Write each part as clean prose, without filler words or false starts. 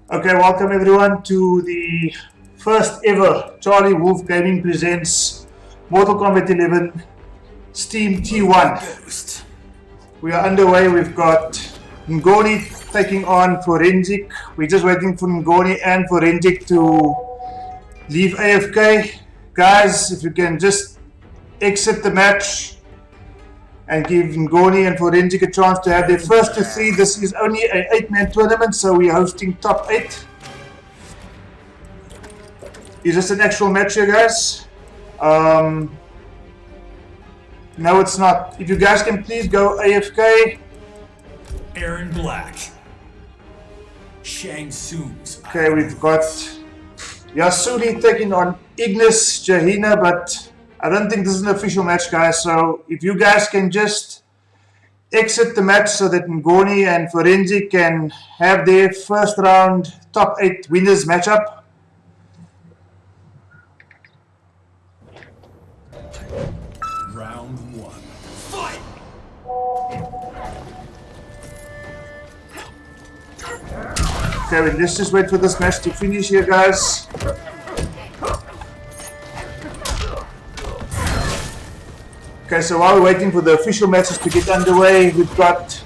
Okay, welcome everyone to the first ever Charlie Wolf Gaming presents Mortal Kombat 11 Steam T1. We are underway. We've got Ngoni taking on Forensic. We're just waiting for Ngoni and Forensic to leave AFK. Guys, if you can just exit the match and give Ngoni and Forensic a chance to have their first to three. This is only an 8-man tournament, so we're hosting top 8. Is this an actual match here, guys? No, it's not. If you guys can please go AFK. Aaron Black. Shang Tsung's. Okay, we've got Yasuni taking on Ignis Jahina, but I don't think this is an official match, guys. So if you guys can just exit the match so that Ngoni and Forensic can have their first round top 8 winners matchup. Round 1. Fight! Okay, let's just wait for this match to finish here, guys. Okay, so while we're waiting for the official matches to get underway, we've got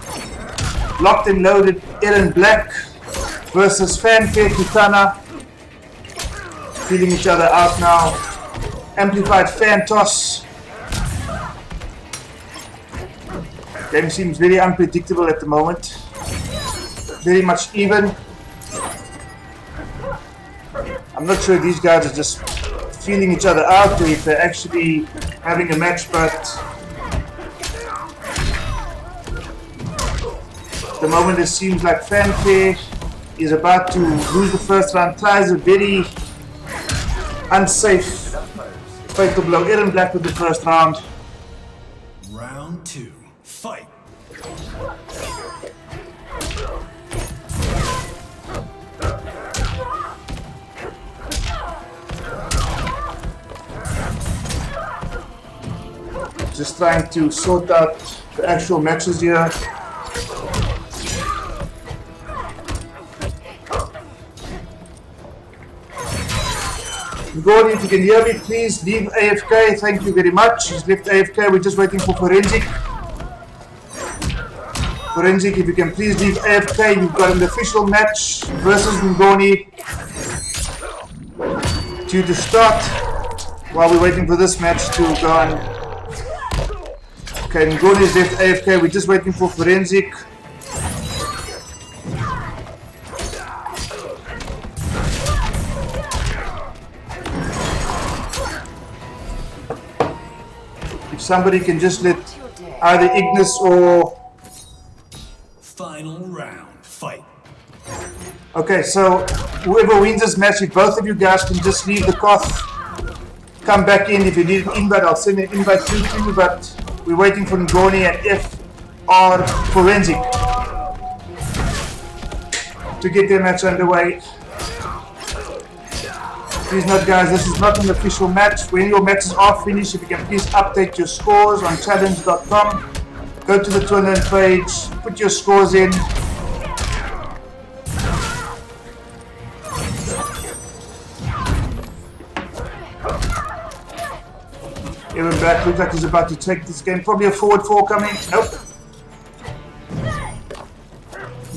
locked and loaded Aaron Black versus Fanfare Kitana. Feeling each other out now. Amplified Fan Toss. Game seems very unpredictable at the moment. Very much even. I'm not sure if these guys are just feeling each other out or if they're actually having a match, but at the moment it seems like Fanfare is about to lose the first round. Tries a very unsafe fatal blow. Aaron Black with the first round. Round 2. Fight! Just trying to sort out the actual matches here. Ngoni, if you can hear me, please leave AFK. Thank you very much. He's left AFK. We're just waiting for Forensic. Forensic, if you can please leave AFK. You've got an official match versus Ngoni due to start while we're waiting for this match to go on. Okay, Ngoni is left AFK. We're just waiting for Forensic. If somebody can just let either Ignis or... Final round. Fight! Okay, so whoever wins this match, if both of you guys can just leave the Koth, come back in. If you need an invite, I'll send an invite to you, but we're waiting for Ngoni and FR Forensic to get their match underway. Please note, guys, this is not an official match. When your matches are finished, if you can please update your scores on challenge.com. Go to the tournament page, put your scores in. Aaron Black looks like he's about to take this game. Probably a forward 4 coming. Nope.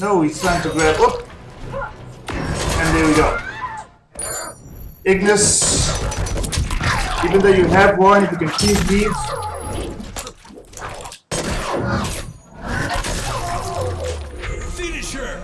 No, he's trying to grab up. And there we go. Ignis, even though you have one, if you can please leave. Finisher!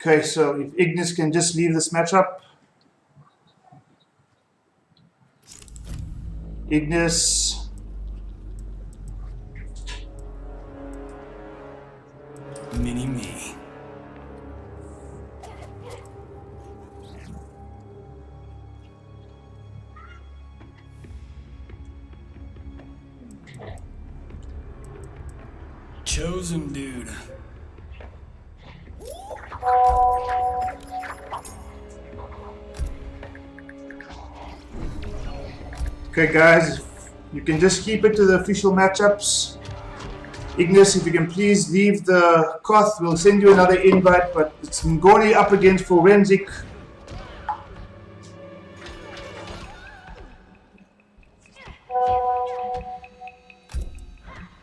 Okay, so if Ignis can just leave this matchup. Ignis. Mini me. Chosen dude. Okay guys, you can just keep it to the official matchups. Ignis, if you can please leave the Koth, we'll send you another invite, but it's Ngoni up against Forensic.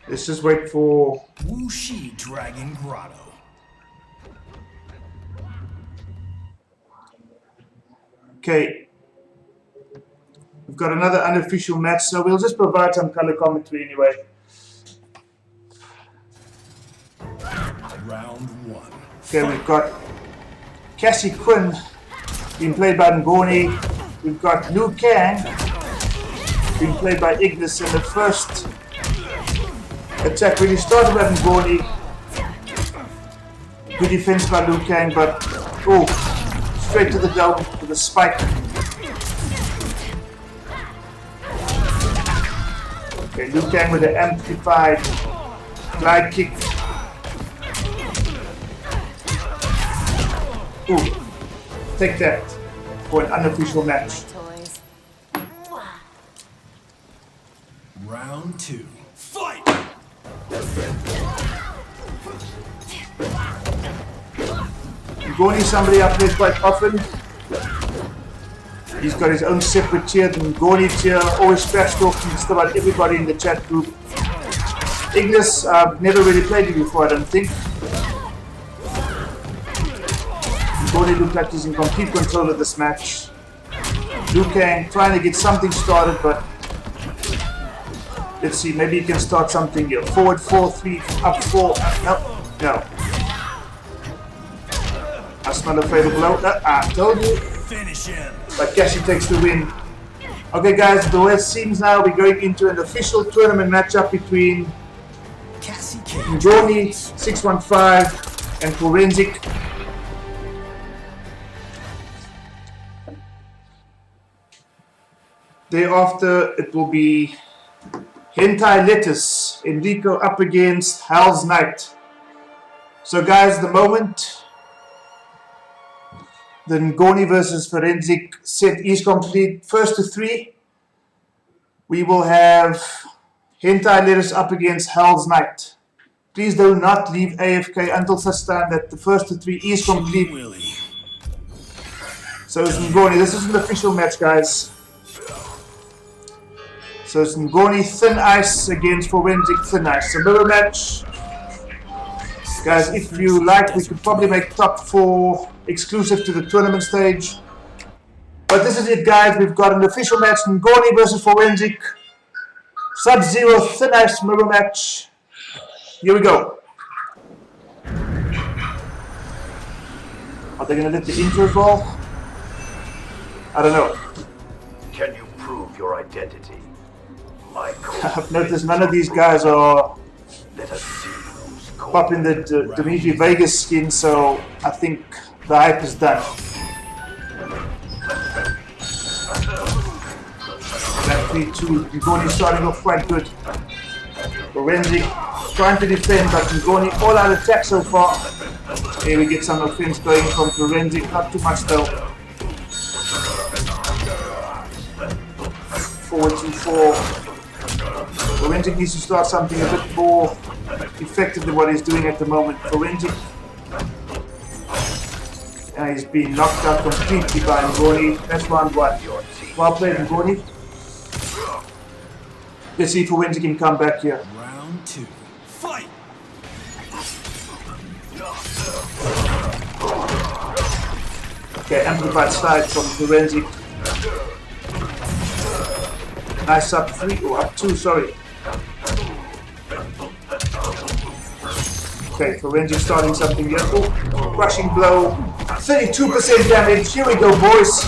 Let's just wait for Wuxi Dragon Grotto. Okay, we've got another unofficial match, so we'll just provide some color commentary anyway. Round 1. Okay, we've got Cassie Quinn being played by Ngoni. We've got Liu Kang being played by Ignis. In the first attack really started by Ngoni. Good defense by Liu Kang, but oh, straight to the dome with a spike. Okay, Liu Kang with an amplified glide kick. Ooh, take that for an unofficial match. Round 2. Fight! Ngoni is somebody I play quite often. He's got his own separate tier, the Ngoni tier, always trash talking just about everybody in the chat group. Ignis, I've never really played him before, I don't think. Ngoni looked like he's in complete control of this match. Liu Kang trying to get something started, but let's see, maybe he can start something here. Forward 4-3, up 4, no. That's not a fatal blow. I told you. Finish him. But Cassie takes the win. Okay guys, the way it seems now, we're going into an official tournament matchup between Ngoni 615 and Forensic. Thereafter, it will be Hentai Lettuce Enrico up against Hell's Knight. So guys, the moment the Ngoni versus Forensic set is complete, first to 3, we will have Hentai Lettuce up against Hell's Knight. Please do not leave AFK until such time that the first to 3 is complete. So it's Ngoni, this is an official match guys. So it's Ngoni Thin Ice against Forensic Thin Ice. A mirror match. Guys, if you like, we could probably make top 4 exclusive to the tournament stage. But this is it guys, we've got an official match, Ngoni versus Forensic. Sub-Zero Thin Ice mirror match. Here we go. Are they going to let the intro roll? I don't know. Can you prove your identity? I've noticed none of these guys are Let us see who's popping the Dimitri Vegas skin, so I think the hype is done. That 3-2, Ngoni starting off quite good. Forensic trying to defend, but Ngoni all out attack so far. Here we get some offense going from Forensic, not too much though. Forward 2-4. Forensic needs to start something a bit more effective than what he's doing at the moment. Forensic, he's been knocked out completely by Ngoni. That's round 1. Well played, Ngoni. Let's see if Forensic can come back here. Round 2. Fight! Okay, amplified slide from Forensic. Nice up 3, or up 2, sorry. Okay, Forensic starting something here. Oh, crushing blow. 32% damage. Here we go, boys.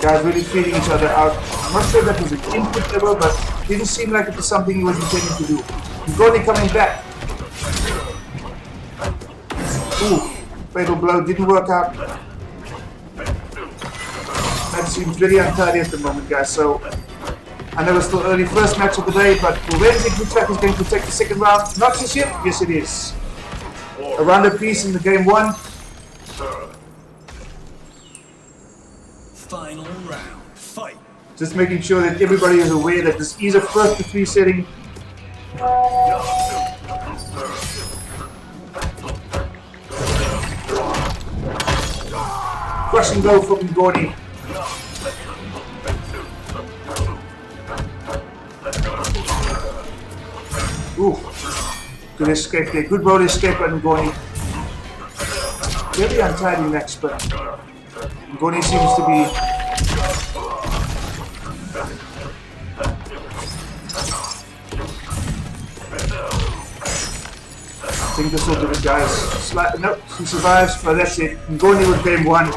Guys really feeding each other out. I'm not sure that was an input error, but it didn't seem like it was something he was intending to do. Ngoni coming back. Ooh, fatal blow didn't work out. That seems very untidy at the moment, guys. So I know it's still early, first match of the day, but Forensic looks like he's going to take the second round. Not just yet. Yes, it is. A round apiece in the game one. Final round. Fight. Just making sure that everybody is aware that this is a first to three setting. Crushing blow from Ngoni. Ooh, good escape there. Good road escape by Ngoni. Very untidy next, but Ngoni seems to be I think this will do it, guys. Nope, he survives, but that's it. Ngoni with game one.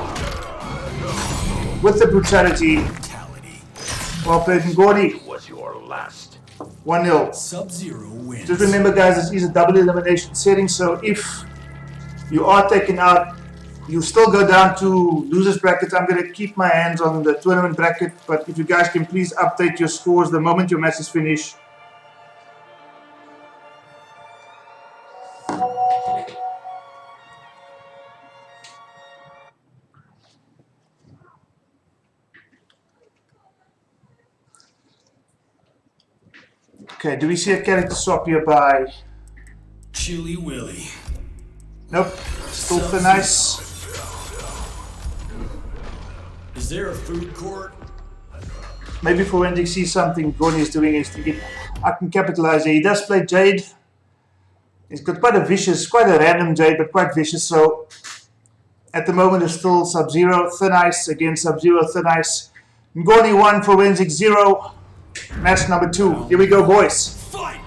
With the brutality. Well played, Ngoni. Was your last. 1-0. Sub-Zero wins. Just remember, guys, this is a double elimination setting, so if you are taken out, you still go down to losers bracket. I'm going to keep my hands on the tournament bracket, but if you guys can please update your scores the moment your match is finished. Okay, do we see a character swap here by... Chili Willy. Nope, still for nice. Is there a food court? Maybe Forensic sees something Ngoni is doing is thinking, I can capitalize here. He does play Jade. He's got quite a random Jade, but quite vicious. So at the moment it's still Sub-Zero, Thin Ice against Sub-Zero, Thin Ice. Ngoni 1, Forensic 0. Match number 2. Here we go, boys. Fight!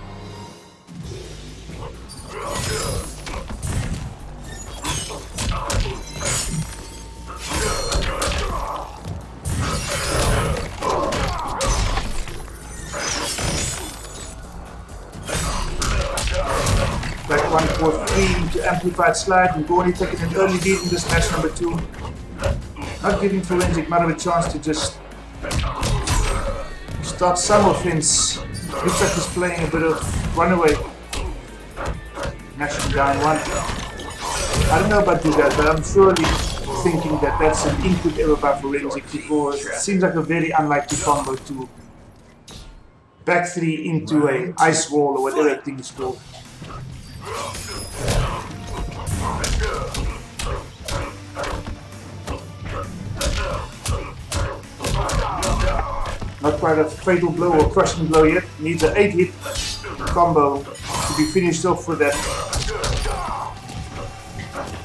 Back 1 for 3 into amplified slide. Ngoni taking an early lead in this match number 2. Not giving Forensic much of a chance to just start some offense. Looks like he's playing a bit of runaway. Mashing down 1. I don't know about you guys, but I'm surely thinking that that's an input error by Forensic because it seems like a very unlikely combo to back 3 into a ice wall or whatever that thing is called. Not quite a fatal blow or crushing blow yet. Needs an 8-hit combo to be finished off with that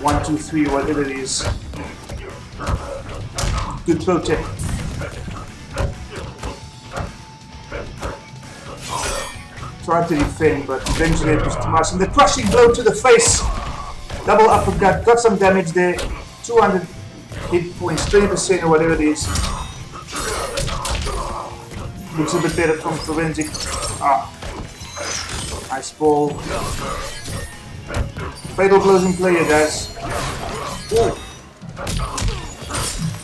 1, 2, 3, whatever it is. Good throw check. Tried to defend, but eventually it was too much. And the crushing blow to the face. Double uppercut, got some damage there. 200 hit points, 20% or whatever it is. Looks a bit better from Forensic. Nice ball. Fatal blows in play here, guys. Ooh.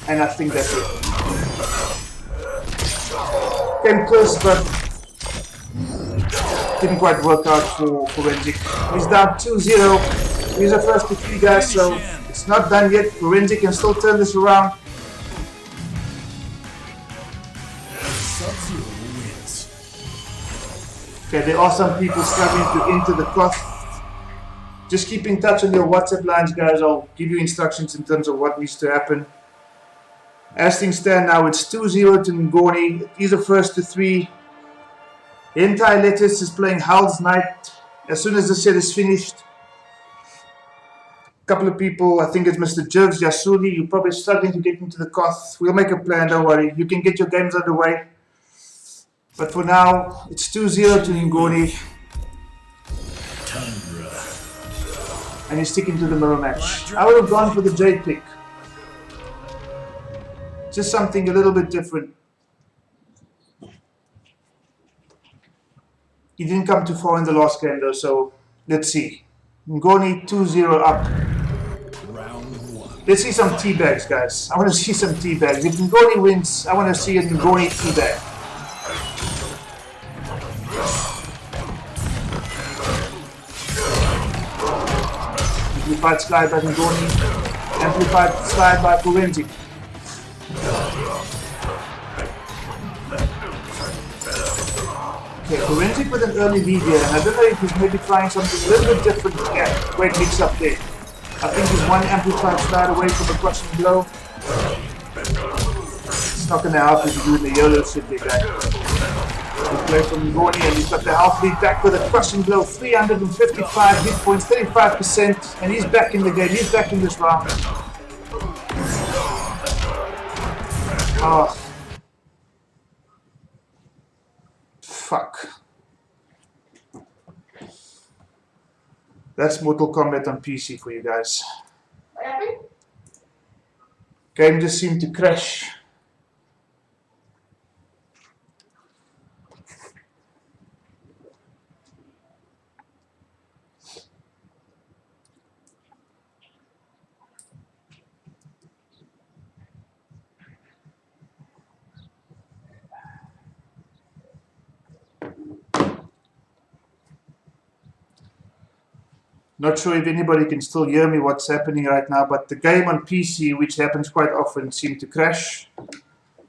And I think that's it. Came close, but didn't quite work out for Forensic. He's down 2-0. He's the first to 3, guys, so it's not done yet. Forensic can still turn this around. Sub-Zero wins. Okay, there are some people struggling to enter the cloth. Just keep in touch on your WhatsApp lines, guys. I'll give you instructions in terms of what needs to happen. As things stand now, it's 2-0 to Ngoni. He's the first to 3. Hentai Lettuce is playing Howl's Knight. As soon as the set is finished, a couple of people, I think it's Mr. Jervs, Yasuli, you're probably struggling to get into the Koth. We'll make a plan, don't worry. You can get your games underway. But for now, it's 2-0 to Ngoni. And he's sticking to the mirror match. I would have gone for the Jade pick. Just something a little bit different. He didn't come too far in the last game though, so let's see. Ngoni 2-0 up. Round one. Let's see some teabags, guys. I want to see some teabags. If Ngoni wins, I want to see a Ngoni teabag. Amplified slide by Ngoni. Amplified slide by Forensic. Okay, Forensic with an early lead here, and I don't know if he's maybe trying something a little bit different. Yeah, great mix up there. I think he's one amplified slide away from a crushing blow. It's not going to help if you do the YOLO shit there, guys. We play from Ngoni, and he's got the health lead back with a crushing blow, 355 hit points, 35%, and he's back in the game. He's back in this round. Oh. Fuck. That's Mortal Kombat on PC for you guys. What happened? Game just seemed to crash. Not sure if anybody can still hear me what's happening right now, but the game on PC, which happens quite often, seemed to crash.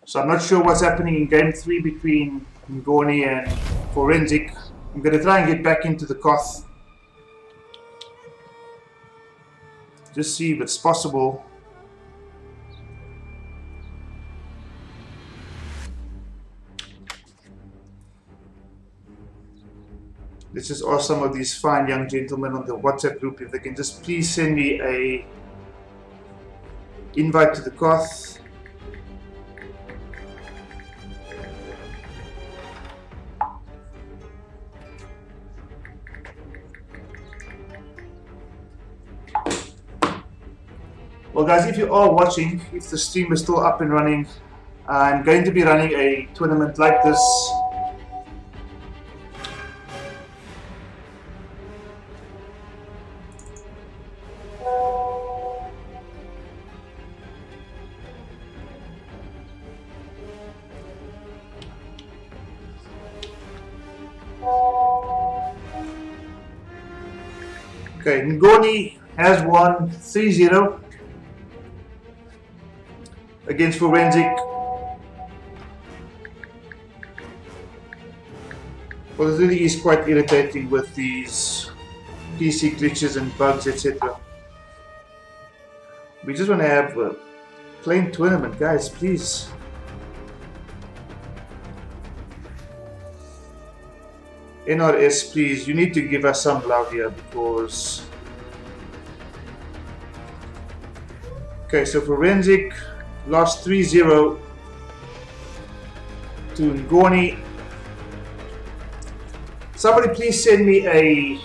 So I'm not sure what's happening in game 3 between Ngoni and Forensic. I'm going to try and get back into the Koth. Just see if it's possible. Let's just ask some of these fine young gentlemen on the WhatsApp group if they can just please send me a invite to the Koth. Well guys, if you are watching, if the stream is still up and running, I'm going to be running a tournament like this. Okay, Ngoni has won 3-0 against Forensic. Well, it really is quite irritating with these PC glitches and bugs, etc. We just want to have a plain tournament, guys, please. NRS, please, you need to give us some love here because... Okay, so Forensic lost 3-0 to Ngoni. Somebody please send me a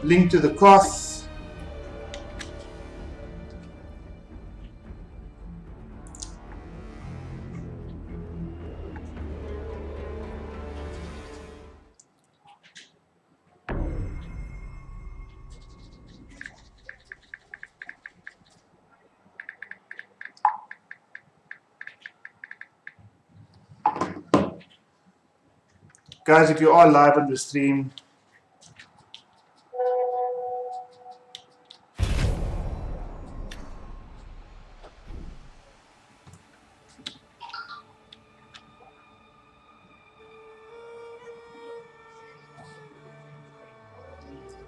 link to the Koth. Guys, if you are live on the stream,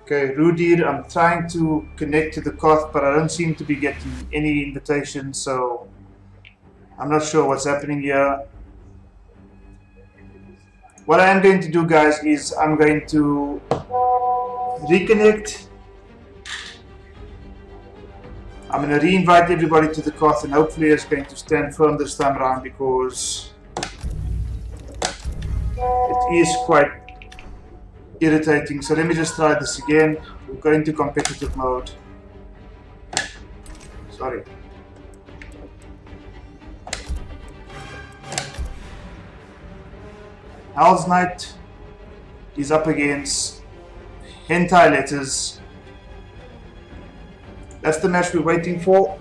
okay, Rudir, I'm trying to connect to the Koth, but I don't seem to be getting any invitations, so I'm not sure what's happening here. What I am going to do, guys, is I'm going to reconnect. I'm going to re-invite everybody to the Koth, and hopefully it's going to stand firm this time around because it is quite irritating. So let me just try this again. We'll go into competitive mode. Sorry. Hell's Knight is up against Hentai Letters. That's the match we're waiting for.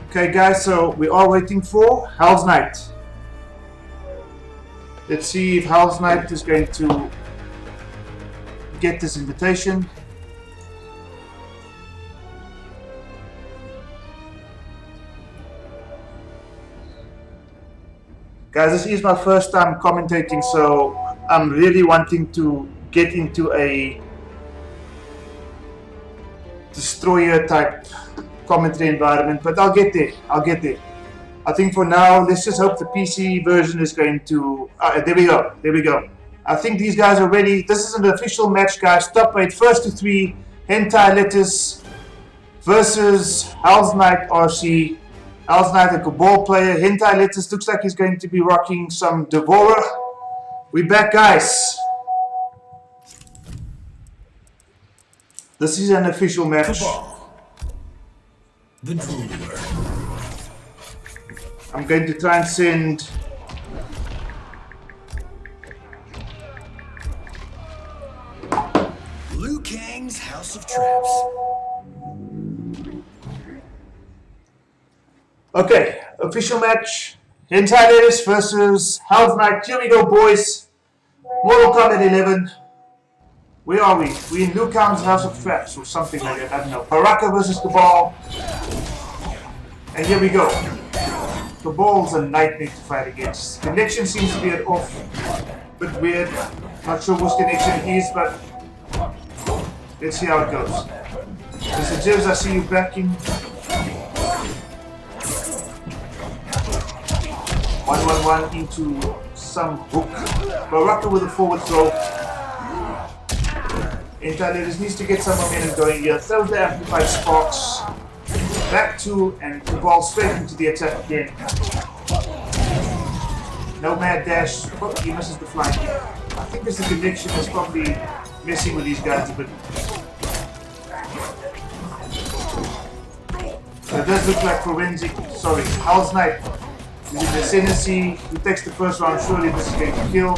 Okay guys, so we are waiting for Hell's Knight. Let's see if Hell's Knight is going to get this invitation. Guys, this is my first time commentating, so I'm really wanting to get into a destroyer type commentary environment, but I'll get there. I think for now, let's just hope the PC version is going to... there we go. I think these guys are ready. This is an official match, guys. Top 8, first to 3, Hentai Letters versus Hell's Knight RC. Hell's Knight, a Cabal player. Hentai Letters looks like he's going to be rocking some Devourer. We back, guys. This is an official match. Cabal. The Drooler. I'm going to try and send Liu Kang's House of Traps. Okay, official match. Hentai Letters versus Hell's Knight. Here we go, boys. Mortal Kombat 11. Where are we? We in Liu Kang's House of Traps or something like that. I don't know. Baraka versus Cabal. And here we go. Cabal's a nightmare to fight against. Connection seems to be at off. Bit weird. Not sure which connection it is, but let's see how it goes. Mr. Jibs, I see you backing. 1-1-1 into some hook. Baraka with a forward throw. Hentai Letters needs to get some momentum going here. Throws the amplified sparks. Back to and Cabal straight into the attack again. No mad dash. Oh, he misses the flying kick. I think there's a connection that's probably messing with these guys a bit. So it does look like Forensic. Sorry, Hell's Knight is in the ascendancy. He takes the first round. Surely this is going to kill.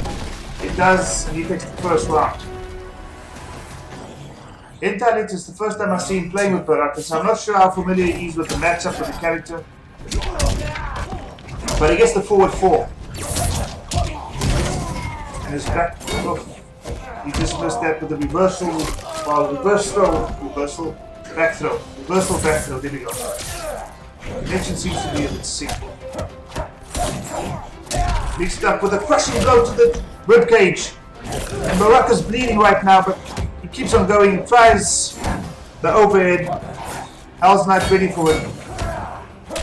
It does, and he takes the first round. Hentai Letters is the first time I've seen him playing with Baraka, so I'm not sure how familiar he is with the matchup with the character. But he gets the forward 4. And his back off. He just missed that with the reversal. Well, reverse throw, reversal, back throw. Reversal, back throw, there we go. Connection seems to be a bit sick. Mixed up with a crushing blow to the ribcage. And Baraka's bleeding right now, but he keeps on going, tries the overhead. Hell's Knight ready for it.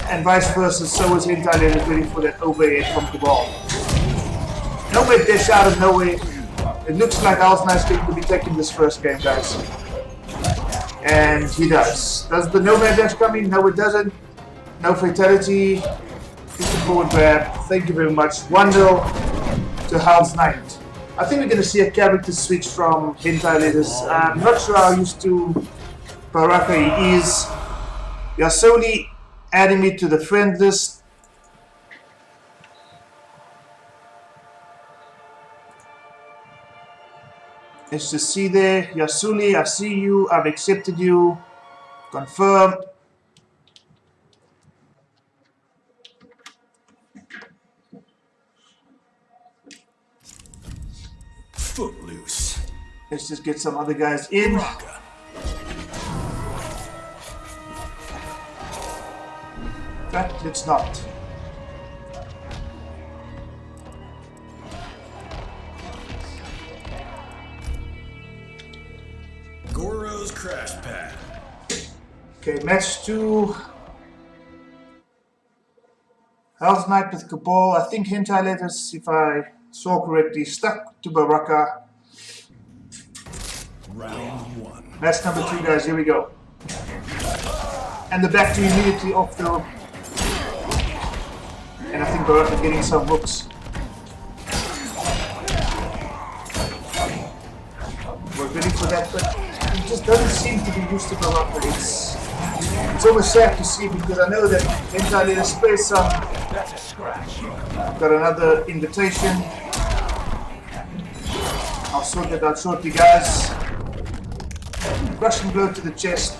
And vice versa, so is Hentai Letters ready for that overhead from Cabal. Nomad dash out of nowhere. It looks like Hell's Knight's going to be taking this first game, guys. And he does. Does the Nomad dash come in? No, it doesn't. No fatality. Just a forward grab. Thank you very much. 1-0 to Hell's Knight. I think we're going to see a character switch from Hentai Letters. I'm not sure how used to Baraka he is. Yasoli adding me to the friend list. Let's just see there. Yasuli, I see you. I've accepted you. Confirm. Footloose. Let's just get some other guys in. Baraka. In fact, let's not. Goro's Crash Pad. Okay, match 2. Hell's Knight with Cabal. I think Hentai Letters, if I saw correctly, stuck to Baraka. Round 1. Match number 2, guys. Here we go. And the back 2 immediately off the... And I think Baraka getting some hooks. We're ready for that, but it just doesn't seem to be used to Baraka. It's almost sad to see because I know that Hentai Letters play some. That's a scratch. Got another invitation. I'll sort that out shortly, guys. Russian blow to the chest.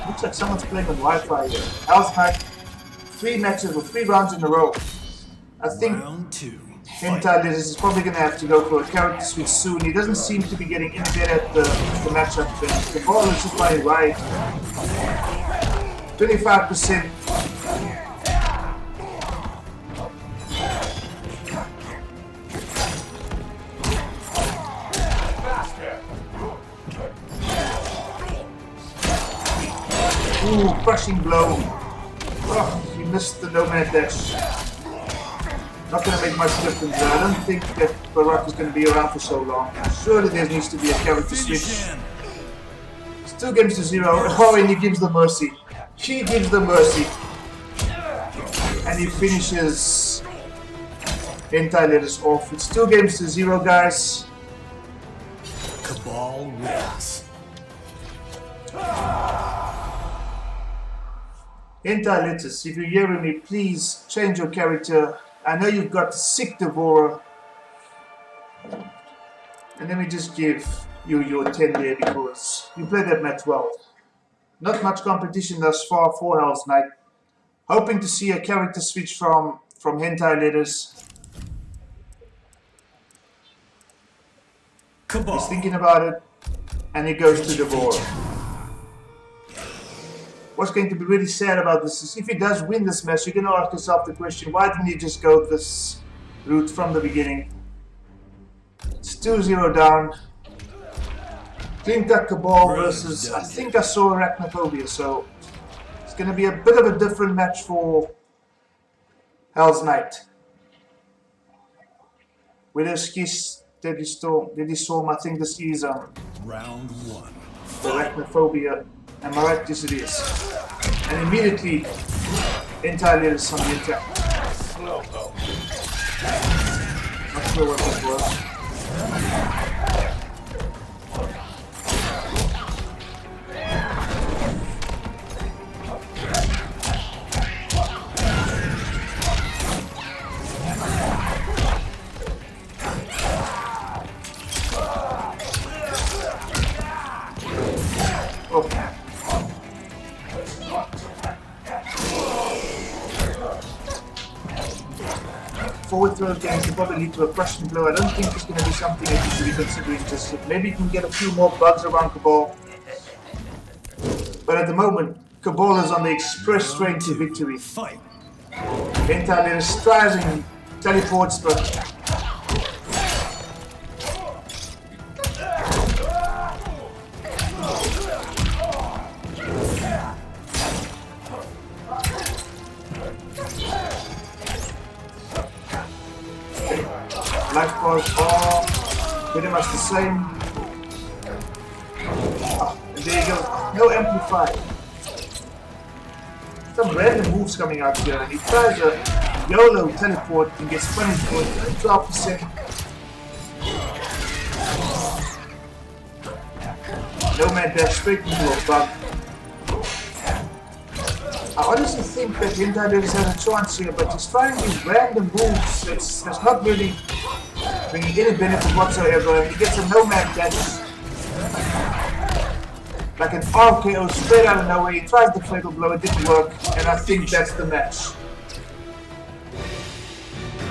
Looks like someone's playing on Wi-Fi here. Hell's Knight, 3 matches or 3 rounds in a row. I think Round 2. Hentai Letters is probably going to have to go for a character switch soon. He doesn't seem to be getting any better at the matchup. The ball is just playing right. 25%. Ooh, crushing blow. Oh, he missed the nomad dash. Not going to make much difference there. I don't think that Barak is going to be around for so long. Surely there needs to be a character switch. It's 2 games to 0. Oh, and he gives the mercy. He gives the mercy. And he finishes Hentai Letters off. It's 2 games to 0, guys. Cabal wins. Hentai Letters, if you're hearing me, please change your character. I know you've got Sick Devourer. And let me just give you your 10 there because you played that match well. Not much competition thus far for Hell's Knight. Hoping to see a character switch from Hentai Letters. Cabal. He's thinking about it. And he goes to Devourer. What's going to be really sad about this is if he does win this match, you're going to ask yourself the question, why didn't he just go this route from the beginning? It's 2-0 down. Clean cut Cabal versus, I think I saw Arachnophobia, so it's going to be a bit of a different match for Hell's Knight. Widow Skis, Deadly Storm, I think this is Round 1. Arachnophobia. And my right, yes it is. And immediately, Hentai Letters on the attack. Not sure what this was. Oh. Forward throw games will probably lead to a crushing blow. I don't think it's going to be something that you should be considering just yet. Maybe you can get a few more bugs around Cabal. But at the moment, Cabal is on the express train to victory. Fight. Hentai Letters strives and teleports, but life bars are pretty much the same. Oh, and there you go. No amplify. Some random moves coming out here. And he tries a YOLO teleport and gets punished for it. 12%. Nomad dash straight into a bug. I honestly think that Hentai Letters has a chance here, but he's trying these random moves that's not really bringing any benefit whatsoever. He gets a Nomad dash. Like an RKO straight out of nowhere. He tries the fatal blow, it didn't work, and I think that's the match.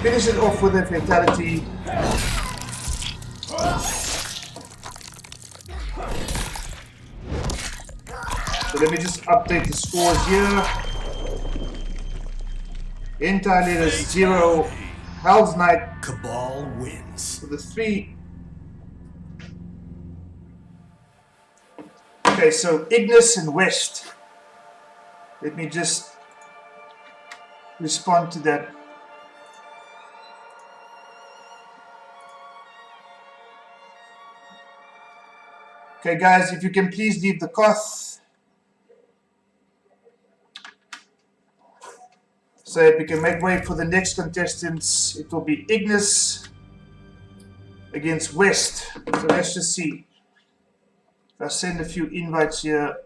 Finish it off with a fatality. So let me just update the scores here. Hentai Letters 0, Hell's Knight Cabal wins. for the 3. Okay, so Ignis and West. Let me just respond to that. Okay, guys, if you can please leave the Koth. So if we can make way for the next contestants, it will be Ignis against West. So let's just see. I'll send a few invites here.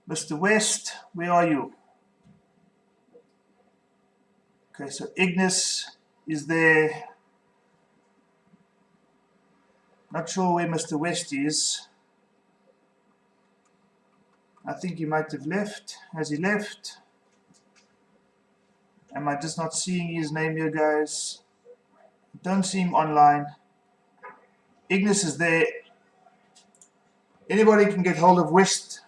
Mr. West, where are you? Okay, so Ignis is there. Not sure where Mr. West is. I think he might have left. Has he left? Am I just not seeing his name here, guys? Don't see him online. Ignis is there. Anybody can get hold of West.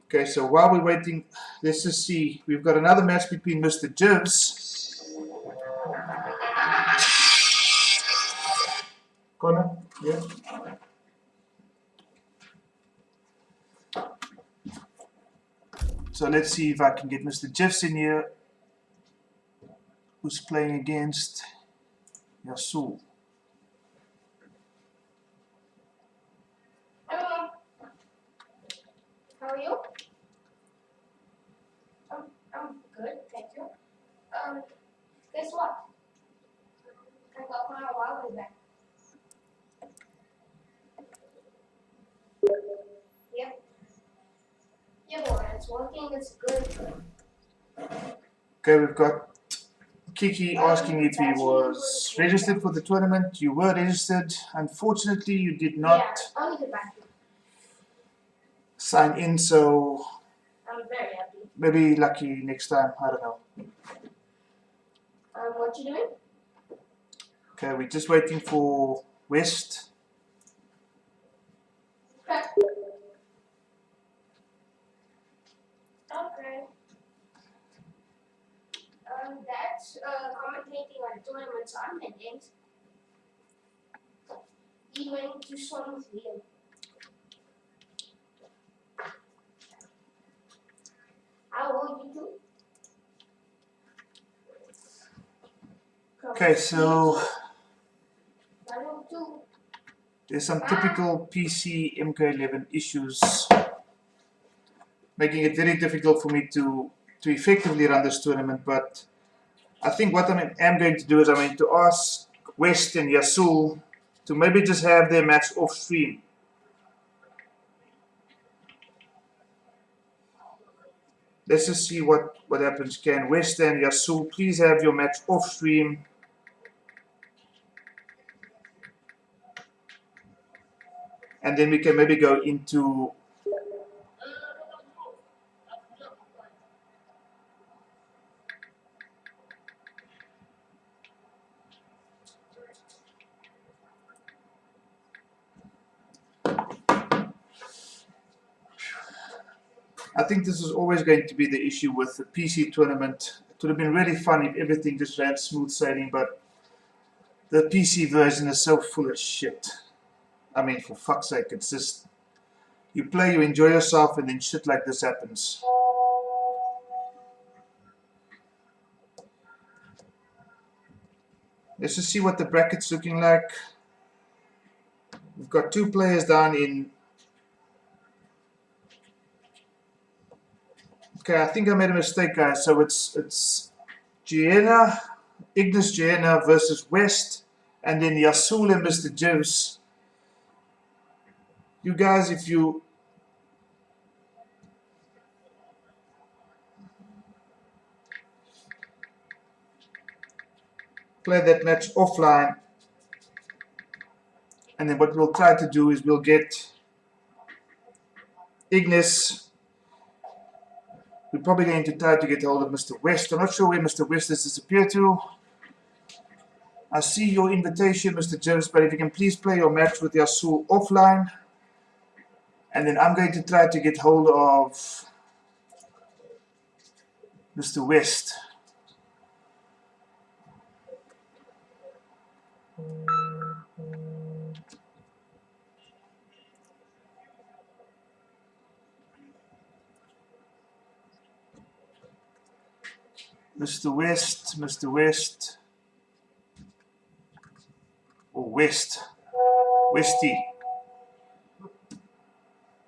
Okay, so while we're waiting, let's just see. We've got another match between Mr. Jivs. Connor, yeah. So let's see if I can get Mr. Jivs in here, who's playing against Yasul. Hello. How are you? I'm good, thank you. Guess what? I got my wallet back. Yep. Yeah, boy, it's working, it's good. Okay, we've got Kiki asking if he was registered for the tournament. You were registered. Unfortunately, you did not Yeah, I'll get back to you. sign in, so I'm very happy. maybe lucky next time. I don't know. What you doing? Okay, we're just waiting for West. Okay. Okay. That's commentating on tournaments on the games. Even to some with Liam. How old you two? Okay, so 102. there's some typical PC MK11 issues making it very difficult for me to effectively run this tournament, but I think what I am going to do is I'm going to ask West and Yasul to maybe just have their match off stream. Let's just see what happens. Can West and Yasul please have your match off stream? And then we can maybe go into I think this is always going to be the issue with the PC tournament. It would have been really fun if everything just ran smooth sailing, but the PC version is so full of shit. I mean, for fuck's sake, it's just, you play, you enjoy yourself, and then shit like this happens. Let's just see what the bracket's looking like. We've got two players down in... Okay, I think I made a mistake, guys. So it's Gienna, Ignis Gienna versus West, and then Yasul and Mr. Jivs. You guys, if you play that match offline, and then what we'll try to do is we'll get Ignis we're probably going to try to get hold of Mr. West. I'm not sure where Mr. West has disappeared to. I see your invitation, Mr. James, but if you can please play your match with Yasul offline. And then I'm going to try to get hold of Mr. West. Mr. West, Mr. West, or West, Westy.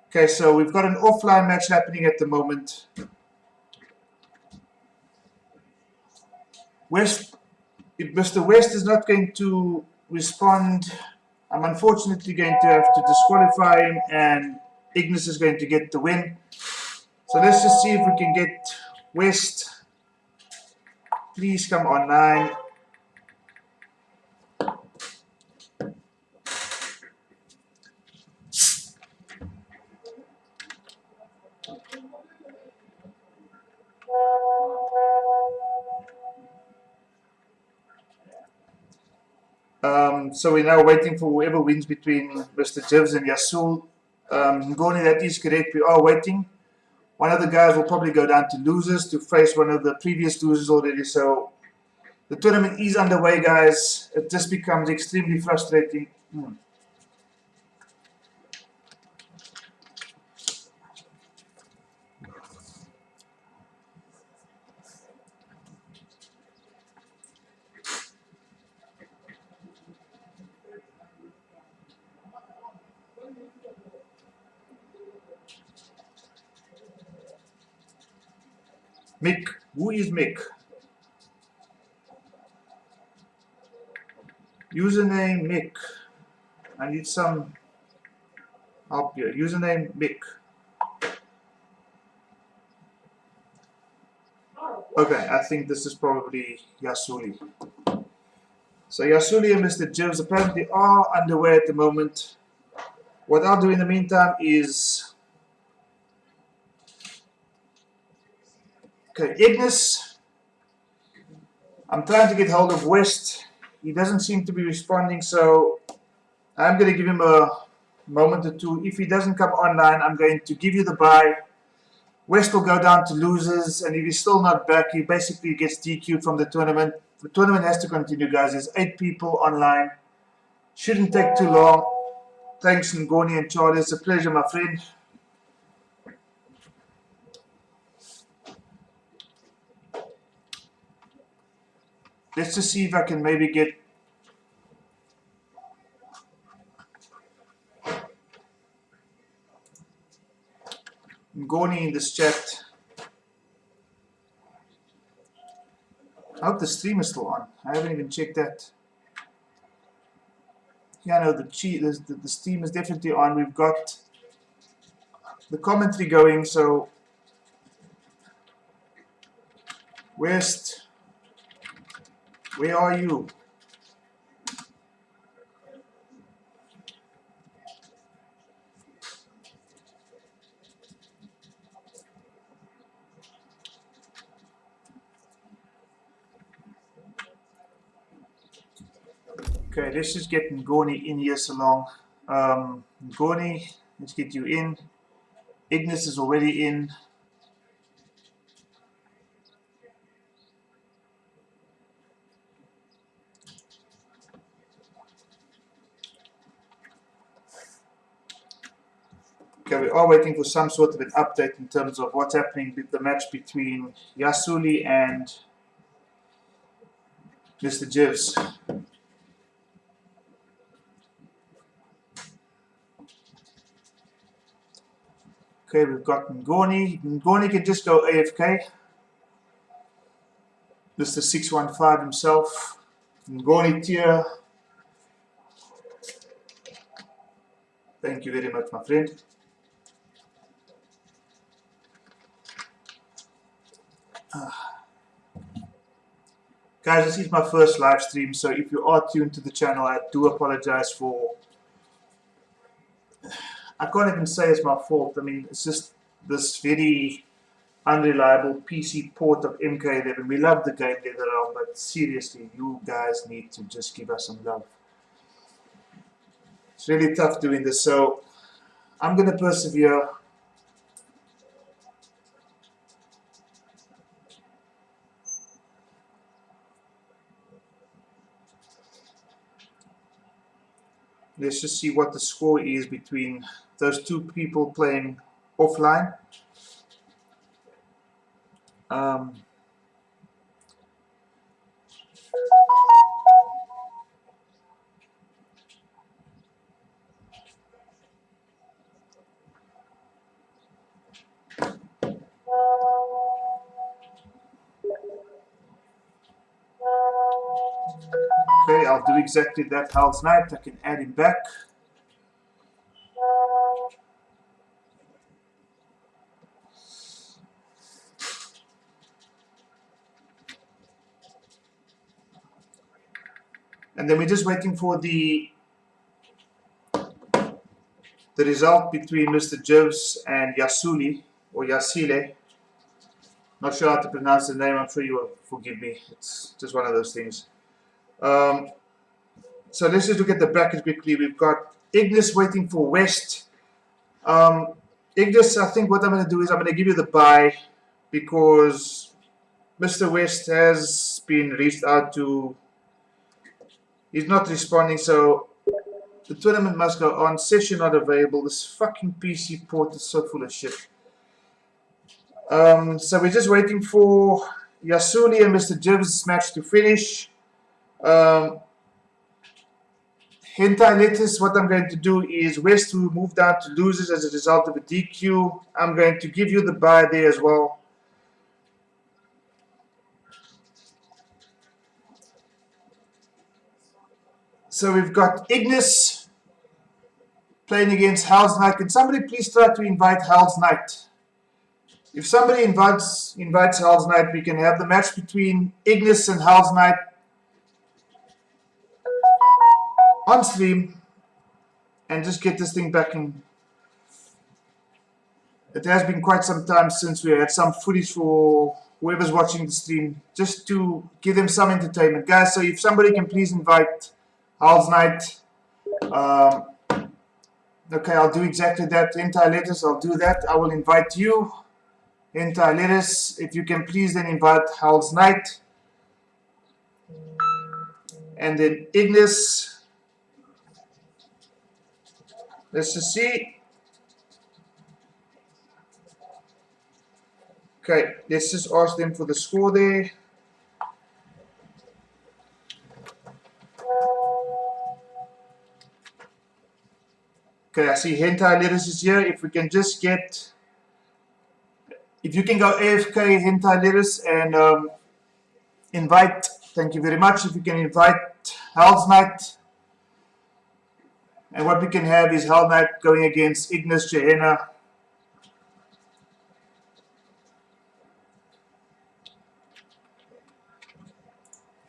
Okay, so we've got an offline match happening at the moment. West, if Mr. West is not going to respond, I'm unfortunately going to have to disqualify him, and Ignis is going to get the win. So let's just see if we can get West. Please come online. So we're now waiting for whoever wins between Mr. Jivs and Yasul. Ngoni, that is correct. We are waiting. One of the guys will probably go down to losers to face one of the previous losers already. So the tournament is underway, guys. It just becomes extremely frustrating. Mick, who is Mick? Username Mick. I need some help here. Username Mick. Okay, I think this is probably Yasuli. So Yasuli and Mr. Jivs apparently are underway at the moment. What I'll do in the meantime is... Okay, Ignis. I'm trying to get hold of West. He doesn't seem to be responding, so I'm going to give him a moment or two. If he doesn't come online, I'm going to give you the bye. West will go down to losers, and if he's still not back, he basically gets DQ'd from the tournament. The tournament has to continue, guys. There's 8 people online. Shouldn't take too long. Thanks, Ngoni and Charlie. It's a pleasure, my friend. Let's just see if I can maybe get Ngoni in this chat. I hope the stream is still on. I haven't even checked that. Yeah, no, the stream is definitely on. We've got the commentary going, so West, where are you? Okay, let's just get Ngoni in here so long. Ngoni, let's get you in. Ignis is already in. Okay, we are waiting for some sort of an update in terms of what's happening with the match between Yasuli and Mr. Jivs. Okay, we've got Ngoni. Ngoni can just go AFK. Mr. 615 himself. Ngoni tier. Thank you very much, my friend. Guys, this is my first live stream, so if you are tuned to the channel, I do apologize for... I can't even say it's my fault. I mean, it's just this very unreliable PC port of MK11. We love the game NetherRealm, but seriously, you guys need to just give us some love. It's really tough doing this, so I'm going to persevere. Let's just see what the score is between those two people playing offline. Okay, I'll do exactly that. Hal's Knight, I can add him back. And then we're just waiting for the result between Mr. Jivs and Yasuli, or Yasile. Not sure how to pronounce the name, I'm sure you will forgive me. It's just one of those things. So let's just look at the bracket quickly. We've got Ignis waiting for West. Ignis, I think what I'm going to do is I'm going to give you the bye because Mr. West has been reached out to. He's not responding, so the tournament must go on. Session not available. This fucking PC port is so full of shit. So we're just waiting for Yasuli and Mr. Jivs' match to finish. Hentai Lettuce, what I'm going to do is West will move down to losers as a result of a DQ. I'm going to give you the bye there as well. So we've got Ignis playing against Hal's Knight. Can somebody please try to invite Hal's Knight? If somebody invites Hal's Knight, we can have the match between Ignis and Hal's Knight on stream and just get this thing back in. It has been quite some time since we had some footage for whoever's watching the stream, just to give them some entertainment. Guys, so if somebody can please invite Hal's Knight. Okay, I'll do exactly that. Hentai Lettuce, I'll do that. I will invite you. Hentai Lettuce, if you can please then invite Hal's Knight. And then Ignis. Let's just see. Okay, let's just ask them for the score there. Okay, I see Hentai Lettuce is here. If we can just get, if you can go AFK Hentai Lettuce and invite, thank you very much. If you can invite Hal's Knight. And what we can have is Hal Knight going against Ignis Gehenna.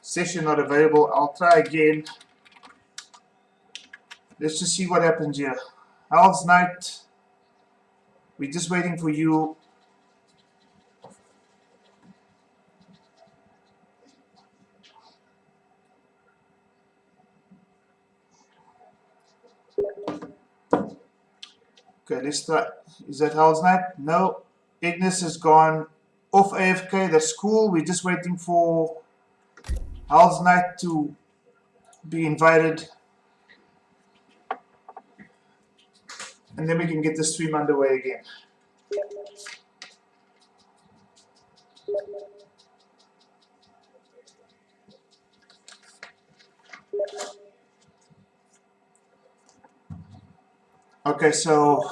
Session not available. I'll try again. Let's just see what happens here. Hal's Knight. We're just waiting for you. Okay, let's try. Is that Hal's Knight? No. Ignis has gone off AFK. That's cool. We're just waiting for Hal's Knight to be invited. And then we can get the stream underway again. Okay, so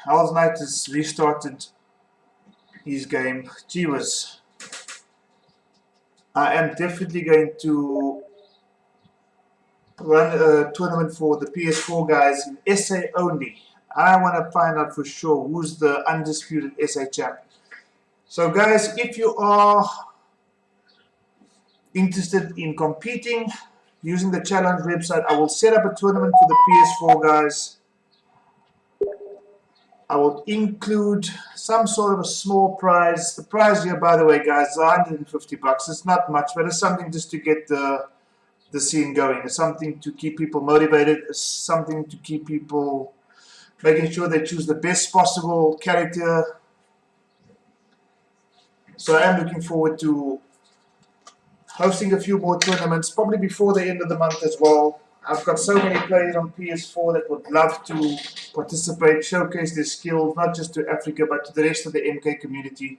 Hal's Knight has restarted his game. Gee whiz. I am definitely going to run a tournament for the PS4 guys in SA only. I want to find out for sure who's the undisputed SA champ. So guys, if you are interested in competing using the challenge website, I will set up a tournament for the PS4 guys. I will include some sort of a small prize. The prize here, by the way, guys, is 150 bucks. It's not much, but it's something just to get the scene going. It's something to keep people motivated. It's something to keep people making sure they choose the best possible character. So I am looking forward to hosting a few more tournaments, probably before the end of the month as well. I've got so many players on PS4 that would love to participate, showcase their skills, not just to Africa, but to the rest of the MK community.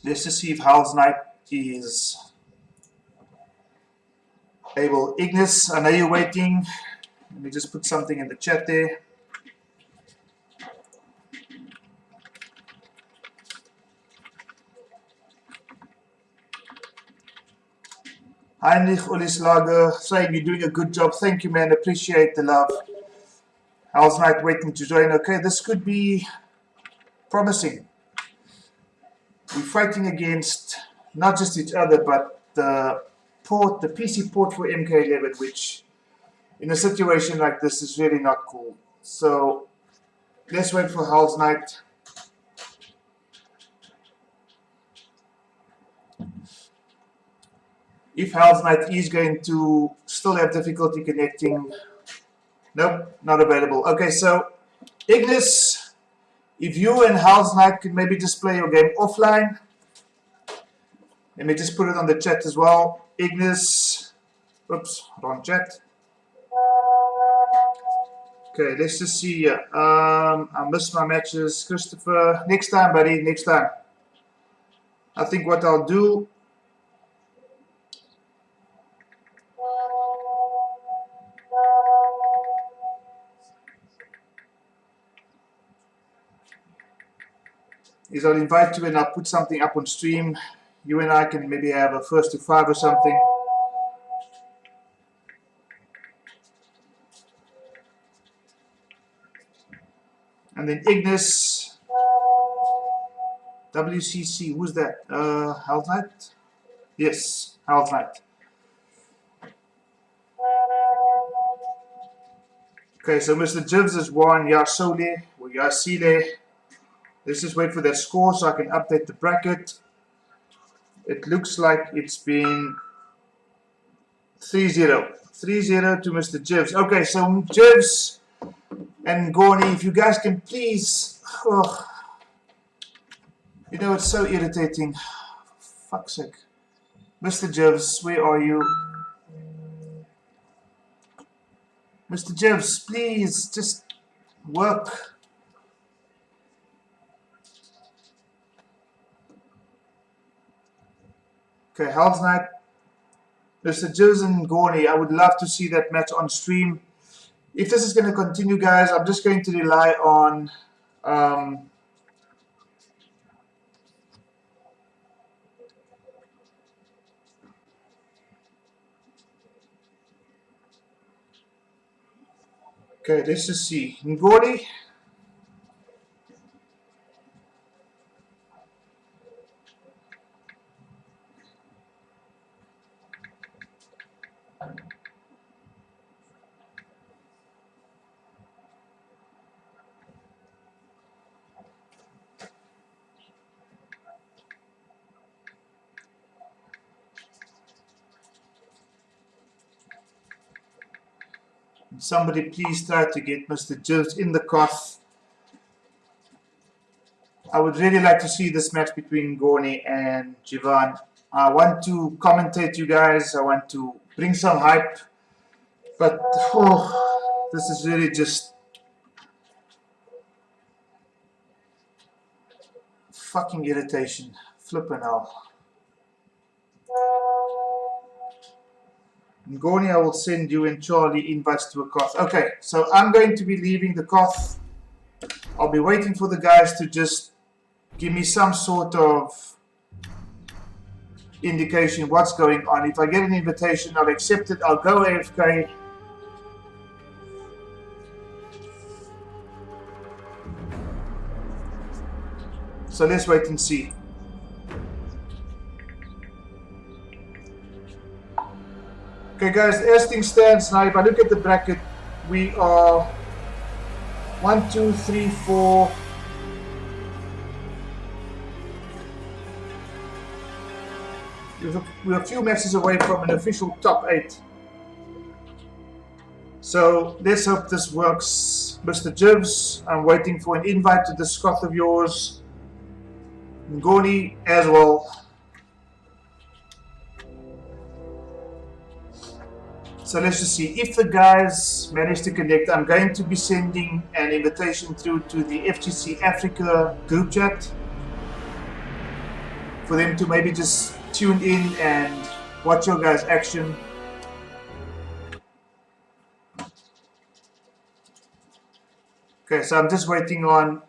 Let's just see if Howl's Knight is able. Ignis, I know you're waiting. Let me just put something in the chat there. Heinrich Olislager saying you're doing a good job. Thank you, man. Appreciate the love. Howl's Knight waiting to join. Okay, this could be promising. We're fighting against not just each other, but the PC port for MK11, which in a situation like this is really not cool. So let's wait for Howl's Knight. If Howl's Knight is going to still have difficulty connecting, nope, not available. Okay, so Ignis, if you and Howl's Knight can maybe just play your game offline. Let me just put it on the chat as well. Ignis, oops, wrong chat. Okay, let's just see here. I missed my matches. Christopher, next time, buddy, next time. I think what I'll do, is I'll invite you and I'll put something up on stream. You and I can maybe have a 1st to 5 or something. And then Ignis, WCC, who's that? Howl's Knight? Yes, Howl's Knight. Okay, so Mr. Jivs is 1, Yasole, or Yasile. Let's just wait for that score so I can update the bracket. It looks like it's been 3-0. 3-0 to Mr. Jivs. Okay, so Jivs and Gorny, if you guys can please... Oh, you know, it's so irritating. Fuck's sake. Mr. Jivs, where are you? Mr. Jivs, please, just work. Okay, Howl's Knight, Mr. Jivs and Gorny, I would love to see that match on stream. If this is going to continue, guys, I'm just going to rely on okay, let's just see. Ngoli. Somebody please try to get Mr. Jivs in the cough. I would really like to see this match between Gorny and Jivan. I want to commentate you guys. I want to bring some hype. But oh, this is really just fucking irritation. Flippin' hell. Ngoni, I will send you and Charlie invites to a Koth. Okay, so I'm going to be leaving the Koth. I'll be waiting for the guys to just give me some sort of indication what's going on. If I get an invitation, I'll accept it. I'll go AFK. So let's wait and see. Okay, guys, as things stands now, if I look at the bracket, we are 1, 2, 3, 4. We're a few matches away from an official top 8. So let's hope this works. Mr. Jibs, I'm waiting for an invite to the Scot of yours. Ngoni as well. So let's just see. If the guys manage to connect, I'm going to be sending an invitation through to the FGC Africa group chat for them to maybe just tune in and watch your guys' action. Okay, so I'm just waiting on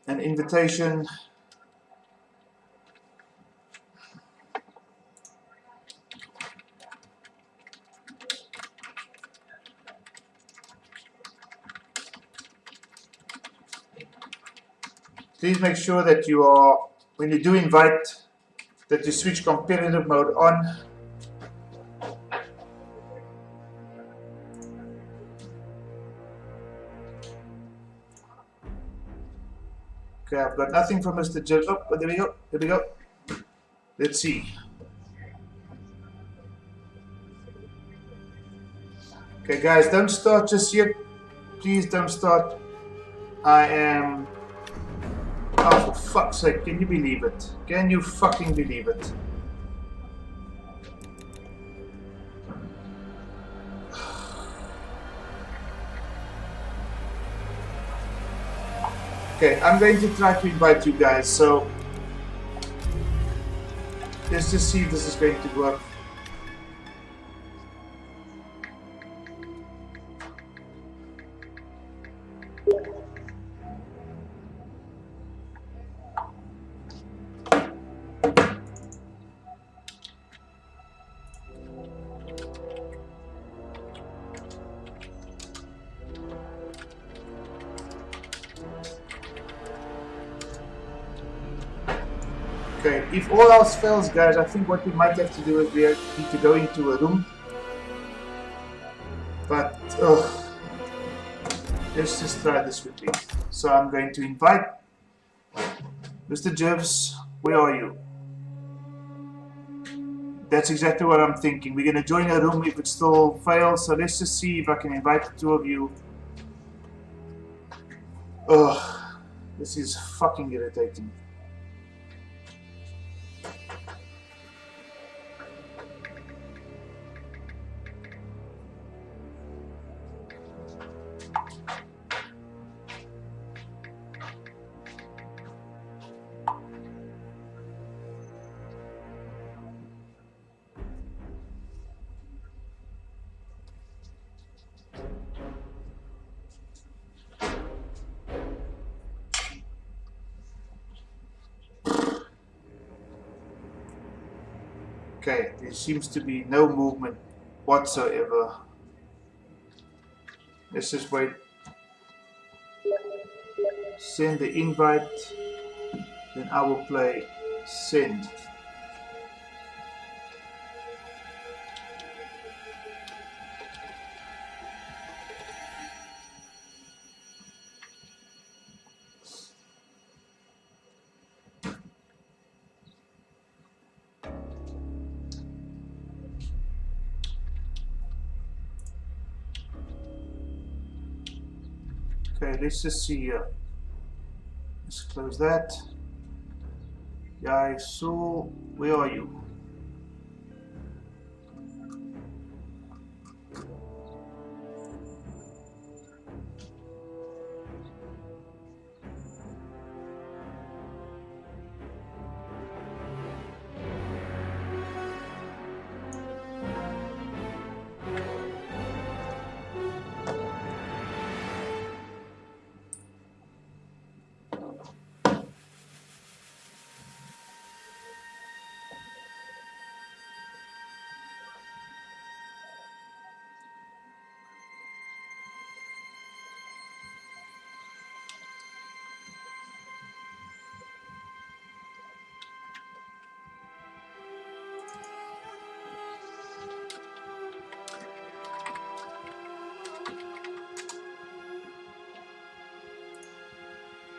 an invitation. Please make sure that you are, when you do invite, that you switch competitive mode on. Okay, I've got nothing from Mr. Jill. Oh, there we go. There we go. Let's see. Okay, guys, don't start just yet. Please don't start. I am... Oh, for fuck's sake, can you believe it? Can you fucking believe it? Okay, I'm going to try to invite you guys, so let's just see if this is going to work. Okay, if all else fails, guys, I think what we might have to do is we need to go into a room. But, let's just try this quickly. So I'm going to invite Mr. Jibs. Where are you? That's exactly what I'm thinking. We're going to join a room if it still fails. So let's just see if I can invite the two of you. Ugh, this is fucking irritating. Okay, there seems to be no movement whatsoever. Let's just wait. Send the invite, then I will play send. Okay, let's just see here. Let's close that. Yeah, so where are you?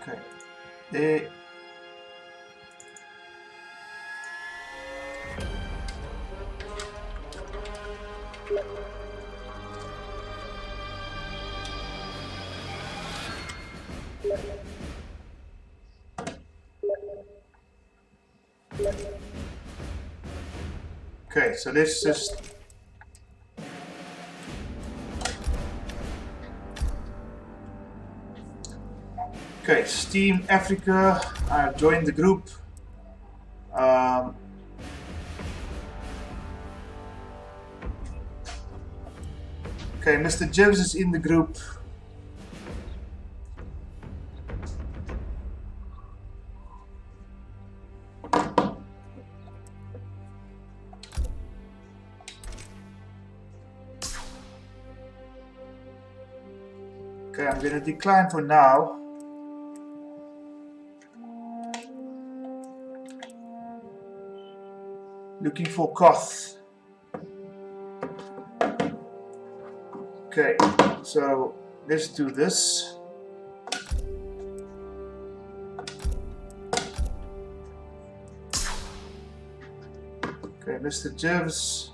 Okay. There. Okay, so let's just okay, Steam Africa. I've joined the group. Okay, Mr. Jibs is in the group. Okay, I'm going to decline for now. Looking for Koth. Okay, so let's do this. Okay, Mr. Jibs.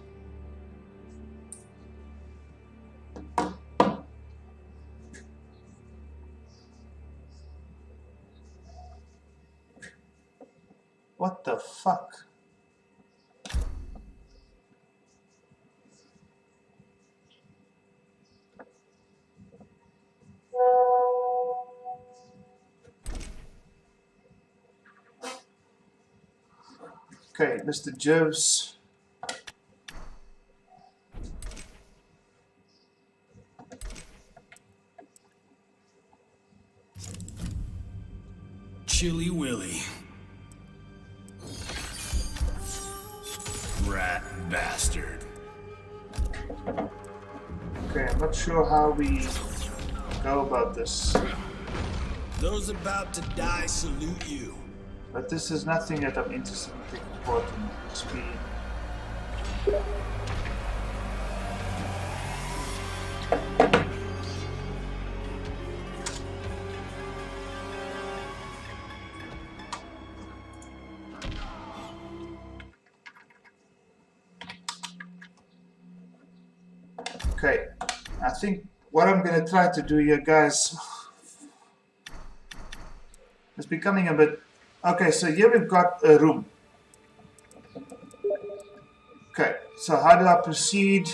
What the fuck? Okay, Mr. Jibs. Chilly Willy. Rat bastard. Okay, I'm not sure how we go about this, Those about to die salute you. but this is nothing that I'm interested in taking part in. Speed. Okay, I think what I'm going to try to do here, guys, is becoming a bit... Okay, so here we've got a room. Okay, so how do I proceed?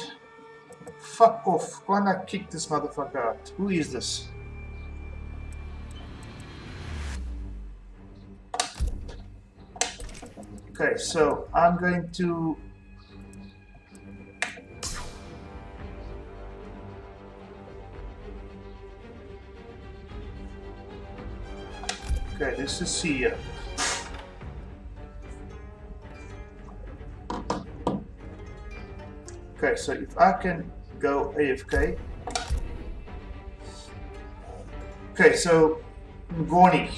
Fuck off. Why not I kick this motherfucker out? Who is this? Okay, so I'm going to... Okay, let's just see here. Okay, so if I can go AFK. Okay, so Ngoni.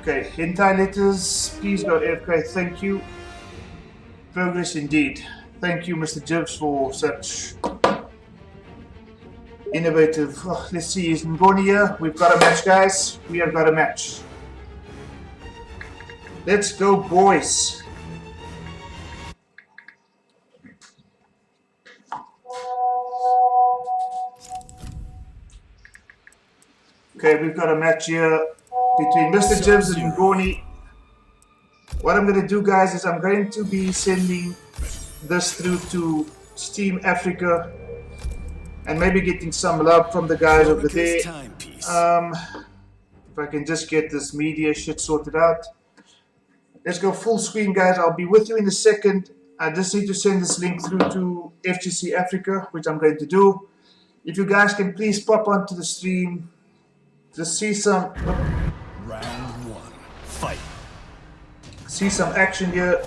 Okay, hentai letters, please go AFK, thank you. Progress indeed. Thank you, Mr. Jibs, for such innovative. Oh, let's see, is Ngoni here? We've got a match, guys. We have got a match. Let's go, boys. Okay, we've got a match here between Mr. Jibs and Ngoni. What I'm going to do, guys, is I'm going to be sending this through to Steam Africa and maybe getting some love from the guys over there. If I can just get this media shit sorted out. Let's go full screen, guys. I'll be with you in a second. I just need to send this link through to FGC Africa, which I'm going to do. If you guys can please pop onto the stream, just see some... Round one. Fight. See some action here.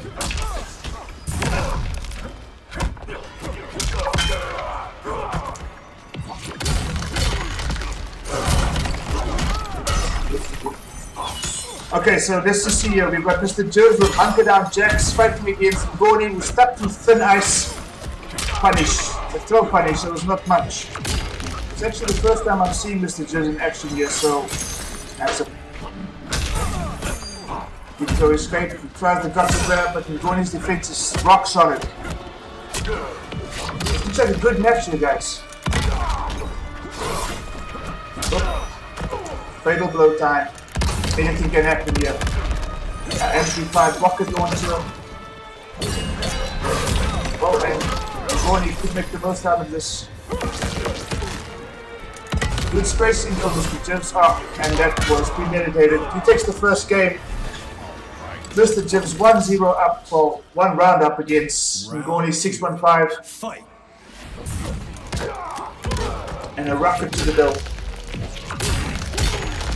Okay, so let's just see here. We've got Mr. Jones with Hunker Down Jacks fighting against Ngoni, who's stuck to Thin Ice Punish. The throw punish, so it was not much. It's actually the first time I'm seeing Mr. Jones in action here, so that's a good throw escape. He tries the gutter grab, but Ngoni's defense is rock solid. Looks like a good match here, guys. Fatal blow time. Anything can happen here. MP5 rocket launcher. Oh, and Ngoni could make the most out of this. Good spacing from Mr. Jibs up, and that was premeditated. He takes the first game. Mr. Jibs 1-0 up for one round up against Ngoni 615. Fight. And a rocket to the bill.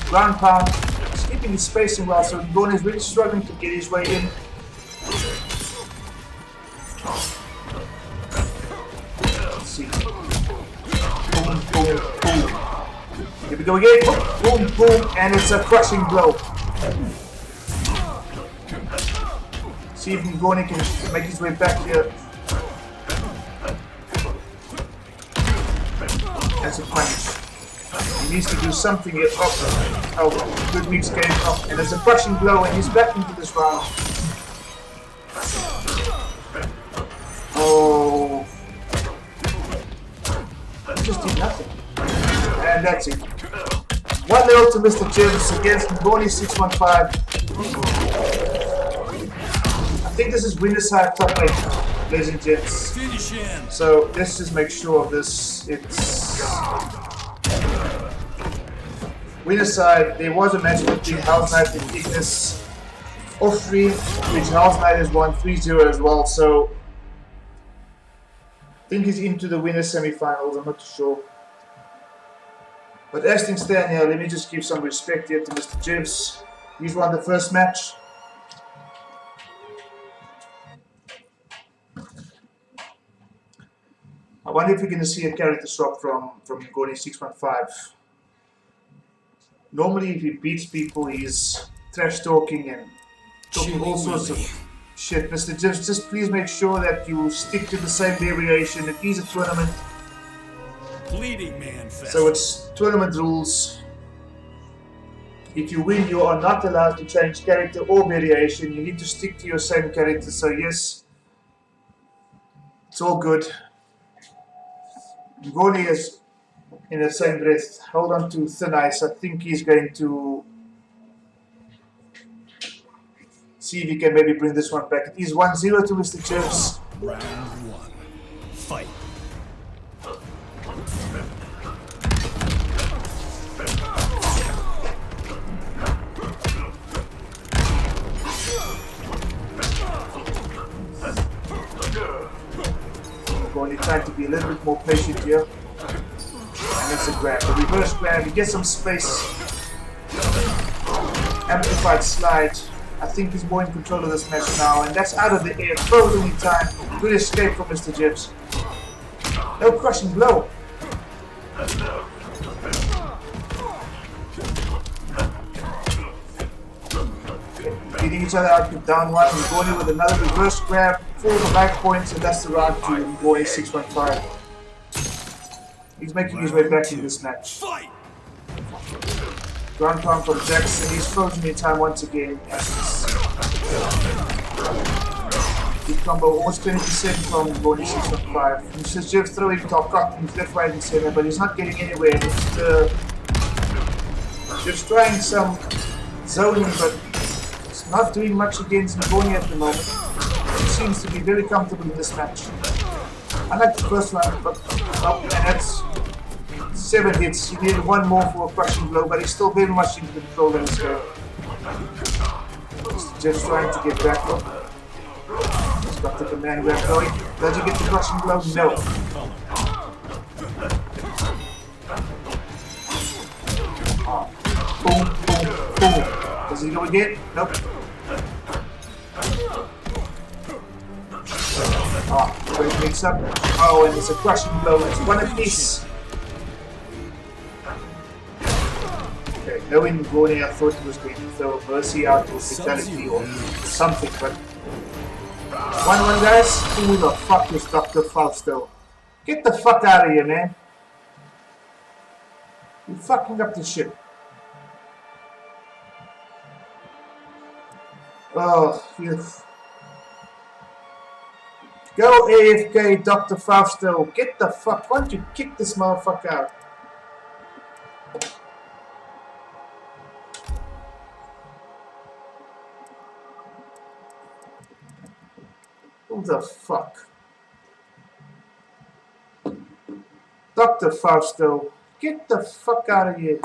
Ground pound. He's keeping his spacing well, so Ngoni is really struggling to get his way in. Let's see. Boom, boom, boom. Here we go again. Boom, boom, and it's a crushing blow. See if Ngoni can make his way back here. That's a punish. He needs to do something here. Oh, good mix game up, and it's a crushing blow, and he's back into this round. Oh, he just did nothing, and that's it. 1-0 to Mr. Jibs against Ngoni 615. I think this is winner side top 8, ladies and gents. So let's just make sure of this. It's winner side. There was a match between House Knight and Ignis off 3, which House Knight has won 3-0 as well. So I think he's into the winner semi-finals. I'm not too sure. But as things stand here, let me just give some respect here to Mr. Jibs. He's won the first match. I wonder if we're going to see a character swap from Ngoni 615. Normally, if he beats people, he's trash talking and talking all sorts of shit. Mr. Jibs, just please make sure that you stick to the same variation. It is a tournament. Bleeding man fest. So it's tournament rules. If you win, you are not allowed to change character or variation. You need to stick to your same character. So yes, it's all good. Ngoni is in the same breath. Hold on to Thin Ice. I think he's going to see if he can maybe bring this one back. It is 1-0 to Mr. Jibs. Round 1. Fight. Ngoni trying to be a little bit more patient here. And it's a grab. A reverse grab. He gets some space. Amplified slide. I think he's more in control of this match now. And that's out of the air. Frozen in time. Good escape from Mr. Jibs. No crushing blow. Beating each other out with down one. Ngoni with another reverse grab. 4 back points, and that's the round to Ngoni 615. He's making his way back in this match. Ground pound from Jackson. He's frozen in time once again. Good combo, almost 20% from Ngoni 615. Mr. Jibs throwing top cut in left, right, and center, but he's not getting anywhere. Just trying some zoning, but it's not doing much against Ngoni at the moment. He seems to be very comfortable in this match. I like the first one, but and that's 7 hits. He needed 1 more for a crushing blow, but he's still very much in control of his game. Just trying to get back up. He's got the command grab going. Does he get the crushing blow? No. Boom, boom, boom. Does he go again? Nope. Great mix up. Oh, and it's a crushing blow. It's 1 apiece. Okay, knowing Gordy, I thought he was going to throw Mercy out or Fatality or something, but 1-1 guys, who the fuck is Dr. Fausto? Get the fuck out of here, man. You're fucking up the shit. Oh, you. Go AFK, Dr. Fausto. Get the fuck. Why don't you kick this motherfucker out? Who the fuck? Dr. Fausto, get the fuck out of here.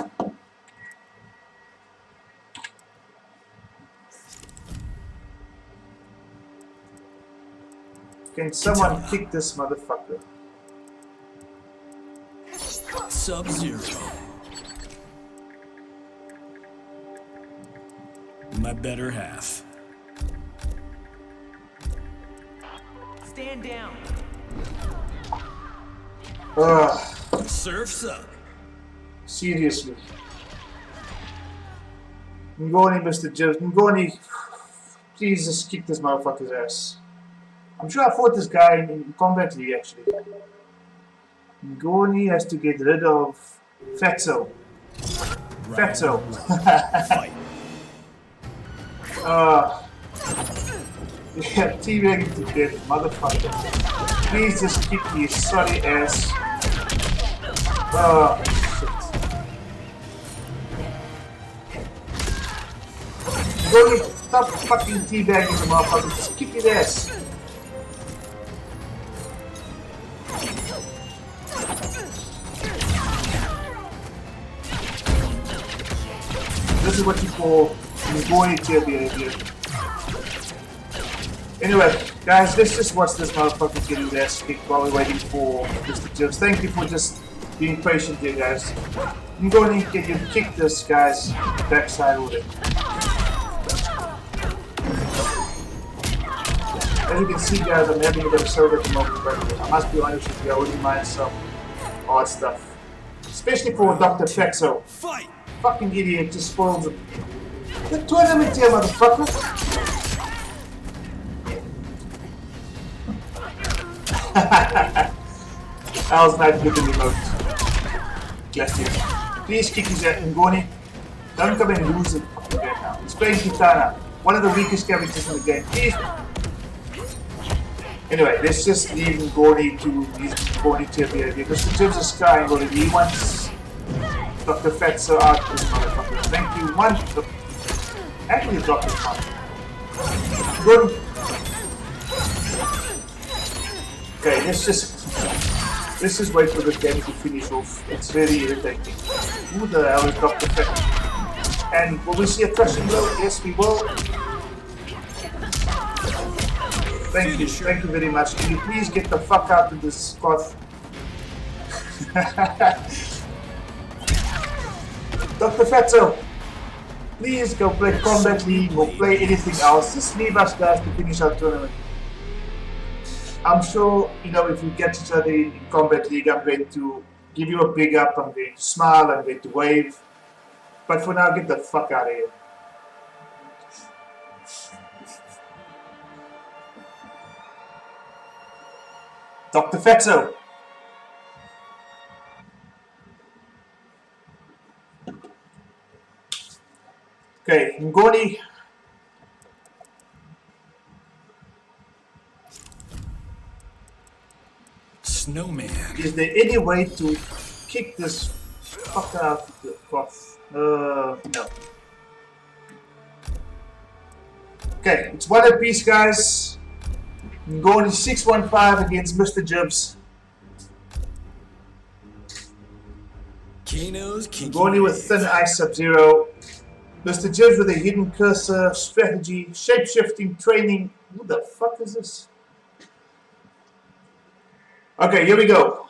Can someone kick this motherfucker? Sub-Zero. My better half. Stand down. Surf's up. Seriously. Ngoni, Mr. Jibs. Ngoni, please just kick this motherfucker's ass. I'm sure I fought this guy in Combat League actually. Ngoni has to get rid of Fatso. Fatso. Fight. Yeah, teabagging to death, motherfucker. Please just kick his sorry ass. Oh, shit. Ngoni, stop fucking teabagging the motherfucker. Just kick his ass. This is what you call Ngoni tier behavior. Anyway, guys, let's just watch this motherfucker get his ass kicked while we're waiting for Mr. Jibs. Thank you for just being patient here, guys. Ngoni, can you kick this guy's backside with it? As you can see, guys, I'm having a bit of soda at the moment, but I must be honest with you, I wouldn't mind some odd stuff. Especially for Dr. Fexo. Fight! Fucking idiot, just spoils it. The tournament here, motherfucker! That was not good in the emote. Classic. Please kick his ass, Ngoni. Don't come and lose it again now. He's playing Kitana, one of the weakest characters in the game. Please. Anyway, let's just leave Ngoni to his Ngoni tier behavior. Mr. Jibs is crying already. He wants Dr. Fatso out this motherfucker. Thank you. Actually, drop this one. Good. Okay, let's just wait for this game to finish off. It's very irritating. Who the hell is Dr. Fatso? And will we see a crushing blow? Yes, we will. Thank you very much. Can you please get the fuck out of this cloth? Dr. Fatso, please go play Combat League or play anything else. Just leave us guys to finish our tournament. I'm sure, you know, if we get each other in Combat League, I'm going to give you a big up, I'm going to smile, I'm going to wave. But for now, get the fuck out of here. Dr. Fatso. Okay, Ngoni. Snowman. Is there any way to kick this fucker out of the cloth? No. Okay, it's one apiece, guys. Ngoni 615 against Mr. Jibs. Kano's kinky Ngoni with thin ice Sub-Zero. Mr. Jibs with a hidden cursor, strategy, shape-shifting, training. Who the fuck is this? Okay, here we go.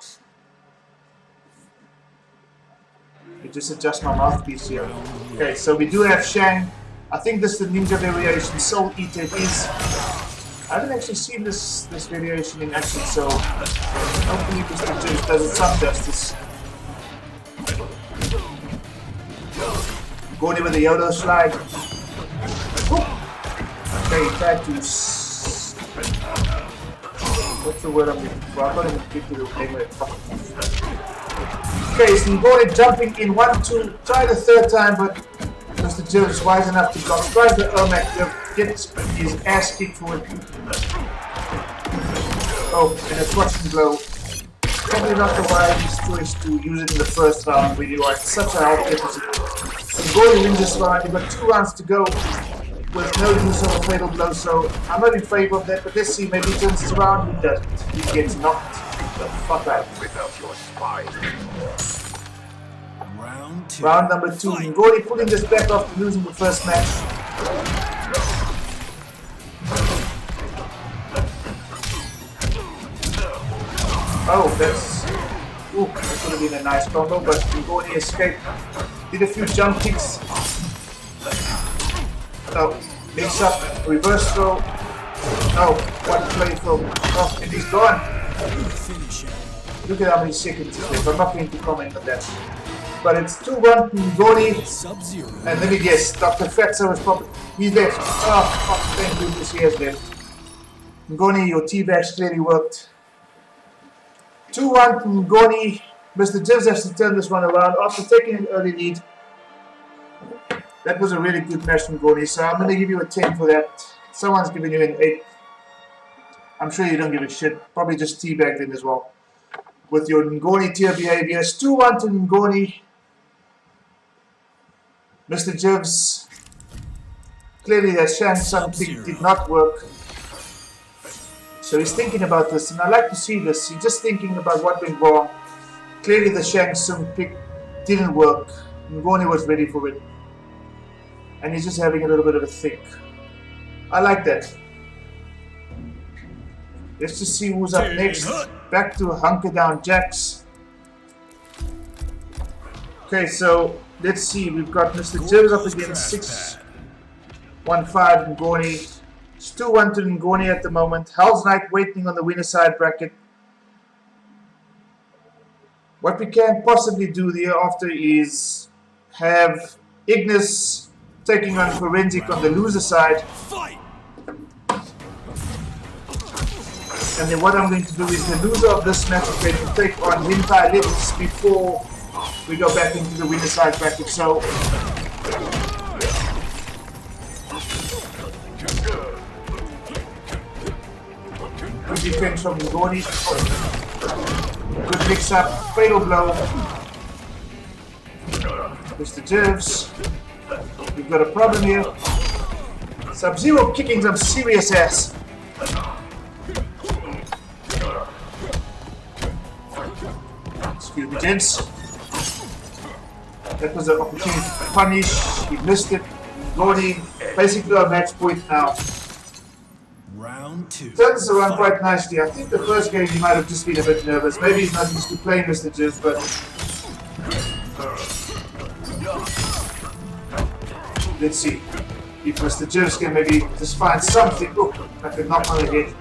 Let me just adjust my mouthpiece here. Okay, so we do have Shang. I think this is the ninja variation, Soul Eater. It is. I haven't actually seen this variation in action, so hopefully Mr. Jibs does it some justice. Ngoni with the YOLO slide. Okay, tried to. What's the word I'm looking for? I'm not even get to the name of it. Okay, so Ngoni jumping in 1-2. Try the third time, but Mr. Jill is wise enough to block. Tries the Ermac to get his ass kicked for it. Oh, and a crushing blow. Probably not the wisest choice to use it in the first round when you are at such a health deficit. Ngoni wins this round. You've got 2 rounds to go with no use of a fatal blow, so I'm not in favor of that, but let's see, maybe he turns it around. He doesn't. He gets knocked the fuck out. Without your spine. Round 2. Round number 2. Ngoni pulling this back after losing the first match. Oh, that's... Ooh, that could have been a nice combo, but Ngoni escaped. Did a few jump kicks. No, mix up, reverse throw. No, one play from... Oh, and he's gone. Finish him. Look at how many seconds it is. I'm not going to comment on that. But it's 2-1 Ngoni. Sub-Zero. And let me guess, Dr. Fatso is probably... He's left. Oh, fuck, thank goodness he has left. Ngoni, your T-bags clearly worked. 2-1 Ngoni. Mr. Jivs has to turn this one around after taking an early lead. That was a really good match from Ngoni, so I'm going to give you a 10 for that. Someone's giving you an 8. I'm sure you don't give a shit. Probably just teabagged him as well. With your Ngoni tier behavior. It's 2-1 to Ngoni. Mr. Jivs. Clearly that Shang Tsung pick did not work. So he's thinking about this, and I like to see this. He's just thinking about what went wrong. Clearly the Shang Tsung pick didn't work. Ngoni was ready for it. And he's just having a little bit of a think. I like that. Let's just see who's up next. Back to Hunker Down Jacks. Okay, so let's see. We've got Mr. Jivs up against 6-1-5 Ngoni. It's 2-1 to Ngoni at the moment. Hell's Knight waiting on the winner side bracket. What we can possibly do thereafter is have Ignis taking on Forensic on the loser side. Fight! And then what I'm going to do is the loser of this match is going to take on MK11 before we go back into the winner side bracket. So good defense from Ngoni. Good mix up, fatal blow. Mr. Jivs. We've got a problem here. Sub-Zero kicking some serious ass. Excuse me, gents. That was an opportunity to punish. He missed it. Ngoni basically on match point now. Round 2. Turns this around quite nicely. I think the first game he might have just been a bit nervous. Maybe he's not used to playing Mr. Jivs, but let's see if Mr. Jivs can maybe just find something. Oh, like a knock on the head.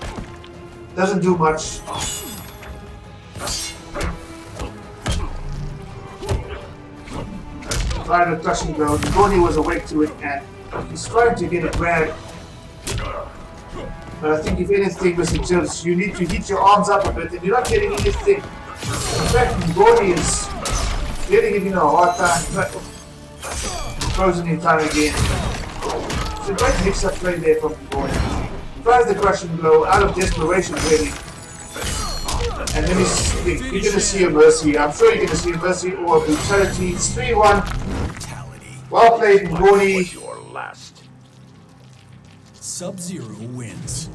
Doesn't do much. Trying to crushing blow. Ngoni was awake to it and he's trying to get a grab. But I think if anything, Mr. Jivs, you need to hit your arms up a bit and you're not getting anything. In fact, Ngoni is getting him a hard time. Frozen in time again. It's a great mix-up play there from Ngoni. Tries the crushing blow out of desperation, really. And then you're going to see a mercy. I'm sure you're going to see a mercy or a brutality. It's 3-1. Well played, Ngoni. Your last. Sub-Zero wins.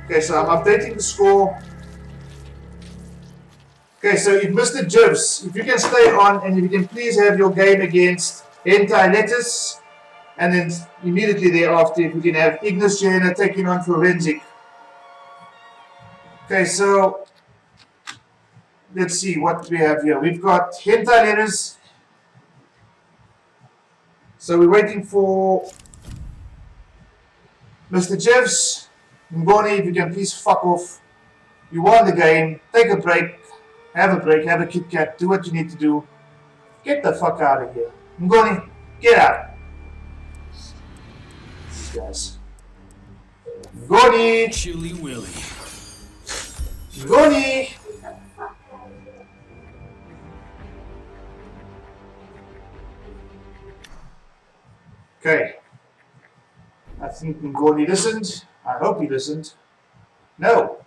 Okay, so I'm updating the score. Okay, so if Mr. Jivs, if you can stay on and if you can please have your game against MK11, and then immediately thereafter, if you can have Ignis Jena taking on Forensic. Okay, so let's see what we have here. We've got hentai letters. So we're waiting for Mr. Jivs. Ngoni, if you can please fuck off. You won the game. Take a break. Have a Kit Kat. Do what you need to do. Get the fuck out of here. Ngoni, get out. These guys. Ngoni! Chilly Willy. Ngoni! Okay. I think Ngoni listened. I hope he listened. No.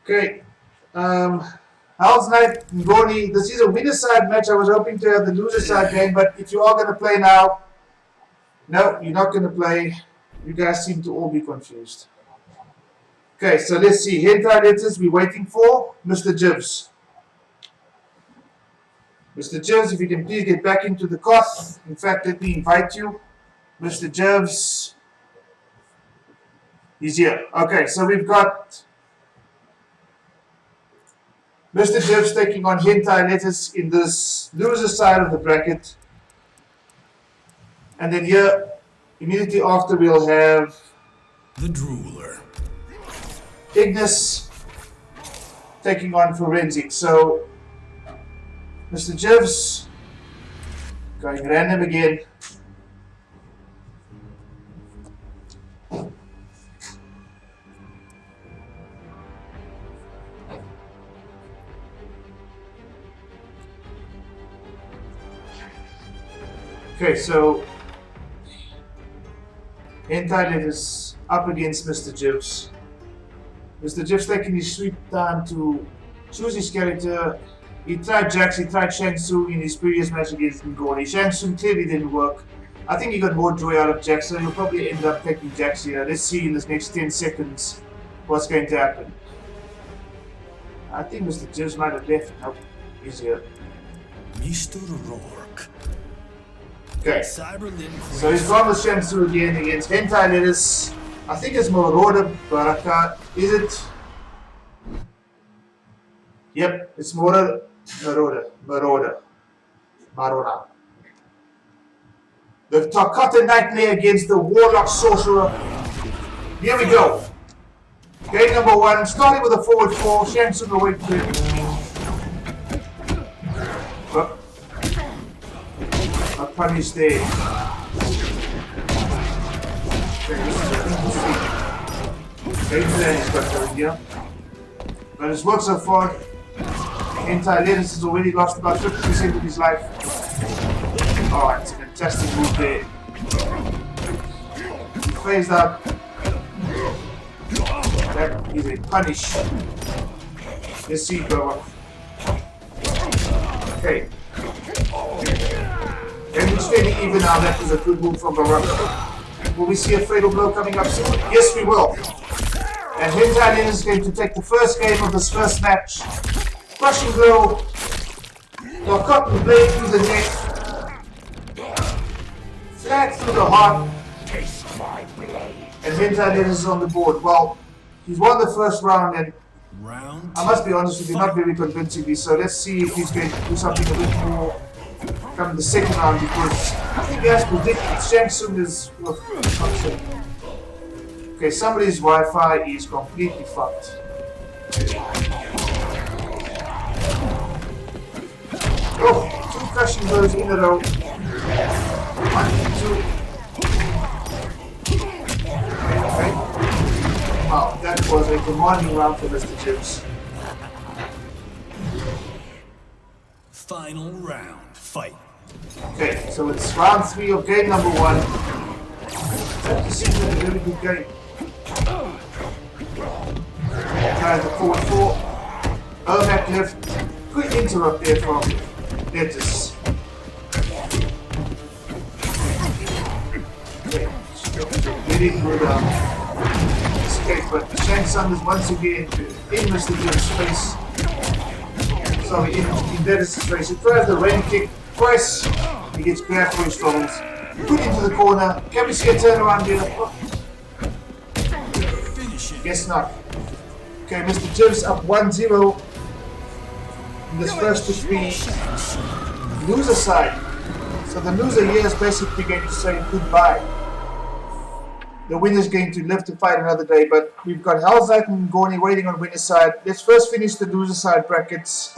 Okay. Hell's Night, Ngoni. This is a winner side match. I was hoping to have the loser side game, but if you are going to play now, no, you're not going to play. You guys seem to all be confused. Okay, so let's see. Hentai letters we're waiting for. Mr. Jibs. Mr. Jibs, if you can please get back into the course. In fact, let me invite you. Mr. Jibs. He's here. Okay, so we've got Mr. Jibs taking on Hentai letters in this loser side of the bracket. And then here, immediately after, we'll have The Drooler. Ignis taking on Forensic. So, Mr. Jibs going random again. Okay, so Hentai is up against Mr. Jibs. Mr. Jibs taking his sweet time to choose his character. He tried Jax, he tried Shang Tsung in his previous match against Ngoni. Shang Tsung clearly didn't work. I think he got more joy out of Jax, so he'll probably end up taking Jax here. Let's see in this next 10 seconds what's going to happen. I think Mr. Jibs might have left. Nope, he's here. Mr. Rourke. Okay, Cyberlin. so he's gone with Shang Tsung again against Hentai Lettuce. I think it's Marauder Baraka. Is it? Yep, it's Marauder. The Takata Nightmare against the Warlock Sorcerer. Here we go. Game number 1, starting with a forward 4. Shang Tsung away to a punish there. Game plan is got going here. But it's worked so far. Hentai Lettuce has already lost about 50% of his life. Oh, it's a fantastic move there. He phased out. That is a punish. Let's see, bro. Okay. And we're standing even now. That was a good move from Baraka. Will we see a fatal blow coming up soon? Yes, we will. And Hentai Lettuce is going to take the first game of this first match. Crushing blow. The cotton blade through the neck. Flat through the heart. And Hentai Lettuce is on the board. Well, he's won the first round, and I must be honest with you, not very convincingly. So let's see if he's going to do something a bit more come the second round, because I think he has predicted Shang Tsung is. Okay, somebody's Wi-Fi is completely fucked. Oh, 2 crushing blows in a row. 1, 2. Okay. Wow, that was a demanding round for Mr. Jibs. Final round. Fight. Okay, so it's round 3 of game number 1. That seems like a really good game. Tries the forward 4. Ermac left. Quick interrupt there from Lettuce. Okay, very good escape, but Shang Tsung is once again in Mr. Jib's face. Sorry, in Lettuce's face. He tries the rain kick twice. He gets grabbed for his troubles. Put into the corner. Can we see a turnaround here? Guess not. Okay, Mr. Jibs up 1-0 in this first to 3 loser side. So the loser here is basically going to say goodbye. The winner's going to live to fight another day, but we've got Hell's Night and Ngoni waiting on winner's side. Let's first finish the loser side brackets.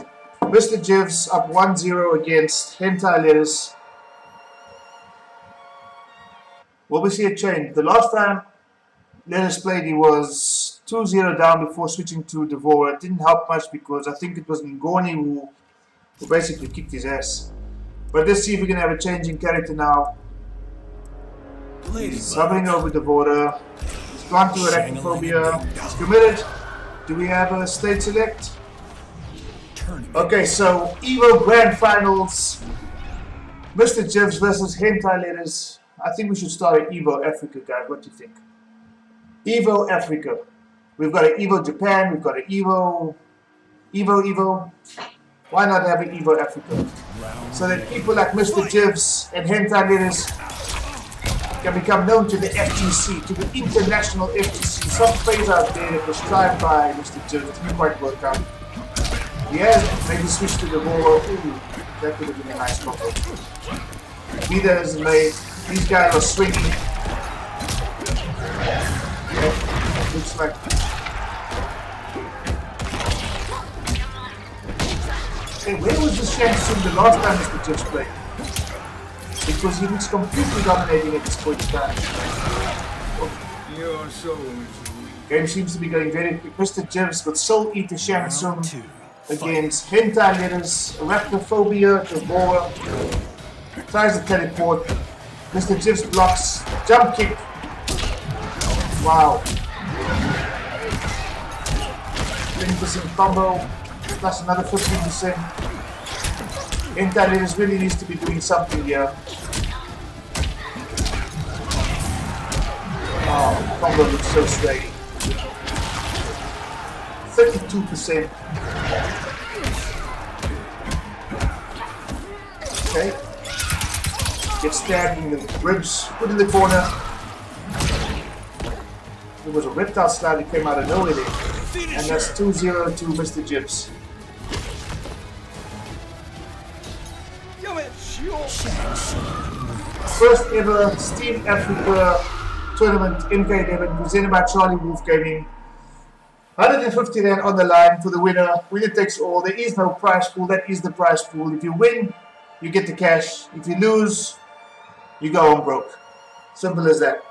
Mr. Jivs up 1-0 against Hentai Letters. Will we see a change? The last time Letters played, he was 2-0 down before switching to Devora. It didn't help much because I think it was Ngoni who basically kicked his ass. But let's see if we can have a change in character now. He's hovering over Devora. He's gone to Arachnophobia. He's committed. Do we have a state select? Okay, so Evo Grand Finals. Mr. Jivs versus Hentai Letters. I think we should start at Evo Africa, guys. What do you think? Evo Africa. We've got an Evo Japan. We've got an Evo. Why not have an Evo Africa? So that people like Mr. Jivs and Hentai Letters can become known to the FGC, to the international FGC. Some phase out there that was tried by Mr. Jivs didn't quite work out. Yeah, maybe switch to the Devora. Ooh, that could have been a nice combo. Neither is made. These guys are swinging. Yeah, looks like. Hey, where was the Shansung the last time Mr. Jivs played? Because he looks completely dominating at this point in time. You're so Game seems to be going very quick. Mr. Jivs got Soul Eater Shansung against Hentai Letters, Arachnophobia, Devora. Tries to teleport. Mr. Jivs blocks. Jump kick. Wow. 20% combo. Plus another 15%. Hentai Letters really needs to be doing something here. Oh, combo looks so straight. 32%. Okay. Gets stabbed in the ribs, put in the corner. There was a reptile slide that came out of nowhere there. And that's 2-0 to Mr. Jivs. First ever Steam Africa tournament, MK11, presented by Charlie Wolf Gaming. 150 Rand on the line for the winner. Winner takes all. There is no prize pool. That is the prize pool. If you win, you get the cash. If you lose, you go home broke. Simple as that.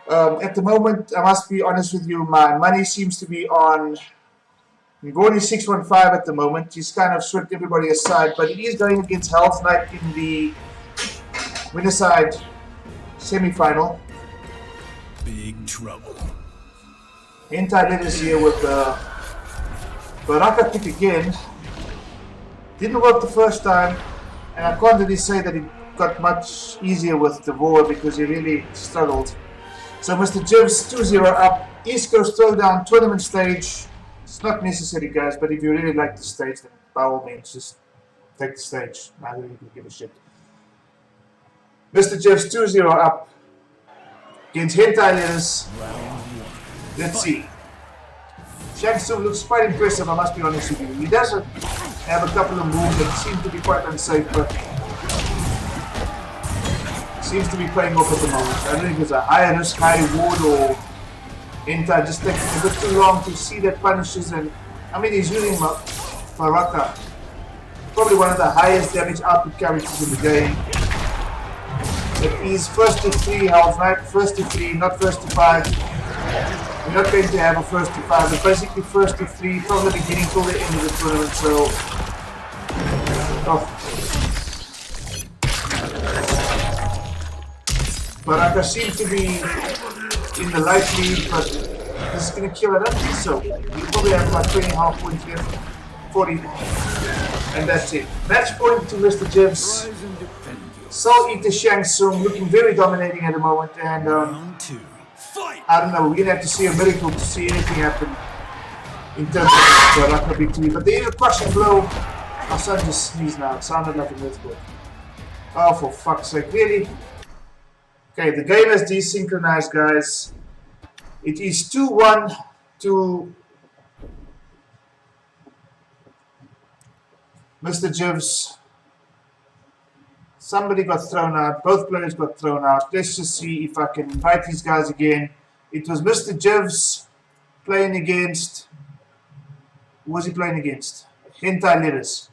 At the moment, I must be honest with you, my money seems to be on Ngoni 615 at the moment. He's kind of swept everybody aside, but he is going against Hell's Knight in the winner side semi-final. big trouble. Hentai Letters here with Baraka pick again. Didn't work the first time, and I can't really say that it got much easier with Devora because he really struggled. So Mr. Jivs 2-0 up. East Coast Throwdown tournament stage. It's not necessary, guys, but if you really like the stage, then by all means, just take the stage. I don't really give a shit. Mr. Jivs 2-0 up against Hentai Letters. Let's see. Shansung looks quite impressive, I must be honest with you. He does have a couple of moves that seem to be quite unsafe, but seems to be playing off at the moment. I don't think it's a high risk, high reward, or Hentai just taking a bit too long to see that punishes. And I mean, he's using Baraka, probably one of the highest damage output characters in the game. But he's first to 3 health, right? First to 3, not first to 5. We're not going to have a first to 5, but basically first to 3 from the beginning till the end of the tournament. So, Baraka seems to be in the light lead, but this is going to kill it up. So, we probably have about 20.5 points left, 40, and that's it. Match point to Mr. Jivs. Soul Eater Shansung looking very dominating at the moment, and I don't know, we're going to have to see a miracle to see anything happen in terms of Baraka victory. But there is a crushing blow. My son just sneezed now, it sounded like an earthquake. Oh, for fuck's sake, really? Okay, the game has desynchronized, guys. It is 2-1 to Mr. Jivs. Somebody got thrown out. Both players got thrown out. Let's just see if I can invite these guys again. It was Mr. Jivs playing against... Who was he playing against? Hentai Letters.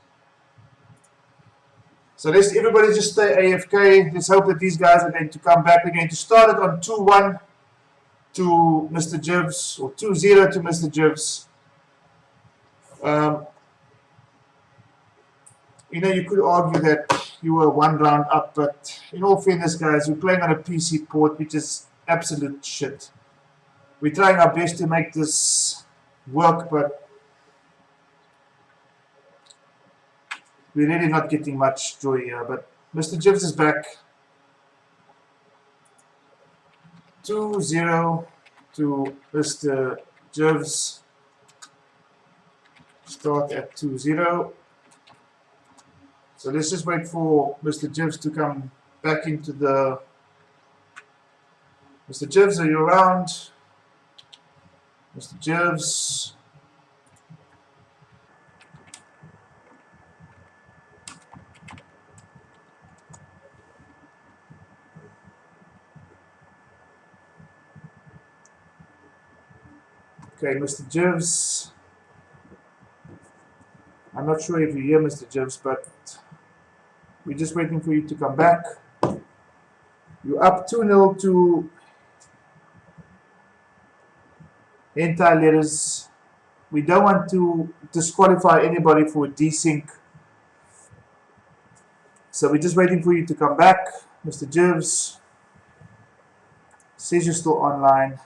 So let's everybody just stay AFK. Let's hope that these guys are going to come back. We're going to start it on 2-1 to Mr. Jivs, or 2-0 to Mr. Jivs. You know, you could argue that you were 1 round up, but in all fairness, guys, we're playing on a PC port, which is absolute shit. We're trying our best to make this work, but we're really not getting much joy here. But Mr. Jivs is back. 2-0 to Mr. Jivs. Start at 2-0. So let's just wait for Mr. Jivs to come back into the... Mr. Jivs, are you around? Mr. Jivs. Okay, Mr. Jivs. I'm not sure if you hear Mr. Jivs, but we're just waiting for you to come back. You're up 2-0 to Hentai Letters. We don't want to disqualify anybody for a desync. So we're just waiting for you to come back. Mr. Jivs says you're still online.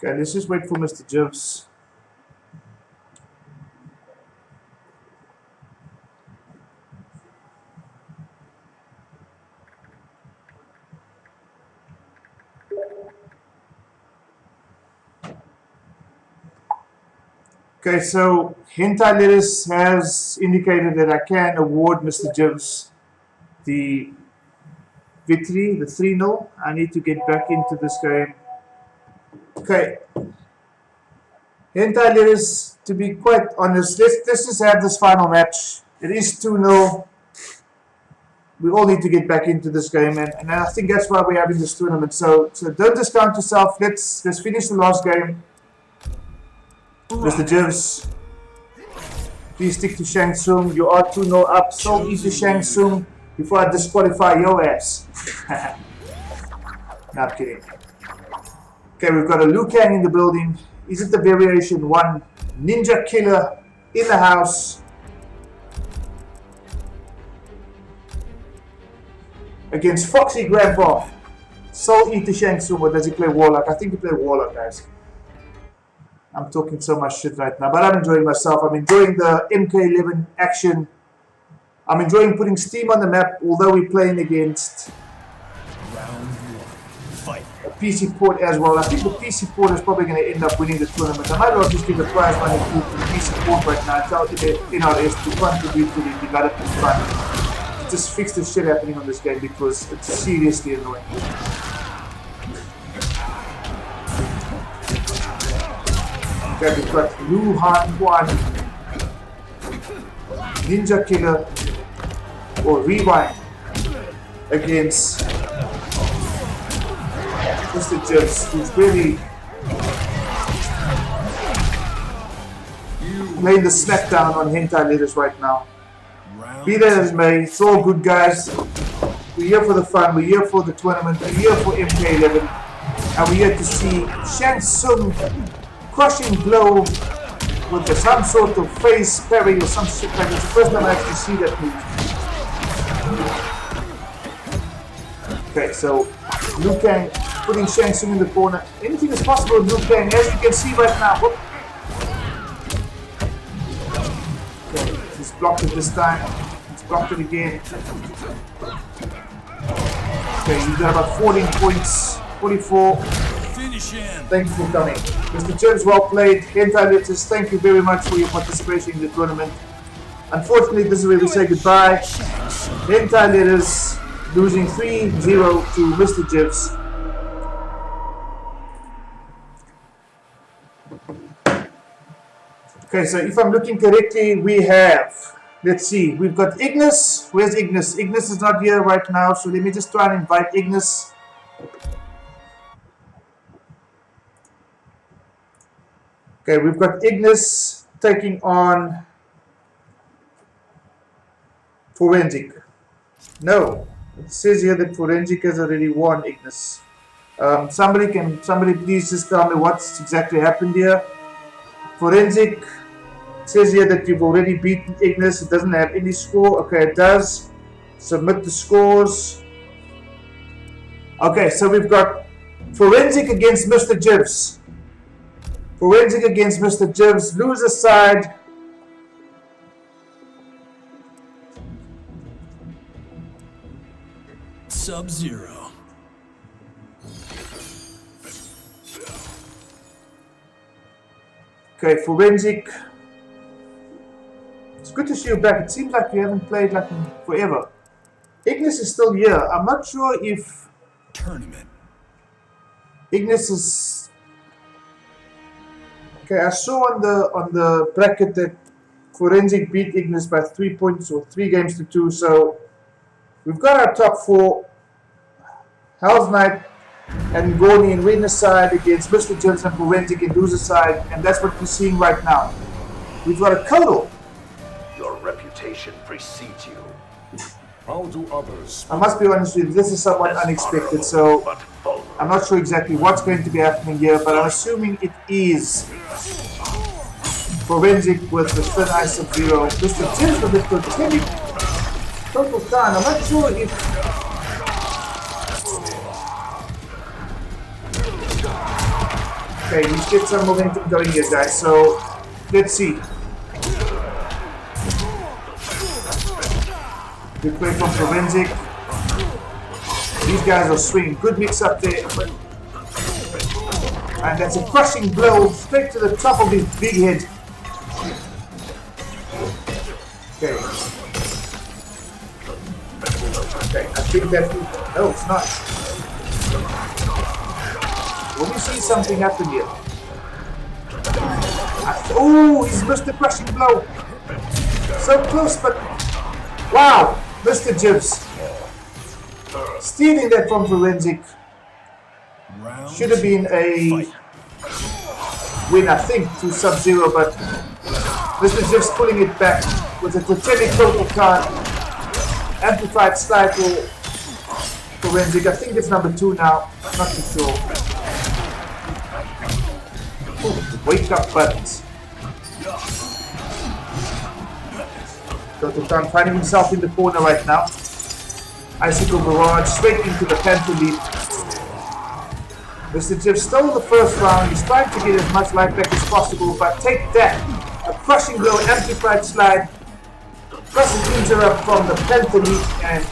Okay, let's just wait for Mr. Jivs. Okay, so Hentai Letters has indicated that I can award Mr. Jivs the victory, the 3-0. I need to get back into this game. Okay, Hentai Letters, to be quite honest, let's just have this final match. It is 2-0. We all need to get back into this game, and I think that's why we're having this tournament. So don't discount yourself. Let's finish the last game. Mr. Jivs, please stick to Shang Tsung. You are 2-0 up. So eat to Shang Tsung before I disqualify your ass. Not kidding. Okay, we've got a Liu Kang in the building. Is it the variation 1? Ninja Killer in the house. Against Foxy Grandpa. Soul Eater Shang Tsung, or does he play Warlock? I think he plays Warlock, guys. I'm talking so much shit right now, but I'm enjoying myself. I'm enjoying the MK11 action. I'm enjoying putting Steam on the map, although we're playing against a PC port as well. I think the PC port is probably going to end up winning the tournament. I might as well just give the prize money to the PC port right now. Tell the NRS to contribute to the development fund. Just fix the shit happening on this game because it's seriously annoying. Okay, we've got Lu Han Quan, Ninja Killer, or Rewind against Mr. Jivs, who's really laying the smackdown on Hentai Letters right now. Be that as may, it's all good, guys. We're here for the fun, we're here for the tournament, we're here for MK11, and we're here to see Shang Tsung crushing blow with some sort of face parry or some shit like that. It's the first time I actually see that move. Okay, so Liu Kang putting Shang Tsung in the corner. Anything is possible with Liu Kang, as you can see right now. Whoop. Okay, he's blocked it this time. He's blocked it again. Okay, he's got about 14 points. 44. Thank you for coming. Mr. Jivs, well played. Hentai Letters, thank you very much for your participation in the tournament. Unfortunately, this is where we say goodbye. Hentai Letters losing 3-0 to Mr. Jivs. Okay, so if I'm looking correctly, we have Let's see. We've got Ignis. Where's Ignis? Ignis is not here right now, so let me just try and invite Ignis. Okay, we've got Ignis taking on Forensic. No, it says here that Forensic has already won Ignis. Somebody please just tell me what's exactly happened here. Forensic says here that you've already beaten Ignis. It doesn't have any score. Okay, it does. Submit the scores. Okay, so we've got Forensic against Mr. Jibs. Forensic against Mr. Jibs. Loser side. Sub-Zero. Okay, Forensic. It's good to see you back. It seems like you haven't played like in forever. Ignis is still here. I'm not sure if Tournament. Ignis is. Okay, I saw on the bracket that Forensic beat Ignis by 3 points or 3 games to 2. So we've got our top 4. Hell's Knight and Goni in winner side against Mr. Jones and Forensic in loser side, and that's what we're seeing right now. We've got a total. Your reputation precedes you. How do others? I must be honest with you, this is somewhat unexpected, so I'm not sure exactly what's going to be happening here, but I'm assuming it is Forensic with the Thin Ice of Zero. Mr. Jones with the Totemic Total Khan. I'm not sure if okay, let's get some momentum going here, guys. So, let's see. Good play from Forensic. These guys are swinging. Good mix up there. And that's a crushing blow straight to the top of his big head. Okay. Okay, I think that... No, it's not. Will we see something happen here? Oh, he's missed the crushing blow. So close, but wow, Mr. Jibs stealing that from Forensic. Should have been a win, I think, to Sub-Zero, but Mr. Jibs pulling it back with a totemic total card. Amplified slide for Forensic. I think it's number 2 now. Not too sure. Ooh, wake up buttons. Total finding himself in the corner right now. Icicle Barrage straight into the Panther lead. Mr. Jib stole the first round. He's trying to get as much life back as possible, but take that. A crushing blow, amplified slide. Plus an interrupt from the Panther lead, and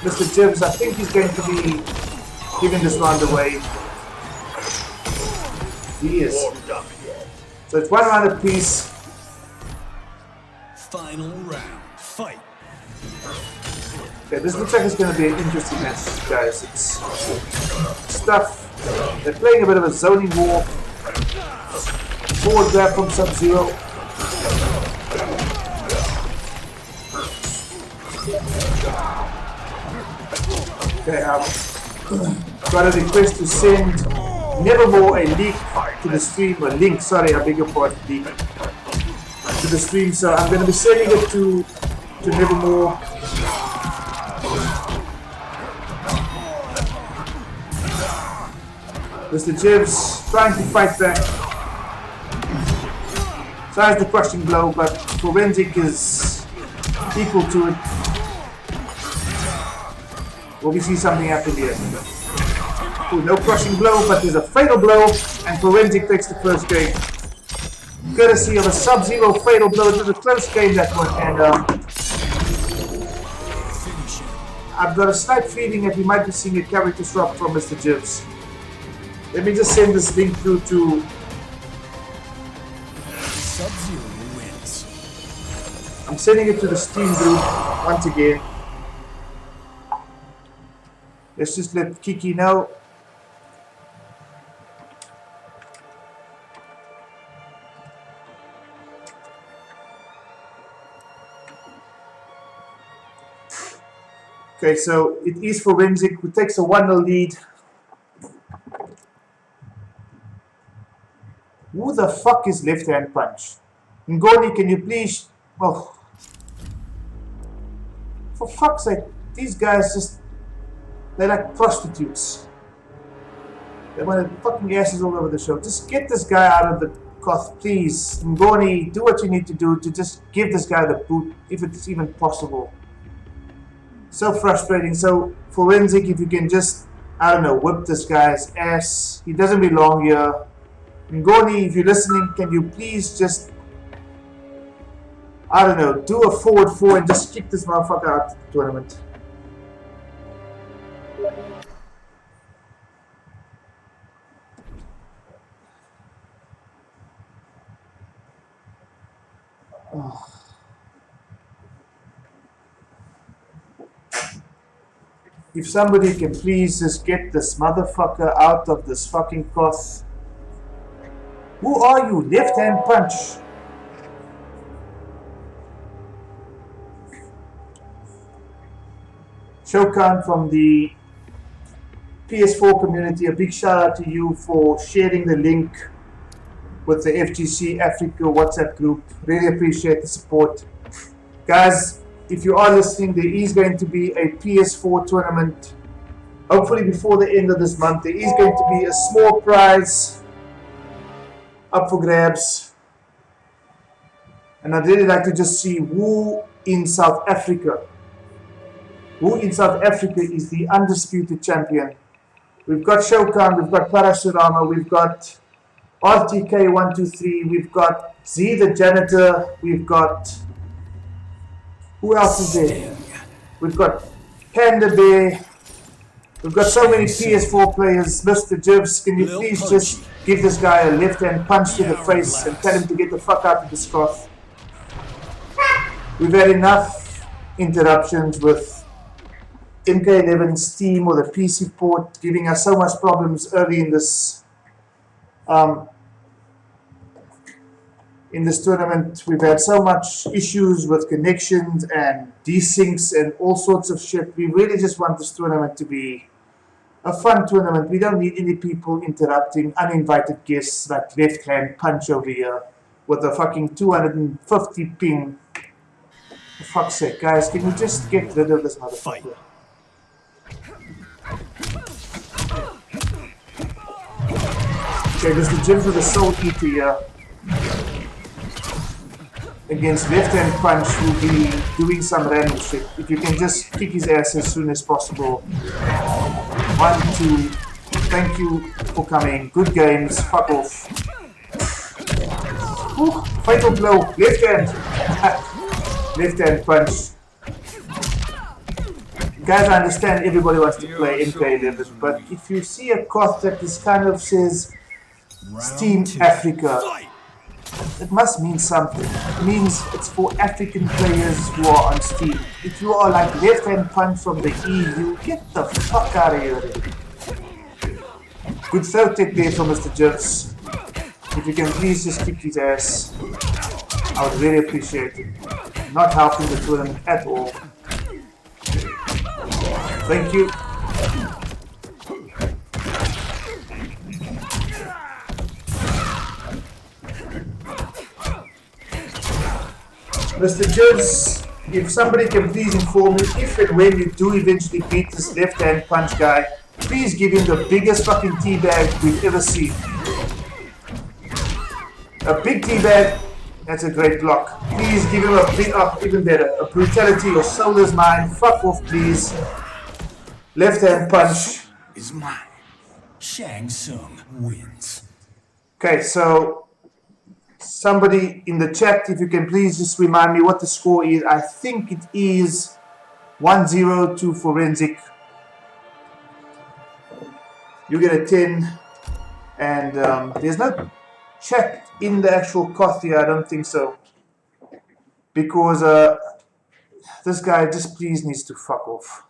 Mr. Jibs, I think he's going to be giving this round away. He is. So it's 1 round apiece. Final round. Fight. Okay, this looks like it's going to be an interesting match, guys. It's stuff. They're playing a bit of a zoning war. Forward grab from Sub-Zero. Okay, got a request to send Nevermore a link to the stream, a link, sorry, I beg your pardon, link to the stream, so I'm going to be sending it to Nevermore. Mr. Jibs trying to fight back. Tries the crushing blow, but Forensic is equal to it. Will we see something happen here? Ooh, no crushing blow, but there's a fatal blow, and Forensic takes the first game. Courtesy of a Sub-Zero fatal blow. It was a close game, that one, and I've got a slight feeling that we might be seeing a character swap from Mr. Jibs. Let me just send this link through to Sub-Zero wins. I'm sending it to the Steam group once again. Let's just let Kiki know. Okay, so it is Forensic who takes a 1-0 lead. Who the fuck is left hand punch? Ngoni, can you please... Oh. For fuck's sake, these guys just... They're like prostitutes. They want their fucking asses all over the show. Just get this guy out of the coth, please. Ngoni, do what you need to do to just give this guy the boot, if it's even possible. So frustrating. So, Forensic, if you can just, I don't know, whip this guy's ass. He doesn't belong here. Ngoni, if you're listening, can you please just, I don't know, do a forward 4 and just kick this motherfucker out of the tournament. Oh. If somebody can please just get this motherfucker out of this fucking coth. Who are you? Left hand punch. Shokan from the PS4 community, a big shout out to you for sharing the link with the FGC Africa WhatsApp group. Really appreciate the support. Guys, if you are listening, there is going to be a PS4 tournament. Hopefully before the end of this month, there is going to be a small prize up for grabs. And I'd really like to just see who in South Africa is the undisputed champion. We've got Shokan, we've got Parashurama, we've got RTK123, we've got Z the Janitor, we've got... Who else is there? We've got Panda Bear. We've got so many PS4 players. Mr. Jivs, can you please just give this guy a left-hand punch to the face and tell him to get the fuck out of this coth? We've had enough interruptions with MK11's team or the PC port giving us so much problems early in this tournament. We've had so much issues with connections and desyncs and all sorts of shit. We really just want this tournament to be a fun tournament. We don't need any people interrupting uninvited guests like left hand punch over here with a fucking 250 ping. For fuck's sake, guys, can you just get rid of this motherfucker? Okay, Mr. Jim for the Soul Eater here. Against left hand punch will be doing some random shit. If you can just kick his ass as soon as possible. 1, 2, thank you for coming. Good games, fuck off. Ooh, fatal blow, left hand. Left hand punch. Guys, I understand everybody wants to play MK11, but if you see a coth that this kind of says Steam Africa, it must mean something. It means it's for African players who are on Steam. If you are like left hand punch from the EU, get the fuck out of here. Good throw tech there from Mr. Jivs. If you can please just kick his ass, I would really appreciate it. Not helping the tournament at all. Thank you. Mr. Jivs, if somebody can please inform me if and when you do eventually beat this left hand punch guy, please give him the biggest fucking teabag we've ever seen. A big teabag, that's a great block. Please give him a big up, even better. A brutality, your soul is mine. Fuck off, please. Left hand punch is mine. Shang Tsung wins. Okay, so somebody in the chat, if you can please just remind me what the score is. I think it is 1-0 to Forensic. You get a 10, and there's no chat in the actual coth here, I don't think so. Because this guy just please needs to fuck off.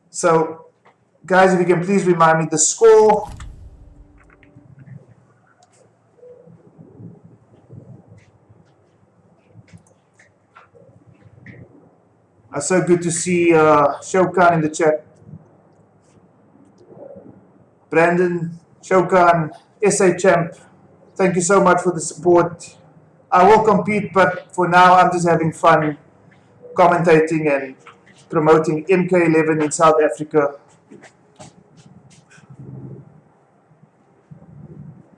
So, guys, if you can please remind me the score. So good to see Shokan in the chat. Brandon, Shokan, SA Champ, thank you so much for the support. I will compete, but for now I'm just having fun commentating and promoting MK11 in South Africa.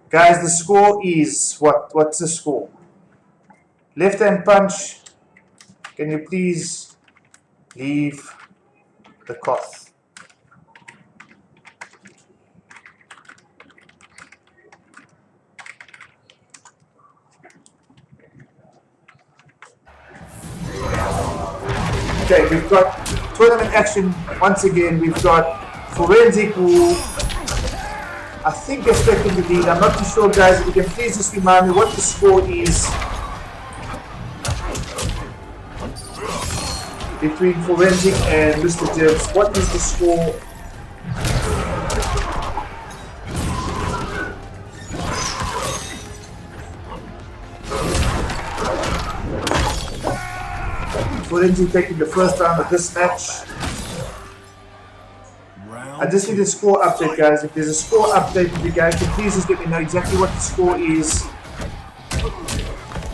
Guys, the score is what? What's the score? Left hand punch. Can you please leave the cloth? Okay, we've got tournament action once again. We've got Forensic, who I think has taken the lead. I'm not too sure, guys. If you can please just remind me what the score is between Forensic and Mr. Jibs. What is the score? Forensic taking the first round of this match. I just need a score update, guys. If there's a score update, if you guys can please just let me know exactly what the score is.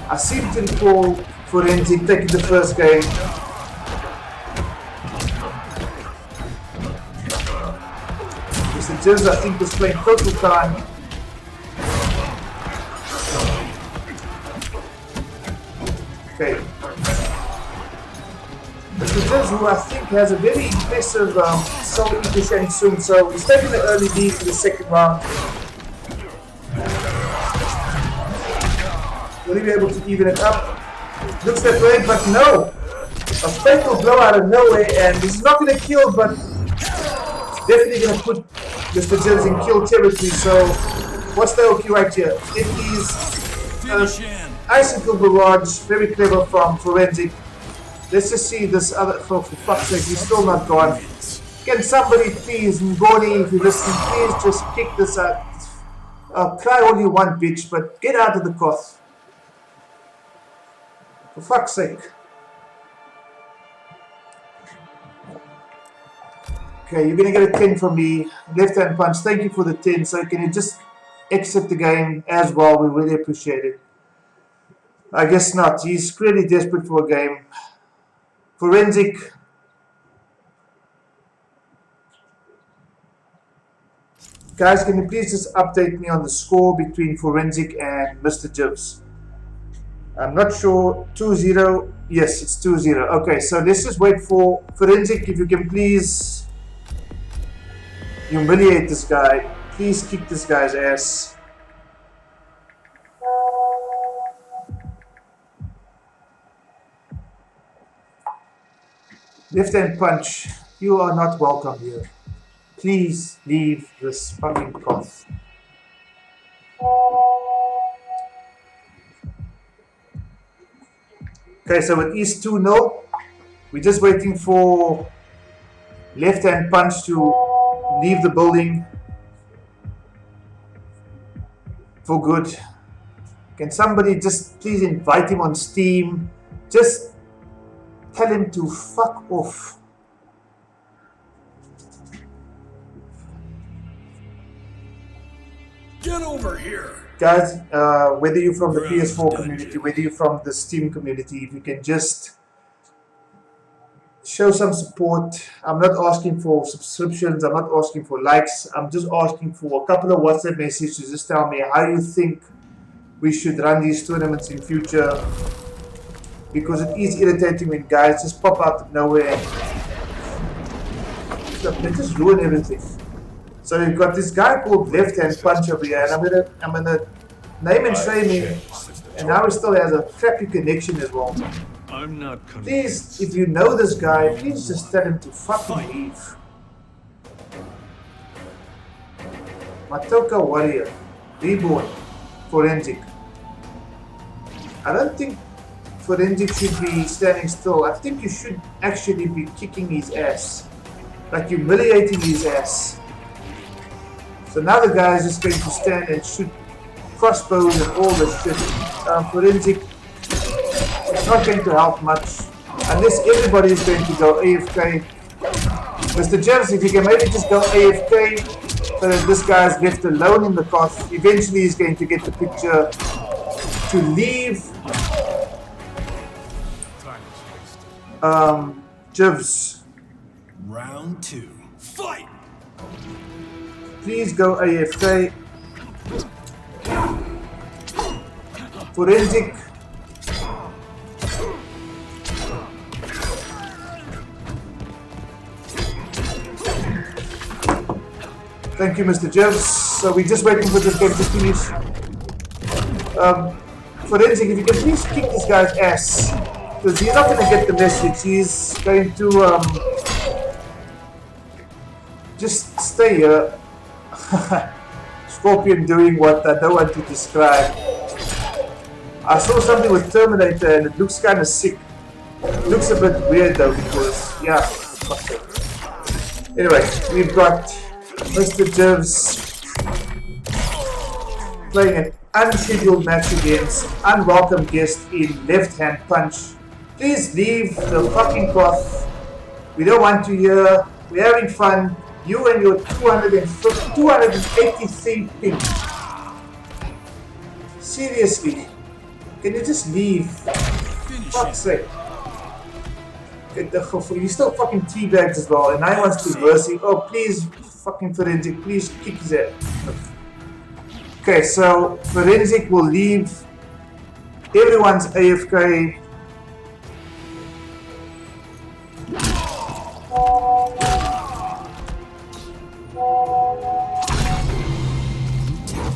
I seem to recall Forensic taking the first game. Mr. Jibs, I think, was playing total time. Okay. Mr. Jibs, who I think has a very impressive Soul Eater Shang Tsung, so he's taking the early lead for the second round. Will he be able to even it up? Looks that way, but no! A fatal blow out of nowhere, and this is not going to kill, but it's definitely going to put Mr. Jibs in kill territory. So, what's the OQ right here? It is Icicle Barrage, very clever from Forensic. Let's just see this other, for fuck's sake, he's still not gone. Can somebody please, Ngoni, if you're listening, please just kick this out. Cry all you want, bitch, but get out of the cloth. For fuck's sake. Okay, you're gonna get a 10 from me. Left hand punch, thank you for the 10. So can you just exit the game as well? We really appreciate it. I guess not. He's really desperate for a game. Forensic. Guys, can you please just update me on the score between Forensic and Mr. Jibs? I'm not sure. 2-0. Yes, it's 2-0. Okay, so let's just wait for Forensic. If you can please humiliate this guy. Please kick this guy's ass. Left hand punch, you are not welcome here. Please leave this fucking cloth. Okay, so it is 2-0. We're just waiting for left hand punch to leave the building for good. Can somebody just please invite him on Steam? Just tell him to fuck off. Get over here! Guys, whether you're from the PS4 community, whether you're from the Steam community, if you can just show some support. I'm not asking for subscriptions, I'm not asking for likes, I'm just asking for a couple of WhatsApp messages to just tell me how you think we should run these tournaments in future. Because it is irritating when guys just pop out of nowhere and they just ruin everything. So we've got this guy called Left Hand Punch over here, and I'm gonna name and shame him, and now he still has a crappy connection as well. I'm not convinced. Please, if you know this guy, please just tell him to fucking leave. Matoka Warrior, Reborn, Forensic. I don't think Forensic should be standing still. I think you should actually be kicking his ass. Like humiliating his ass. So now the guy is just going to stand and shoot crossbows and all this shit. Forensic, it's not going to help much. Unless everybody is going to go AFK. Mr. James, if you can maybe just go AFK so that this guy is left alone in the cost. Eventually he's going to get the picture to leave. Jivs. Round 2. Fight! Please go AFK. Forensic. Thank you, Mr. Jivs. So we're just waiting for this game to finish. Forensic, if you can please kick this guy's ass. Because he's not going to get the message. He's going to just stay here. Scorpion doing what I don't want to describe. I saw something with Terminator and it looks kind of sick. It looks a bit weird though because, yeah. Anyway, we've got Mr. Jivs playing an unscheduled match against unwelcome guest in Left Hand Punch. Please leave the fucking cloth. We don't want you here. We're having fun. You and your 283 ping. Seriously. Can you just leave? Fuck's sake. He's still fucking teabags as well, and I wants to verse him. Oh, please, fucking Forensic, please kick his ass. Okay, so Forensic will leave. Everyone's AFK.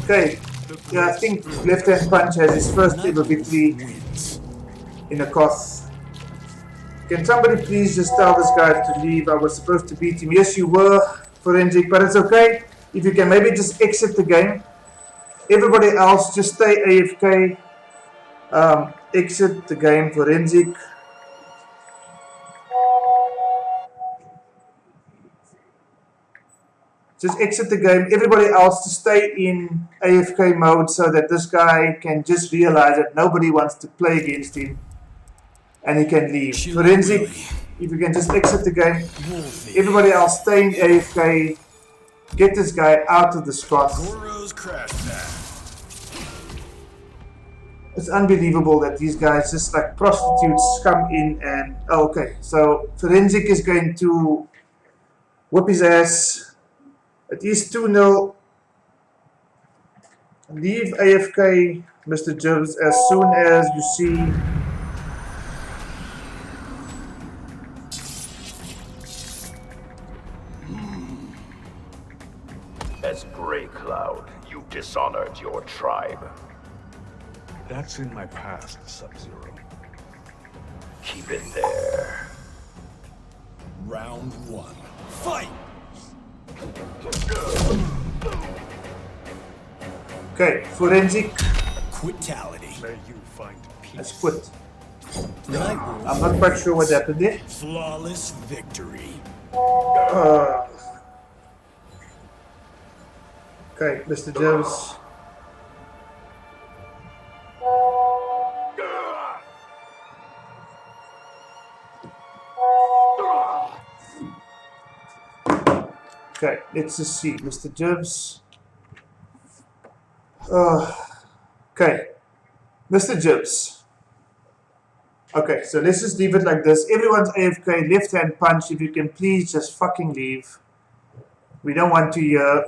Okay, yeah, I think Left Hand Punch has his first ever victory in a Koth. Can somebody please just tell this guy to leave? I was supposed to beat him. Yes, you were, Forensic, but it's okay. If you can maybe just exit the game. Everybody else, just stay AFK. Exit the game, Forensic. Just exit the game. Everybody else to stay in AFK mode so that this guy can just realize that nobody wants to play against him and he can leave. Forensic, if you can just exit the game. Everybody else stay in AFK. Get this guy out of the spot. It's unbelievable that these guys, just like prostitutes, come in and... Oh, okay, so Forensic is going to whip his ass. It is 2-0. Leave AFK, Mr. Jivs, as soon as you see... As Grey Cloud, you dishonored your tribe. That's in my past, Sub-Zero. Keep it there. Round 1. Fight! Okay, Forensic. Quitality. May you find peace. Let's quit. I'm not quite sure what happened there. Flawless victory. Okay, Mr. Jivs. Okay, let's just see, Mr. Jivs. Okay, Mr. Jivs. Okay, so let's just leave it like this. Everyone's AFK, Left Hand Punch. If you can please just fucking leave. We don't want you here.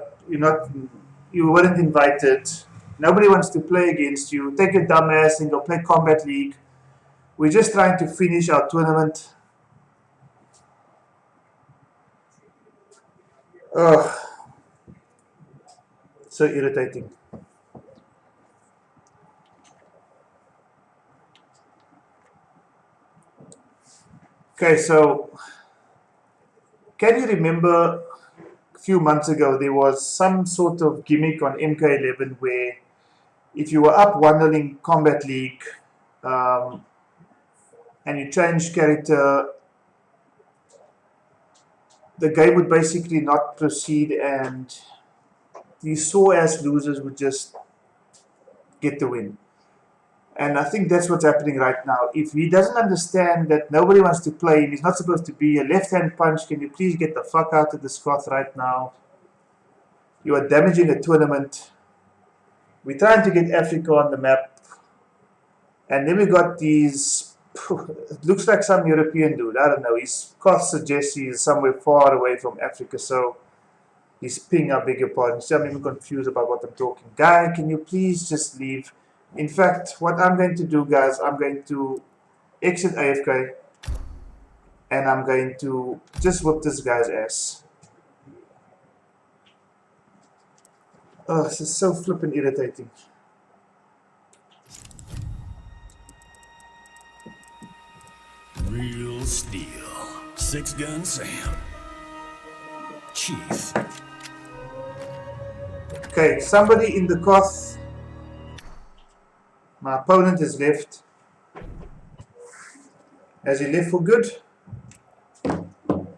You weren't invited. Nobody wants to play against you. Take your dumb ass and go play Combat League. We're just trying to finish our tournament. So irritating. Okay, so can you remember a few months ago there was some sort of gimmick on MK11 where if you were up 1-0 in Combat League and you changed character, the game would basically not proceed and the sore-ass losers would just get the win. And I think that's what's happening right now. If he doesn't understand that nobody wants to play him, he's not supposed to be a left-hand punch. Can you please get the fuck out of this cloth right now? You are damaging a tournament. We're trying to get Africa on the map. And then we got these, it looks like some European dude. I don't know. His cloth suggests he is somewhere far away from Africa. So his ping, I beg your pardon. See, I'm even confused about what I'm talking. Guy, can you please just leave? In fact, what I'm going to do, guys, I'm going to exit AFK and I'm going to just whoop this guy's ass. Oh, this is so flippin' irritating. Real steel. 6-gun Sam. Chief. Okay, somebody in the cloth. My opponent has left. Has he left for good?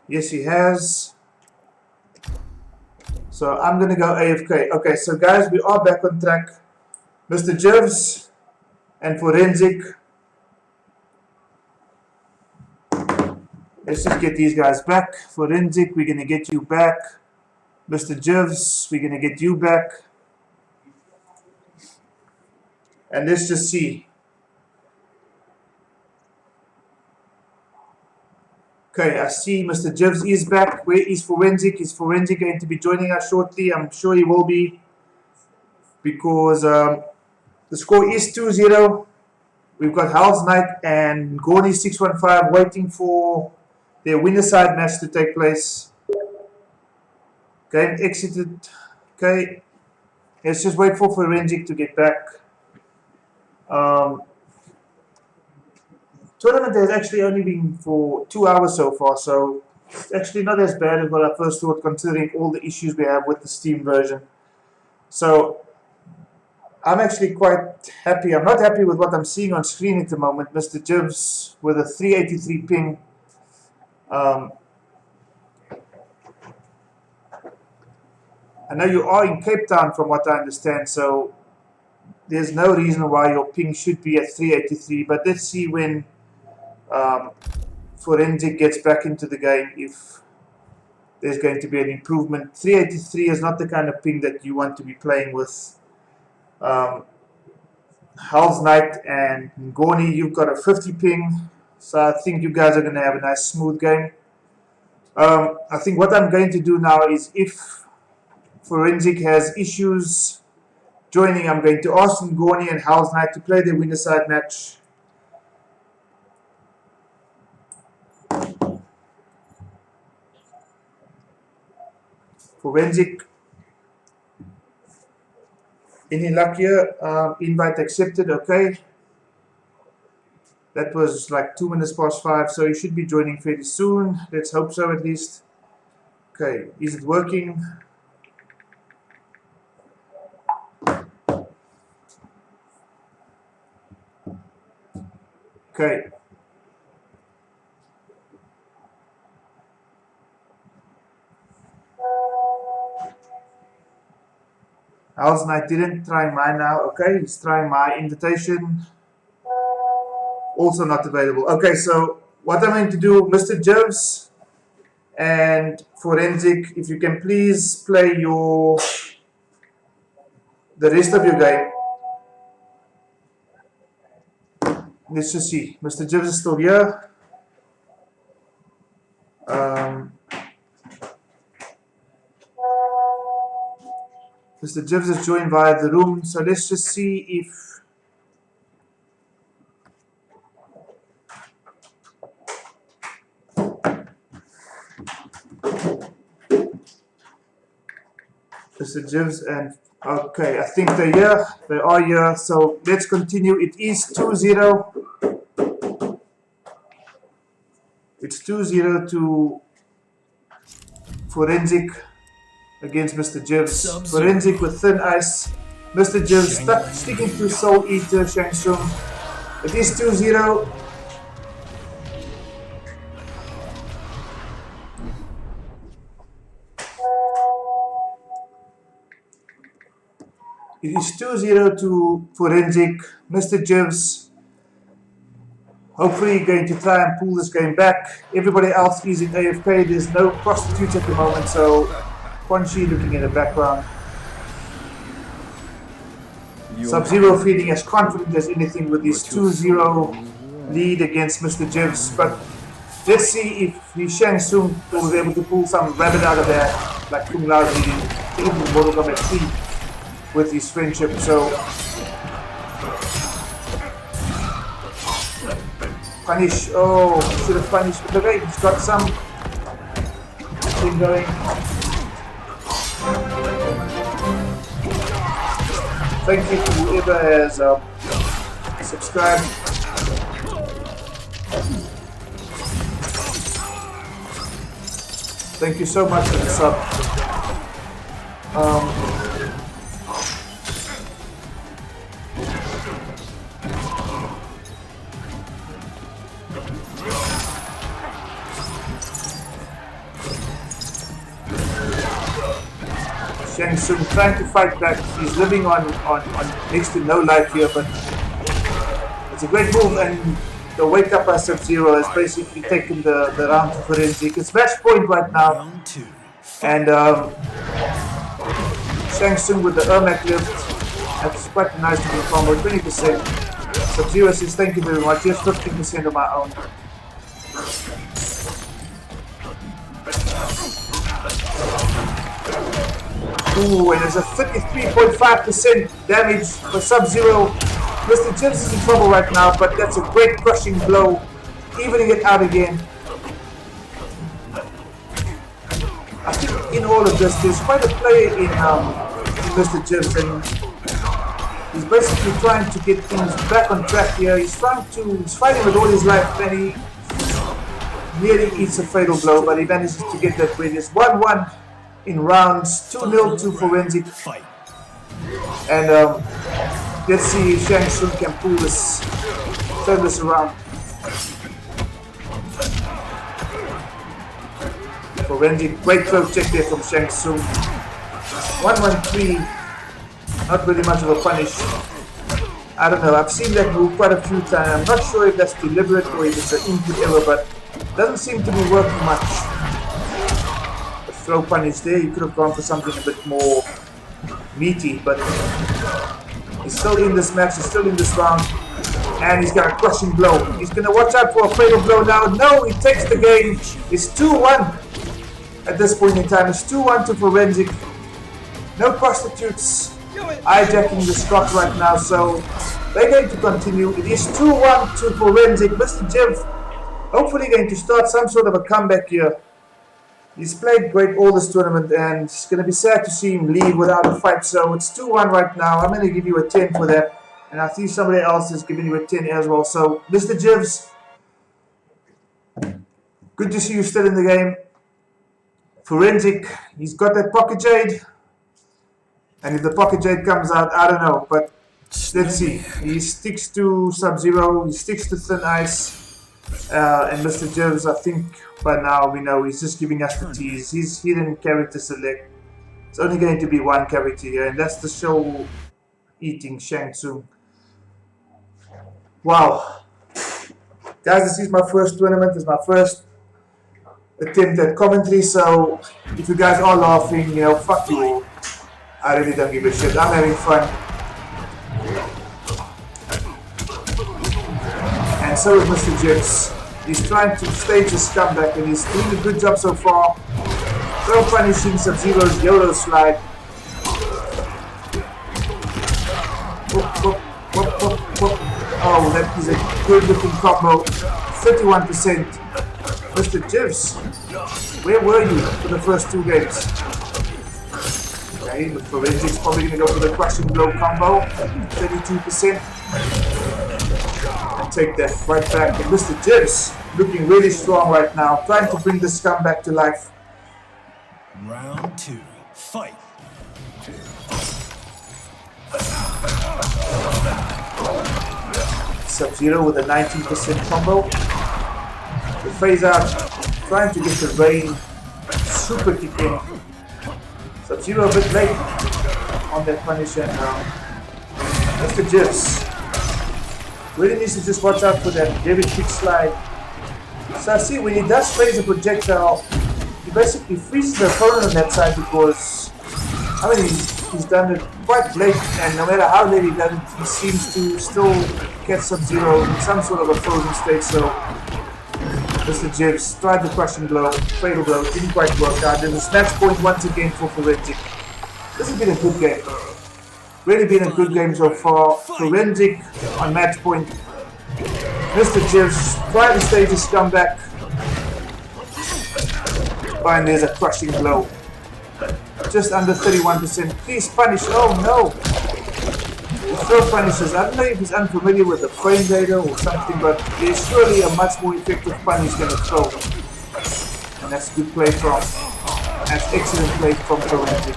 Yes, he has. So I'm going to go AFK. Okay, so guys, we are back on track. Mr. Jivs and Forensic. Let's just get these guys back. Forensic, we're going to get you back. Mr. Jivs, we're going to get you back. And let's just see. Okay, I see Mr. Jivs is back. Where is Forensic? Is Forensic going to be joining us shortly? I'm sure he will be. Because the score is 2-0. We've got Hell's Knight and Gordy 615 waiting for their winner side match to take place. Game exited. Okay. Let's just wait for Forensic to get back. Tournament has actually only been for 2 hours so far, so it's actually not as bad as what I first thought, considering all the issues we have with the Steam version. So I'm actually quite happy. I'm not happy with what I'm seeing on screen at the moment. Mr. Jivs with a 383 ping. I know you are in Cape Town from what I understand, so there's no reason why your ping should be at 383, but let's see when Forensic gets back into the game if there's going to be an improvement. 383 is not the kind of ping that you want to be playing with. Hell's Knight and Ngoni, you've got a 50 ping, so I think you guys are going to have a nice smooth game. I think what I'm going to do now is, if Forensic has issues joining, I'm going to ask Ngoni and Hell's Knight to play their winner side match. Forensic, any luck here? Invite accepted. Okay, that was like 2 minutes past 5, so he should be joining fairly soon. Let's hope so, at least. Okay, is it working? Okay. Hell's Knight didn't try mine now. Okay, he's trying my invitation. Also not available. Okay, so what I'm going to do, Mr. Jivs and Forensic, if you can please play the rest of your game. Let's just see. Mr. Jivs is still here. Mr. Jivs has joined via the room, so let's just see if Mr. Jivs and okay, I think they're here. They are here, so let's continue. It is 2-0. It's 2-0 to Forensic against Mr. Jivs. Forensic with thin ice. Mr. Jivs sticking to Soul Eater Shang Tsung. It is 2-0. It is 2-0 to Forensic. Mr. Jivs hopefully going to try and pull this game back. Everybody else is in AFK. There's no prostitutes at the moment, so Quanchi looking in the background. Sub-Zero feeling as confident as anything with his 2-0 lead against Mr. Jivs, but let's see if Shang Tsung will be able to pull some rabbit out of there, like Kung Lao did in Mortal Kombat 3 with his friendship. So punish, oh, should have punished, but okay, he's got some thing going. Thank you to whoever has subscribed. Thank you so much for the sub. Shang Tsung trying to fight back. He's living on next to no life here, but it's a great move, and the wake up by Sub-Zero has basically taken the round to Forensic. It's match point right now, and Shang Tsung with the Ermac lift. That's quite a nice little combo, 20%. Sub-Zero says thank you very much, just 15% of my own. Ooh, and there's a 33.5% damage for Sub-Zero. Mr. Jivs is in trouble right now, but that's a great crushing blow, evening it out again. I think in all of this, there's quite a play in Mr. Jivs, and he's basically trying to get things back on track here. He's fighting with all his life, and he nearly eats a fatal blow, but he manages to get that win. It's 1-1 in rounds, 2-0 to Forensic. And let's see if Shang Tsung can turn this around. Forensic, great throw check there from Shang Tsung. 1-1-3, not really much of a punish. I don't know, I've seen that move quite a few times. I'm not sure if that's deliberate or if it's an input error, but it doesn't seem to be working much. A throw punish there, you could have gone for something a bit more meaty, but he's still in this match, he's still in this round, and he's got a crushing blow. He's going to watch out for a fatal blow now. No, he takes the game. It's 2-1 at this point in time. It's 2-1 to Forensic. No prostitutes hijacking the stock right now, so they're going to continue. It is 2-1 to Forensic. Mr. Jiv hopefully going to start some sort of a comeback here. He's played great all this tournament, and it's going to be sad to see him leave without a fight. So it's 2-1 right now. I'm going to give you a 10 for that. And I see somebody else is giving you a 10 as well. So, Mr. Jivs, good to see you still in the game. Forensic, he's got that pocket jade. And if the pocket jade comes out, I don't know. But let's see. He sticks to Sub-Zero. He sticks to Thin Ice. And Mr. Jivs, I think by now we know he's just giving us the tease. He's hidden character select. It's only going to be one character here, and that's the show eating Shang Tsung. Wow. Guys, this is my first tournament. It's my first attempt at commentary, so if you guys are laughing, you know, fuck you all. I really don't give a shit. I'm having fun. And so is Mr. Jivs. He's trying to stage his comeback, and he's doing a good job so far. Throw punishing Sub-Zero's YOLO slide. Whoop, whoop, whoop, whoop, whoop. Oh, that is a good looking combo. 31%. Mr. Jivs, where were you for the first two games? Okay, the Forensic's probably going to go for the crushing blow combo. 32%. And take that right back. And Mr. Jivs looking really strong right now, trying to bring this comeback to life. Round 2, fight. Sub-Zero with a 19% combo. The phase out, trying to get the rain super kick in. Sub-Zero a bit late on that punish, and Mr. Jivs really needs to just watch out for that very quick slide. So I see when he does phase a projectile, he basically freezes the opponent on that side because, I mean, he's done it quite late, and no matter how late he does it, he seems to still get Sub-Zero in some sort of a frozen state. So Mr. Jivs tried the crushing blow, fatal blow, didn't quite work out. And it's match point once again for Forensic. This has been a good game. Really been a good game so far. Forensic on match point. Mr. Jivs trying to stage his comeback. And there's a crushing blow. Just under 31%. Please punish. Oh no! The throw punishes. I don't know if he's unfamiliar with the frame data or something, but there's surely a much more effective punish than a throw. And that's good play from. That's excellent play from Forensic.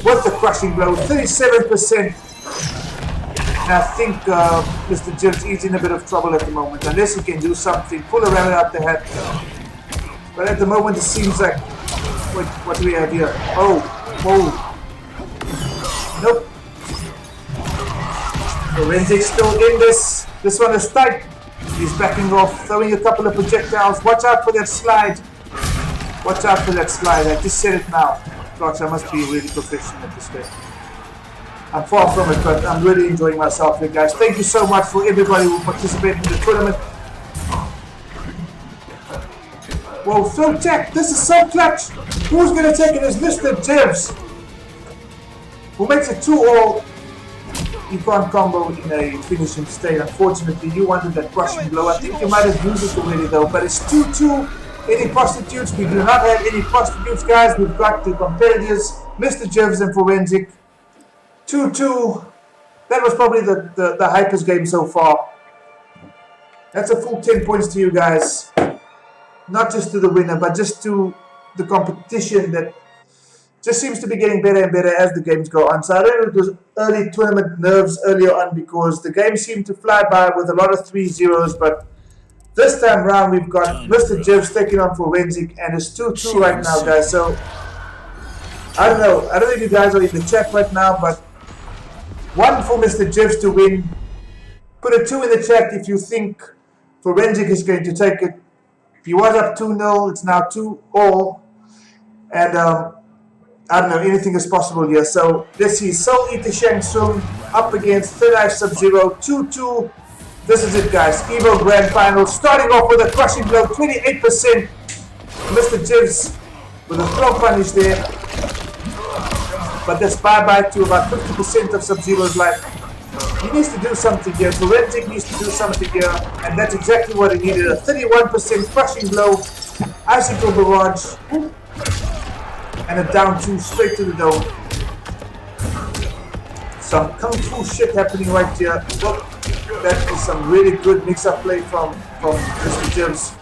What the crushing blow? 37%. And I think Mr. Jivs is in a bit of trouble at the moment. Unless he can do something, pull a rabbit out the hat. But at the moment it seems like, what do we have here? Oh, nope. Forensic still in this. This one is tight. He's backing off, throwing a couple of projectiles. Watch out for that slide. Watch out for that slide. I just said it now. Gosh, I must be really professional at this game. I'm far from it, but I'm really enjoying myself here, guys. Thank you so much for everybody who participated in the tournament. Whoa, throw tech. This is so clutch. Who's going to take it is Mr. Jivs, who makes it 2-all. You can't combo in a finishing state. Unfortunately, you wanted that crushing blow. I think you might have used it already though, but it's 2-2. Any prostitutes? We do not have any prostitutes, guys. We've got the competitors, Mr. Jivs and Forensic. 2-2. That was probably the hypest game so far. That's a full 10 points to you guys. Not just to the winner, but just to the competition that just seems to be getting better and better as the games go on. So I don't know if it was early tournament nerves earlier on because the game seemed to fly by with a lot of 3-0s, but this time round we've got Mr. Jivs taking on Forensic, and it's 2-2 right now, guys. So I don't know if you guys are in the chat right now, but 1 for Mr. Jivs to win. Put a 2 in the chat if you think Forensic is going to take it. He was up 2-0, it's now 2-all, and I don't know, anything is possible here. So let's see, Soul Eater Shang Tsung up against Thin Ice Sub-Zero, 2-2. This is it, guys. Evo Grand Final, starting off with a crushing blow, 28%. Mr. Jivs with a throw punish there, but that's bye-bye to about 50% of Sub-Zero's life. He needs to do something here. Forensic needs to do something here, and that's exactly what he needed. A 31% crushing blow, icicle barrage, and a down 2 straight to the dome. Some kung fu shit happening right here. Well, that is some really good mix-up play from Mr. Jivs.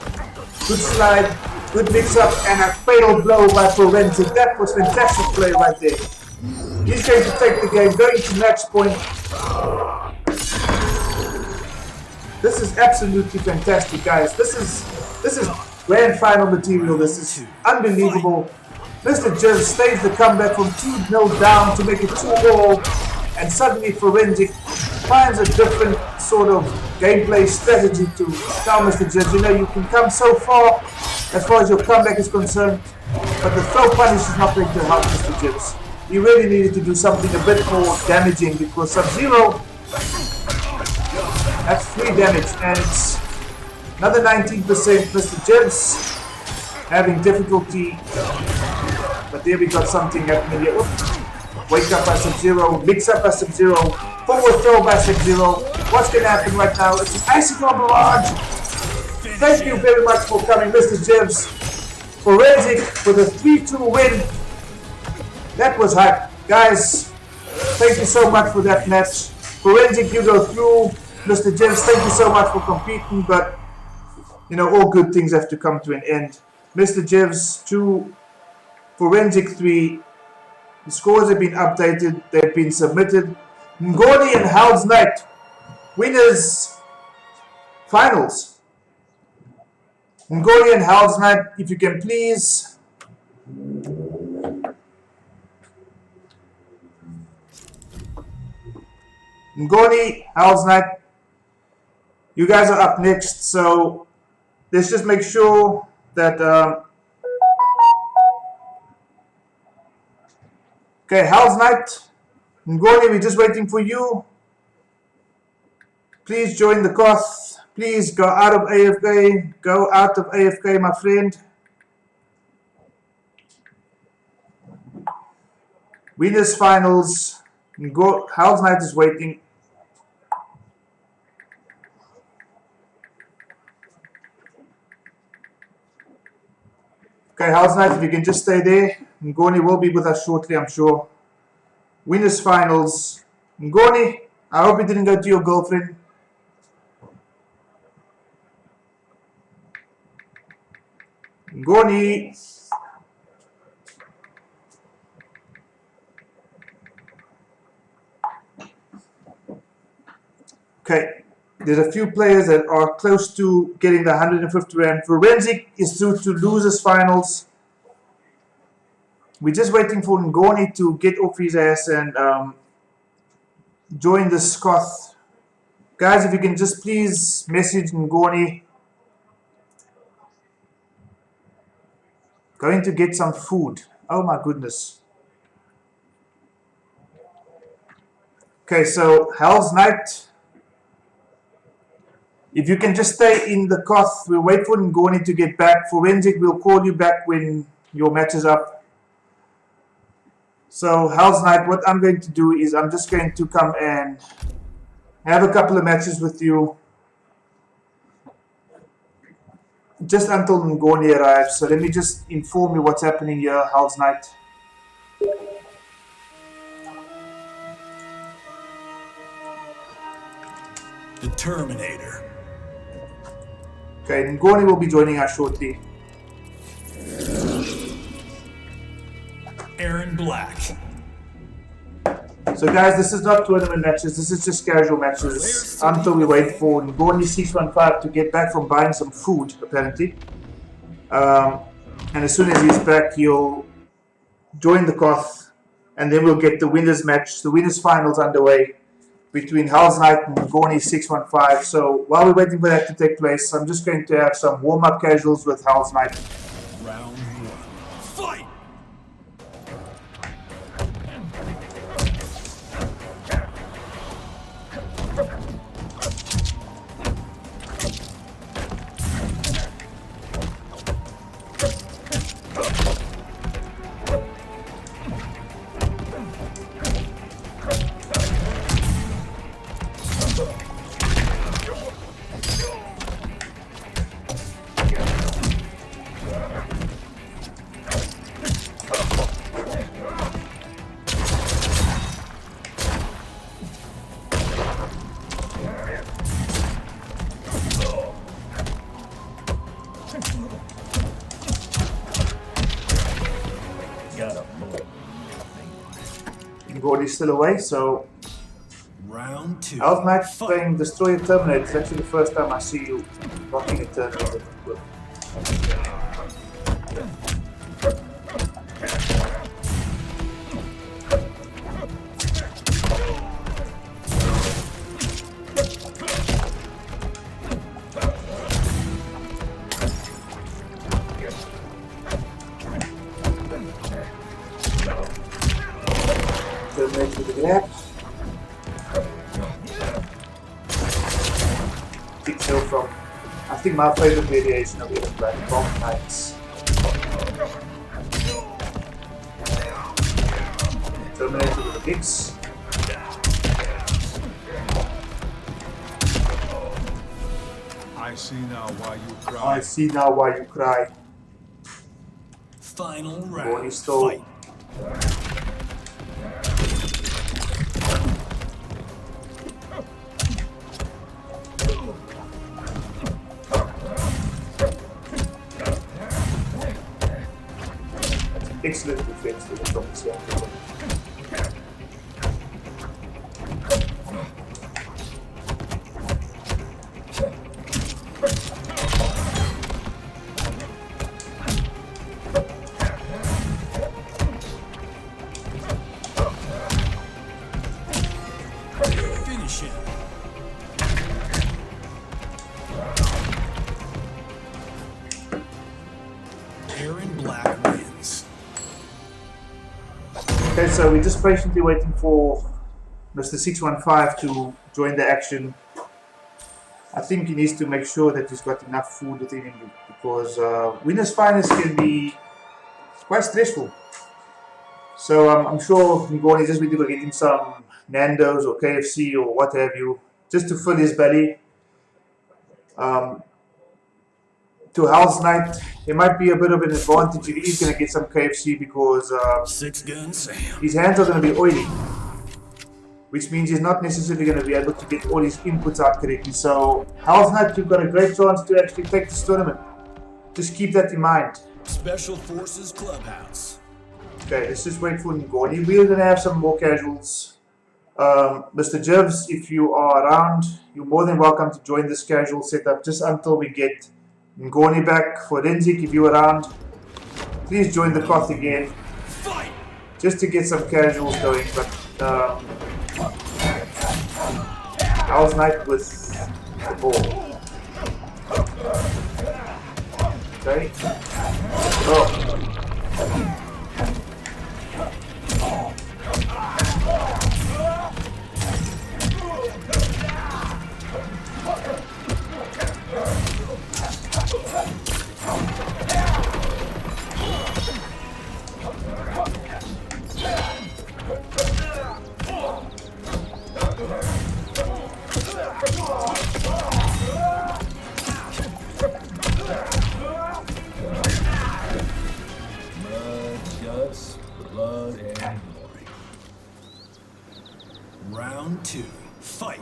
Good slide, good mix-up, and a fatal blow by Forensic. That was fantastic play right there. He's going to take the game, going to match point. This is absolutely fantastic, guys. This is grand final material. This is unbelievable. Mr. Jivs stays the comeback from 2-0 down to make it 2-all, and suddenly Forensic finds a different sort of gameplay strategy to tell Mr. Jivs, you know, you can come so far as your comeback is concerned, but the throw punish is not going to help Mr. Jivs. You really needed to do something a bit more damaging because Sub-Zero, that's 3 damage, and it's another 19%. Mr. Jivs having difficulty, but there we got something happening here. Oops. Wake up by Sub-Zero, mix up by Sub-Zero, forward throw by Sub-Zero. What's going to happen right now? It's an icicle barrage. Thank you very much for coming, Mr. Jivs. Forensic with a 3-2 win. That was hype. Guys, thank you so much for that match. Forensic, you go through. Mr. Jivs, thank you so much for competing, but you know, all good things have to come to an end. Mr. Jivs 2, Forensic 3. The scores have been updated, they've been submitted. Ngoni and Hell's Knight, winners, finals. Ngoni and Hell's Knight, if you can please Ngoni, Hell's Knight, you guys are up next, so let's just make sure that okay, Hell's Knight, Ngoni, we're just waiting for you. Please join the Koth. Please go out of AFK. Go out of AFK, my friend. Winners finals. Hell's Knight is waiting. Okay, Hell's Knight, if you can just stay there. Ngoni will be with us shortly, I'm sure. Winners finals. Ngoni, I hope you didn't go to your girlfriend. Ngoni. Okay, there's a few players that are close to getting the 150 Rand. Forensic is through to losers finals. We're just waiting for Ngoni to get off his ass and join the Skoth. Guys, if you can just please message Ngoni. Going to get some food. Oh my goodness. Okay, so Hell's Knight. If you can just stay in the Koth, we'll wait for Ngoni to get back. Forensic, we'll call you back when your match is up. So Hell's Knight, what I'm going to do is I'm just going to come and have a couple of matches with you just until Ngoni arrives. So let me just inform you what's happening here, Hell's Knight. The Terminator. Okay, Ngoni will be joining us shortly. Aaron Black. So guys, this is not tournament matches, this is just casual matches until we wait for Ngoni 615 to get back from buying some food, apparently. And as soon as he's back, he'll join the Koth, and then we'll get the winners match, the winners finals underway between Hell's Knight and Ngoni 615. So while we're waiting for that to take place, I'm just going to have some warm-up casuals with Hell's Knight. Round one. Fight! Ngoni's still away, so Round two. Hell's Knight Fight. playing Destroyer Terminator. It's actually the first time I see you rocking a Terminator. Terminator with the grab. Big kill from, I think, my favorite variation of Aaron Black, Bomb Knights. Terminator with the kicks. I see now why you cry. I see now why you cry. Final Ngoni round. stole. Fight. Excellent defense to the top of the Finish Okay, so we're just patiently waiting for Mr. 615 to join the action. I think he needs to make sure that he's got enough food within him because winner's finals can be quite stressful. So I'm sure Ngoni just need to go get him some Nando's or KFC or what have you, just to fill his belly. To Hell's Knight, it might be a bit of an advantage if he's going to get some KFC because Six Gun Sam. his hands are going to be oily, which means he's not necessarily going to be able to get all his inputs out correctly. So Hell's Knight, you've got a great chance to actually take this tournament. Just keep that in mind. Special Forces Clubhouse. Okay, let's just wait for Ngoni. We're going to have some more casuals. Mr. Jivs, if you are around, you're more than welcome to join this casual setup just until we get Ngoni back. For Renzik, if you're around, please join the cloth again. Fight! Just to get some casuals going. But Hell's Knight with the ball. Okay. Oh. Blood and glory. Round 2. Fight.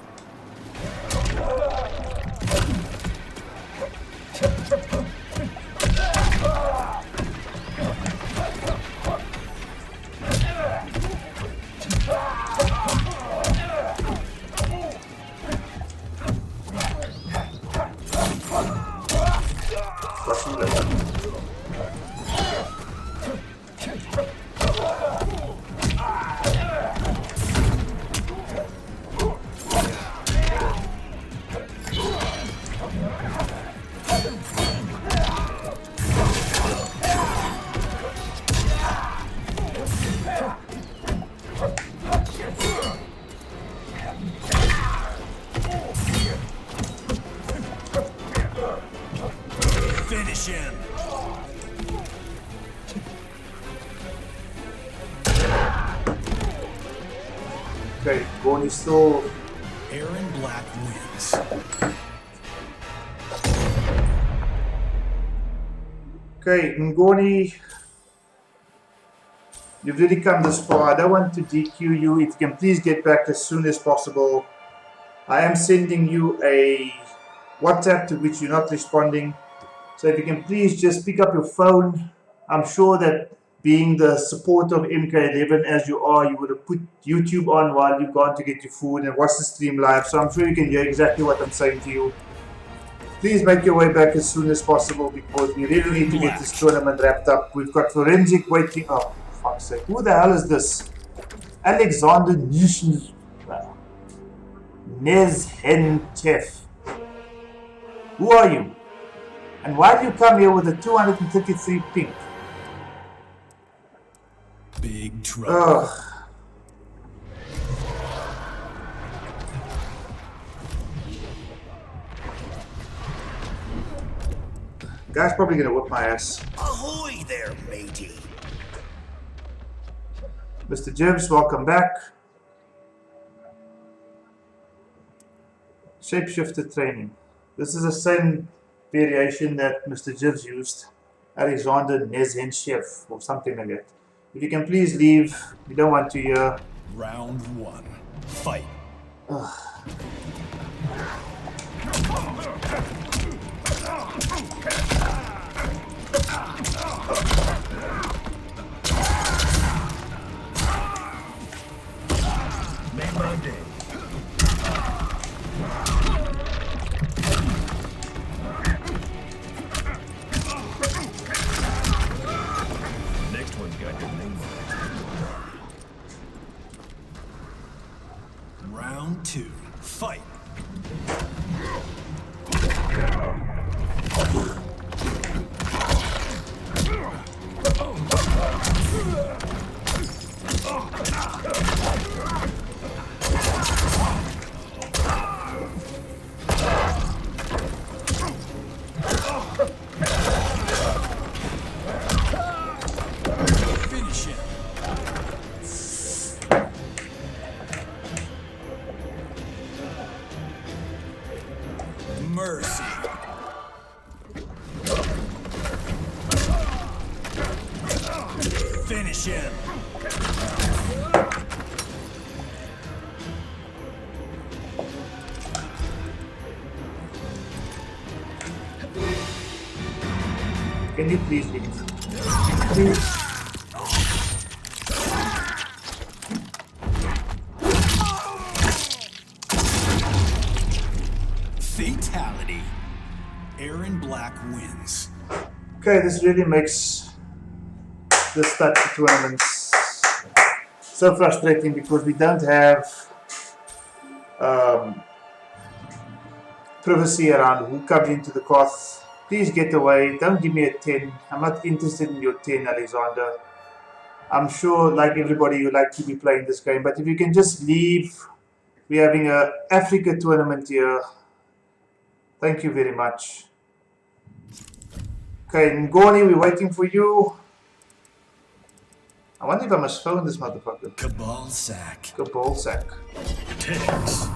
Finish him. Okay, Ngoni still. Aaron Black wins. Okay, Ngoni, you've really come this far. I don't want to DQ you. If you can please get back as soon as possible. I am sending you a WhatsApp to which you're not responding. So if you can please just pick up your phone. I'm sure that being the support of MK11 as you are, you would have put YouTube on while you've gone to get your food and watch the stream live. So I'm sure you can hear exactly what I'm saying to you. Please make your way back as soon as possible because we really need to get this tournament wrapped up. We've got Forensic waiting. Oh, fuck's sake. Who the hell is this? Alexander Nezhenchev. Who are you? And why do you come here with a 233 ping? Big trouble. Ugh. Guy's probably gonna whip my ass. Ahoy there, matey. Mr. Jibs, welcome back. Shapeshifter training. This is the same variation that Mr. Jibs used. Alexander Nezhenchev or something like that. If you can please leave, we don't want to hear. Round 1. Fight. Make my day. Next one's got your name on it. Round 2. Fight. Finish him. Can you please leave? Please. Fatality. Aaron Black wins. Okay, this really makes this type of tournaments so frustrating because we don't have privacy around who comes into the course. Please get away. Don't give me a 10. I'm not interested in your 10, Alexander. I'm sure, like everybody, you like to be playing this game, but if you can just leave. We're having a Afrika tournament here. Thank you very much. Okay, Ngoni, we're waiting for you. I wonder if I must phone this motherfucker. Cabal sack. Cabal sack. Takes.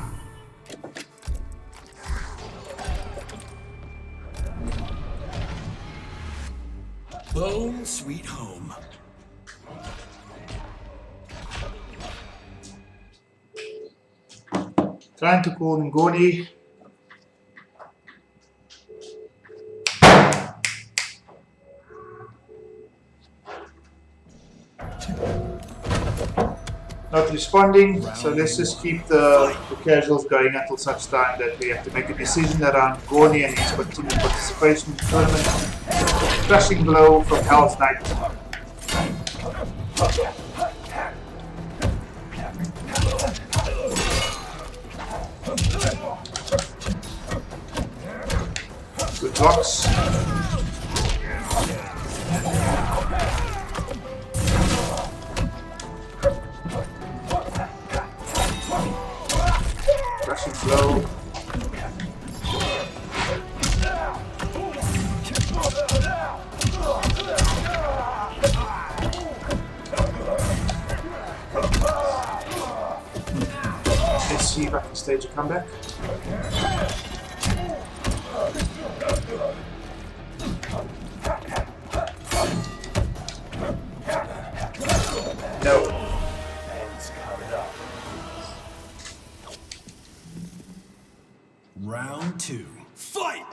Home sweet home. Trying to call Ngoni. Not responding, so let's just keep the casuals going until such time that we have to make a decision around Ngoni and his continued participation in the tournament. Crushing blow from Hell's Knight. Good blocks. Rushing slow. Let's see if I can stage a comeback. No. Round 2. Fight!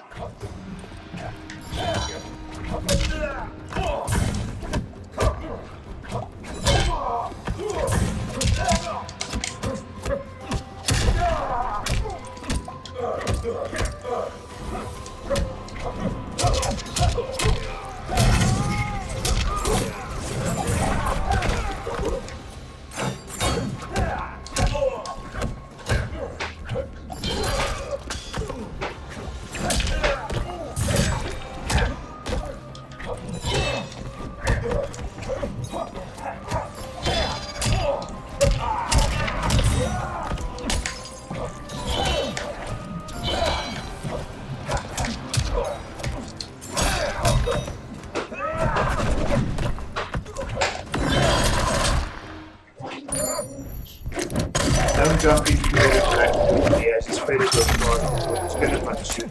Don't jump into the attack. He has his favorite card, so he's gonna punish you.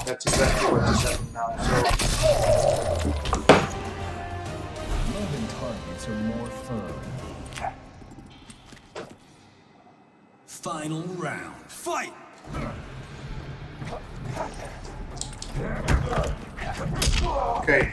That's exactly what he's happening now. So 11 targets are more firm. Final round. Fight! okay.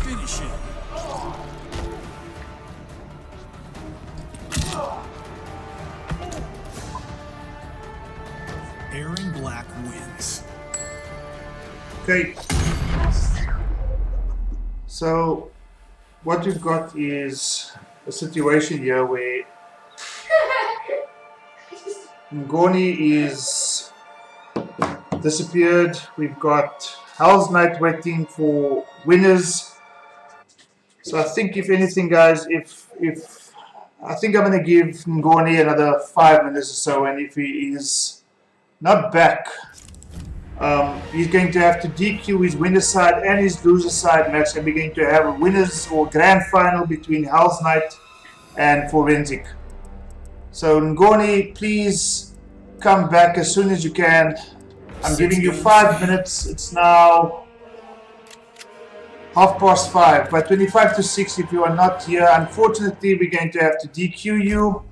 Finish him. Aaron Black wins. Okay. So what we've got is a situation here where Ngoni is disappeared. We've got Hell's Knight waiting for winners. So I think if anything, guys, if I think I'm gonna give Ngoni another 5 minutes or so, and if he is not back, he's going to have to DQ his winner side and his loser side match, and we're going to have a winners or grand final between Hell's Knight and Forensic. So Ngoni, please come back as soon as you can. I'm giving you 5 minutes. It's now 5:30. By 25 to 6, if you are not here, unfortunately, we're going to have to DQ you,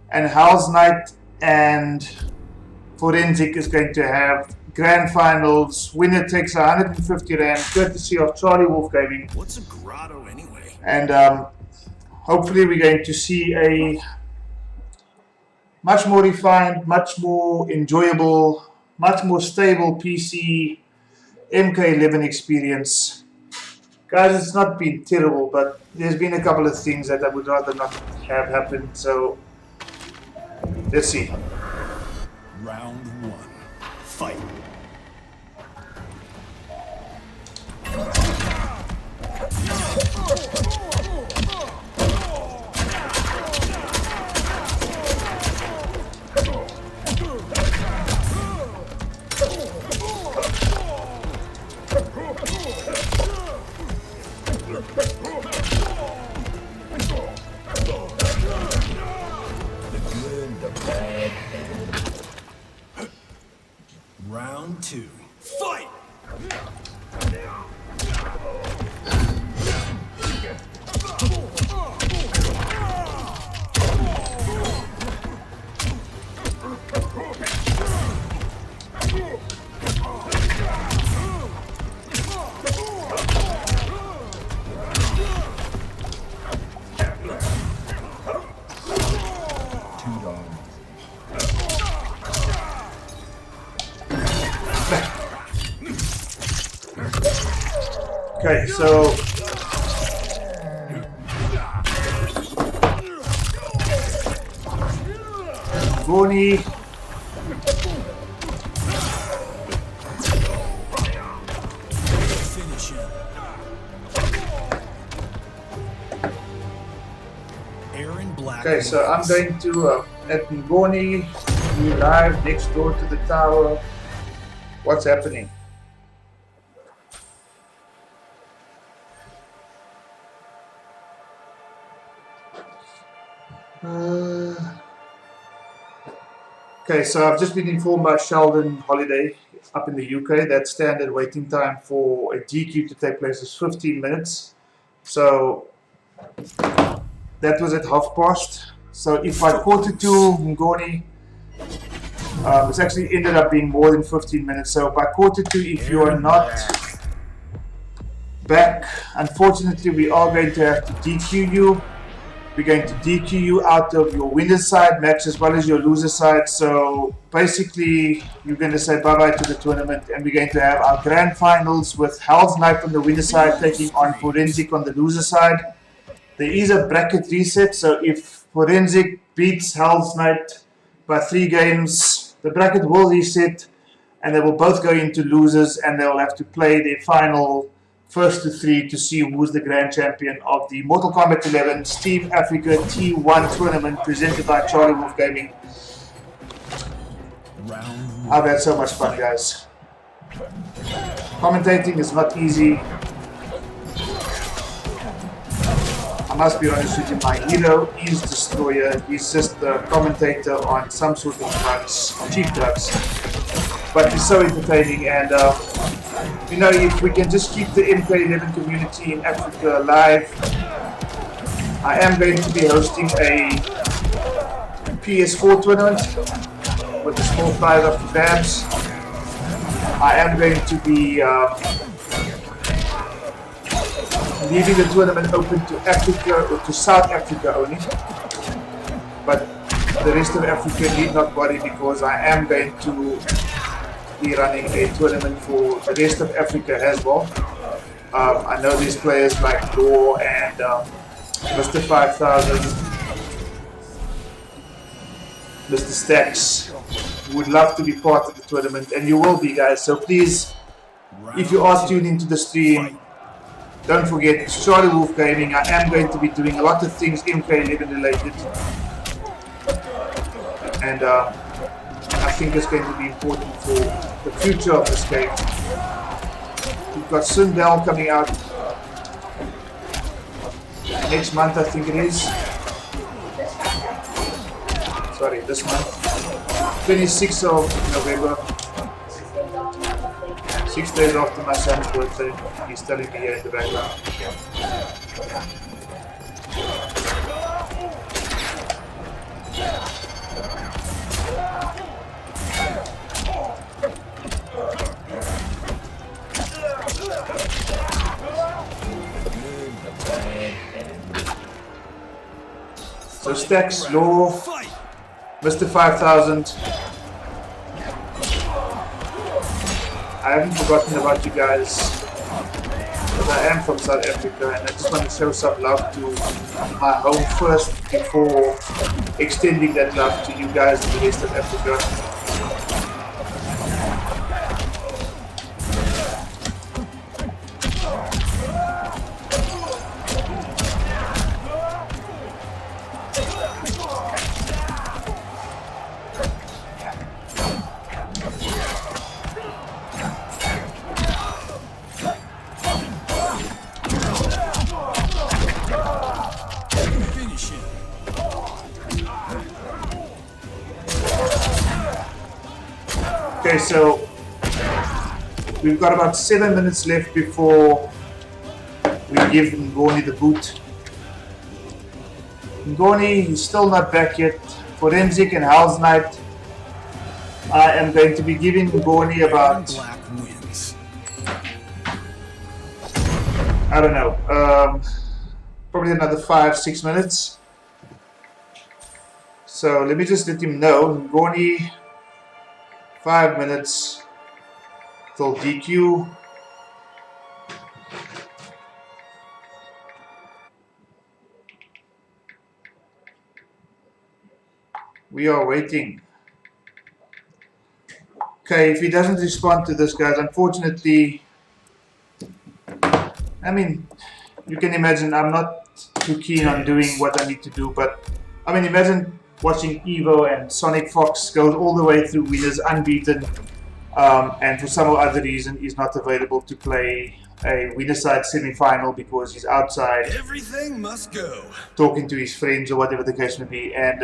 and Hell's Knight and Forensic is going to have grand finals. Winner takes 150 Rand, courtesy of Charlie Wolf Gaming. What's a grotto anyway? And hopefully we're going to see a much more refined, much more enjoyable, much more stable PC MK11 experience. Guys, it's not been terrible, but there's been a couple of things that I would rather not have happened, so let's see. Round 1. Fight. Round 2. Fight! Okay, so Ngoni Finish him. Aaron Black. okay, so I'm going to at Ngoni, be live next door to the tower. What's happening? Okay, so I've just been informed by Sheldon Holiday up in the UK that standard waiting time for a DQ to take place is 15 minutes. So that was at 2:30. So if by 2:45 Ngoni, it's actually ended up being more than 15 minutes. So by 2:45, if you are not back, unfortunately we are going to have to DQ you. We're going to DQ you out of your winner's side match as well as your loser side. So basically, you're going to say bye-bye to the tournament, and we're going to have our grand finals with Hell's Knight on the winner's side taking on Forensic on the loser side. There is a bracket reset, so if Forensic beats Hell's Knight by 3 games, the bracket will reset, and they will both go into losers, and they will have to play their final first to 3 to see who's the grand champion of the Mortal Kombat 11 Steam Africa T1 tournament presented by Charlie Wolf Gaming. I've had so much fun, guys. Commentating is not easy. I must be honest with you, my hero is Destroyer. He's just a commentator on some sort of drugs, cheap drugs. But he's so entertaining, and you know, if we can just keep the MK11 community in Africa alive. I am going to be hosting a PS4 tournament with a small prize of the BAMs. I am going to be leaving the tournament open to Africa or to South Africa only. But the rest of Africa need not worry, because I am going to be running a tournament for the rest of Africa as well. I know these players like Law and Mr. 5000, Mr. Stacks, would love to be part of the tournament, and you will be, guys. So please, if you are tuned into the stream, don't forget Charlie Wolf Gaming. I am going to be doing a lot of things MK11 related, and I think it's going to be important for the future of this game. We've got Sundell coming out next month, I think it is. Sorry, this month. 26th of November. 6 days after my son's birthday. He's telling me here in the background. So Stacks, Law, Mr. 5000. I haven't forgotten about you guys, but I am from South Africa, and I just want to show some love to my home first before extending that love to you guys in the rest of Africa. Okay, so we've got about 7 minutes left before we give Ngoni the boot. Ngoni is still not back yet. Forensic and Hell's Knight, I am going to be giving Ngoni about, I don't know, probably another 5-6 minutes. So let me just let him know, Ngoni, 5 minutes till DQ. We are waiting. Okay, if he doesn't respond to this, guys, unfortunately, I mean, you can imagine I'm not too keen on doing what I need to do, but I mean, imagine watching Evo and Sonic Fox goes all the way through winners unbeaten, and for some other reason he's not available to play a winner side semi-final because he's outside Everything must go. talking to his friends or whatever the case may be, and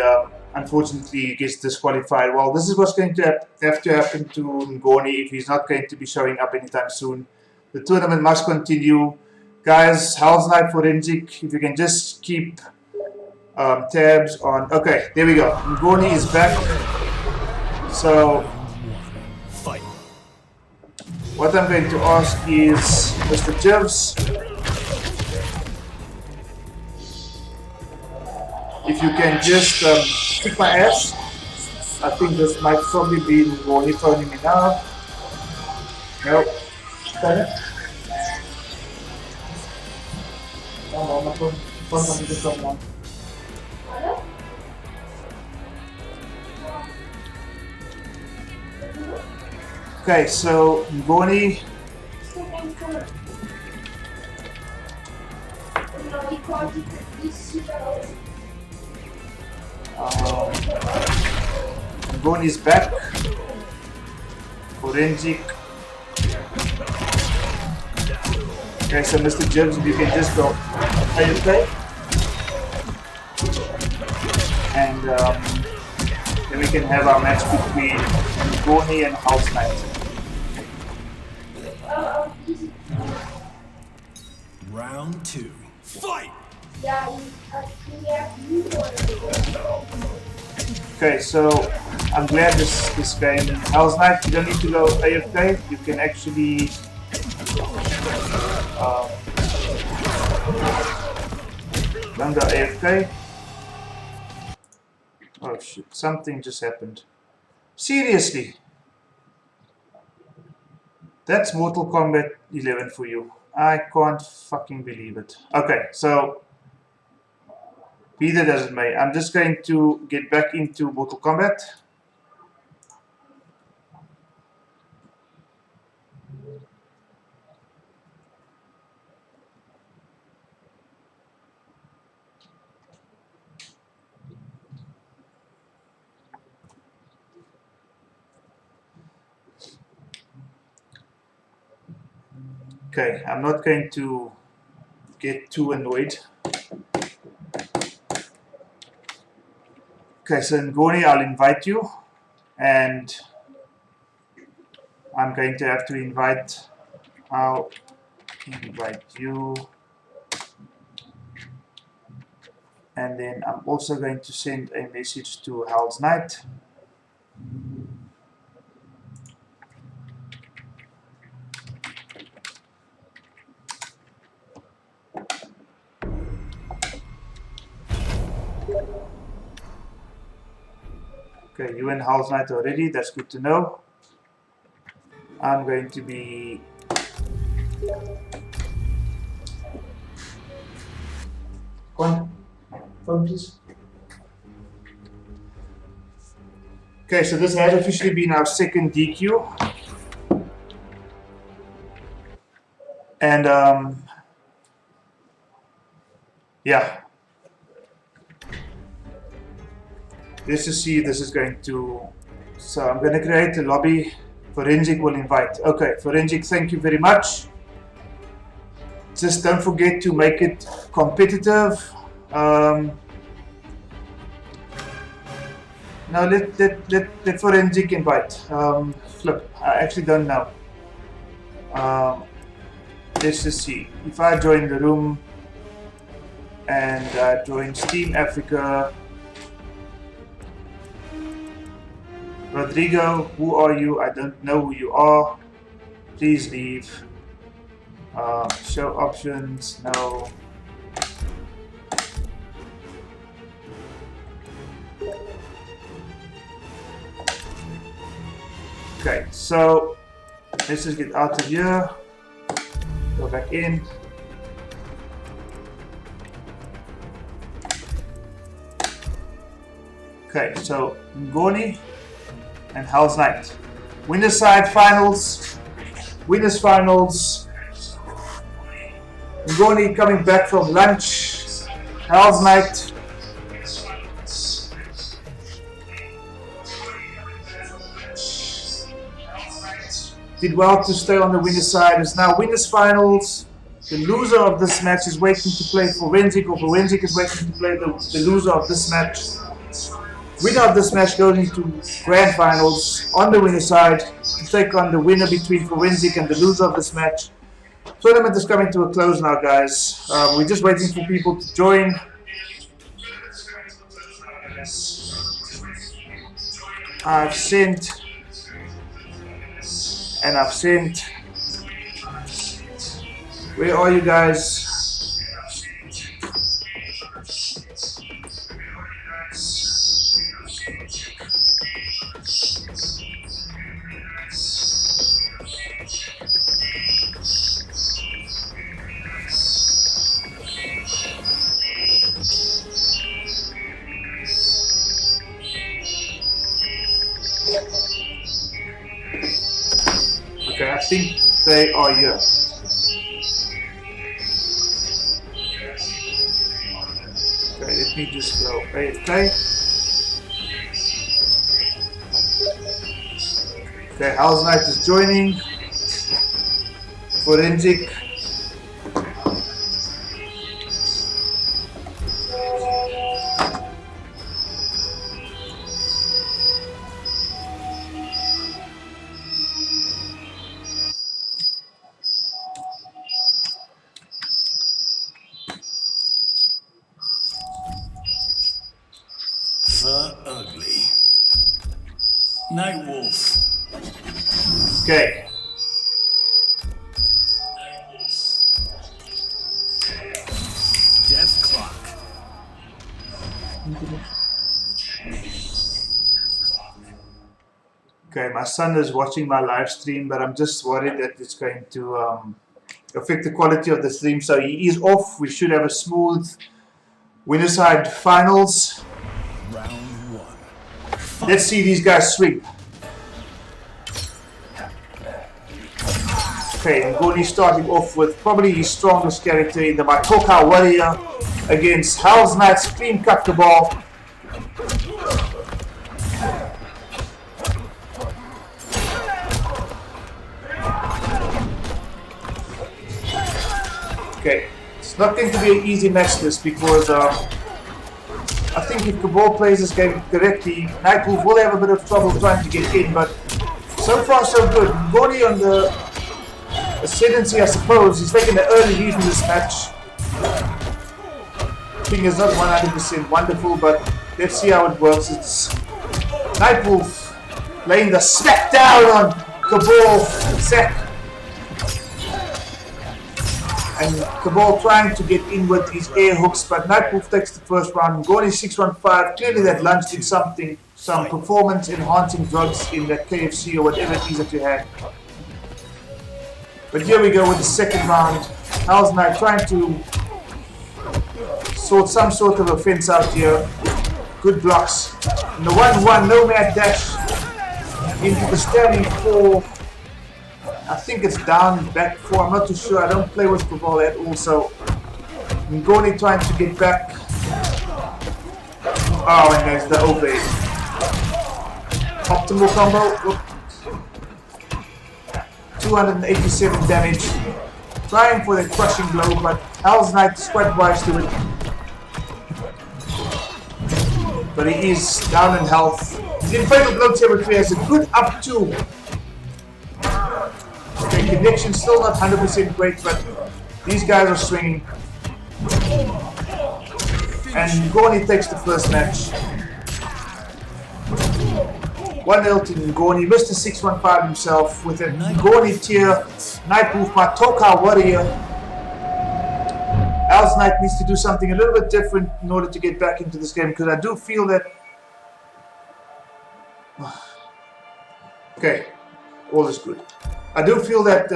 unfortunately he gets disqualified. Well, this is what's going to have to happen to Ngoni if he's not going to be showing up anytime soon. The tournament must continue. Guys, Hell's Knight, Forensic, if you can just keep tabs on. Okay, there we go. Ngoni is back. So Fight. what I'm going to ask is Mr. Jivs, if you can just kick my ass. I think this might probably be Ngoni phoning me now. Nope. Got it? Oh, my phone coming to stop now. Okay, so Ngoni, Ngoni is back. Forensic. Okay, so Mr. Jibs, if you can just go. Are you okay? And then we can have our match between Ngoni and Hell's Knight. Round 2. Fight! Okay, so I'm glad this game. Hell's Knight, you don't need to go AFK. You can actually don't go AFK. Oh shit, something just happened. Seriously. That's Mortal Kombat 11 for you. I can't fucking believe it. Okay, so be that as it may, I'm just going to get back into Mortal Kombat. Okay, I'm not going to get too annoyed. Okay, so Ngoni, I'll invite you, and I'm going to have to I'll invite you, and then I'm also going to send a message to Hell's Knight. Okay, you and Hell's Knight already, that's good to know. I'm going to be phone please. Okay, so this has officially been our second DQ. And yeah. Let's just see if this is going to... So I'm going to create a lobby. Forensic will invite. Okay, Forensic, thank you very much. Just don't forget to make it competitive. No, let Forensic invite. Flip, I actually don't know. Let's just see. If I join the room and join Team Africa... Rodrigo, who are you? I don't know who you are. Please leave. Show options, no. Okay, so let's just get out of here. Go back in. Okay, so Ngoni and Hell's Knight. Winners side finals. Winners finals. Ngoni coming back from lunch. Hell's Knight. Did well to stay on the winner's side. It's now winners finals. The loser of this match is waiting to play Forensic, or Forensic is waiting to play the loser of this match. Winner of this match goes into grand finals on the winner's side to take on the winner between Forensic and the loser of this match. Tournament is coming to a close now, guys. We're just waiting for people to join. I've sent and I've sent. Where are you guys? Okay, I think they are here. Okay, let me just go AFK. Okay, Hell's Knight is joining. Forensic. The ugly. Nightwolf. Okay. Death clock. Okay, my son is watching my live stream, but I'm just worried that it's going to affect the quality of the stream. So he is off. We should have a smooth winner-side finals. Round one. Let's see these guys swing. Okay, Ngoni starting off with probably his strongest character in the Matoka Warrior against Hell's Knight's clean cut the ball. Okay, it's not going to be an easy match this because I think if Cabal plays this game correctly, Nightwolf will have a bit of trouble trying to get in, but so far so good. Ngoni on the ascendancy, I suppose. He's taking the early lead in this match. Thing is not 100% wonderful, but let's see how it works. It's Nightwolf laying the smack down on Cabal Zack. And Cabal trying to get in with his air hooks, but Nightwolf takes the first round. Ngoni 615. Clearly that lunch did something, some performance enhancing drugs in that KFC or whatever it is that you had. But here we go with the second round. Hell's Knight trying to sort some sort of offense out here. Good blocks. And the 1-1 nomad dash into the standing 4. I think it's down back 4. I'm not too sure. I don't play with Cabal at all. So Ngoni trying to get back. Oh, and there's the obey. Optimal combo. Oop. 287 damage. Trying for the crushing blow, but Hell's Knight is quite wise to it. But he is down in health. He's in fatal blow territory, has a good up 2. Okay, connection still not 100% great, but these guys are swinging. And Ngoni takes the first match. 1-0 to Ngoni. Mr. 615 himself with a Ngoni tier. Nightwolf Matoka Warrior. Hell's Knight needs to do something a little bit different in order to get back into this game, because I do feel that... Okay, all is good. I do feel that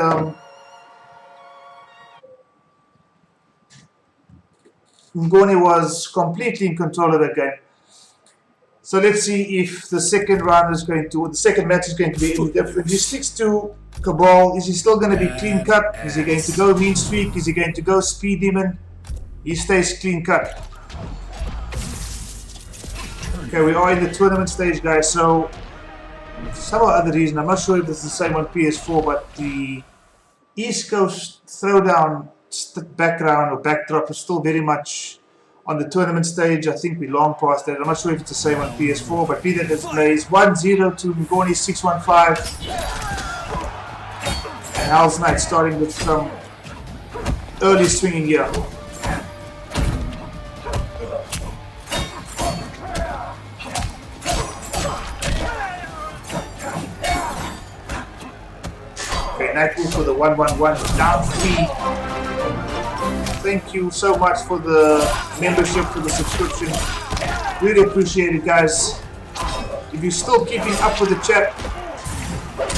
Ngoni was completely in control of that game. So let's see if the second round is going to, the second match is going to be any different. He sticks to Cabal. Is he still going to be clean cut? Is he going to go mean streak? Is he going to go speed demon? He stays clean cut. Okay, we are in the tournament stage, guys. So for some other reason, I'm not sure if this is the same on PS4, but the East Coast throwdown background or backdrop is still very much on the tournament stage. I think we long past that. I'm not sure if it's the same on PS4, but be that as it plays. 1-0 to Ngoni 615. And Hell's Knight starting with some early swinging here. Okay, Nightwolf for the 1-1-1 down 3. Thank you so much for the membership, for the subscription. Really appreciate it, guys. If you're still keeping up with the chat,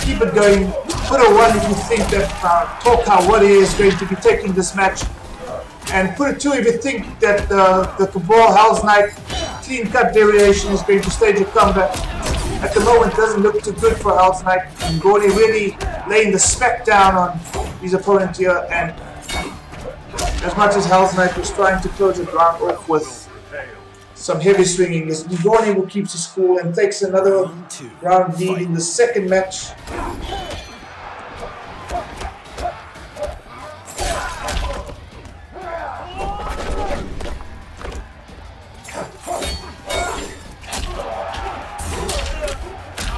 keep it going. Put a 1 if you think that Toka Warrior is going to be taking this match. And put a 2 if you think that the Cabal Hell's Knight clean cut variation is going to stage a comeback. At the moment, doesn't look too good for Hell's Knight. Ngoni really laying the smack down on his opponent here. And as much as Hell's Knight was trying to close the round off with some heavy swinging, Ngoni will keep his cool and takes another round lead in the second match.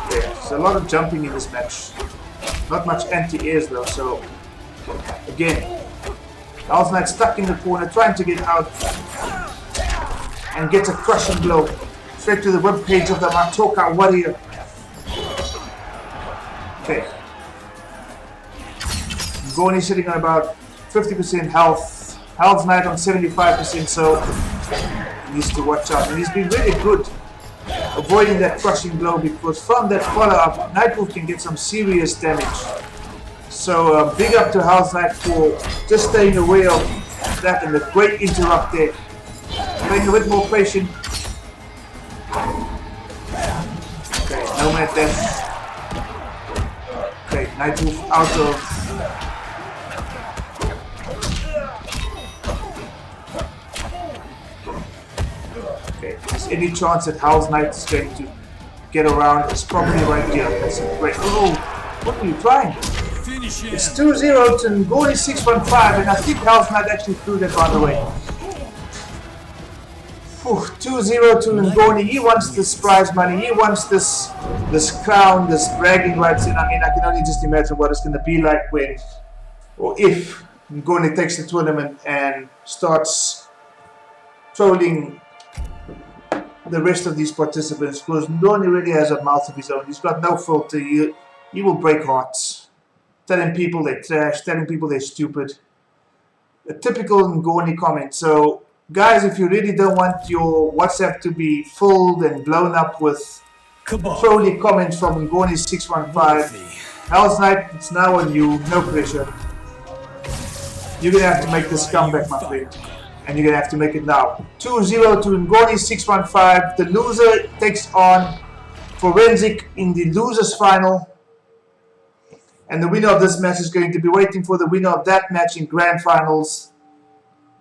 There's a lot of jumping in this match. Not much anti-airs though, so again, Hell's Knight stuck in the corner, trying to get out, and gets a crushing blow straight to the webpage of the Matoka Warrior. Okay. Ngoni sitting on about 50% health. Hell's Knight on 75%, so he needs to watch out. And he's been really good avoiding that crushing blow, because from that follow-up, Nightwolf can get some serious damage. So big up to House Knight for just staying away of that, and a great interrupt there. Playing a bit more patient. Okay, Nomad death. Okay, Nightwolf out of. Okay, there's any chance that House Knight is going to get around? It's probably right here. That's a great. Oh, what are you trying? Finish him. It's 2-0 to Ngoni 615, and I think House Knight actually threw that, by the way. 2-0 to Ngoni. He wants this prize money. He wants this crown, this bragging rights. And I mean, I can only just imagine what it's going to be like when, or if, Ngoni takes the tournament and starts trolling the rest of these participants, because Ngoni really has a mouth of his own. He's got no filter. He will break hearts. Telling people they're trash, telling people they're stupid. A typical Ngoni comment. So, guys, if you really don't want your WhatsApp to be filled and blown up with trolly comments from Ngoni 615, House Knight, it's now on you, no pressure. You're gonna have to make this comeback, my friend. And you're gonna have to make it now. 2-0 to Ngoni 615. The loser takes on Forensic in the losers final. And the winner of this match is going to be waiting for the winner of that match in Grand Finals.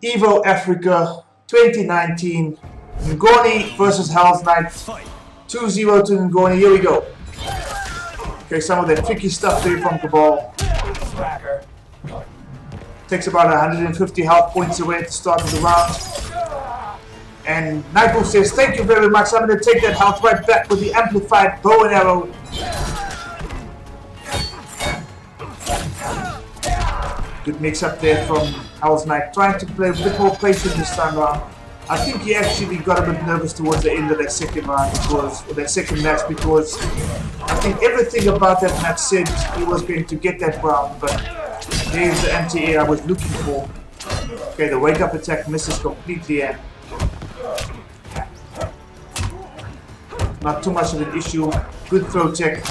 Evo Africa 2019. Ngoni versus House Knight. 2-0 to Ngoni. Here we go. Okay, some of that tricky stuff there from Cabal. Takes about 150 health points away at the start of the round. And Nightwolf says, thank you very much. I'm going to take that health right back with the amplified bow and arrow. Good mix up there from House Knight, trying to play a bit more patient this time around. I think he actually got a bit nervous towards the end of that second round, or that second match, because I think everything about that match said he was going to get that round, but there's the anti-air I was looking for. Okay, the wake up attack misses completely, and not too much of an issue. Good throw check.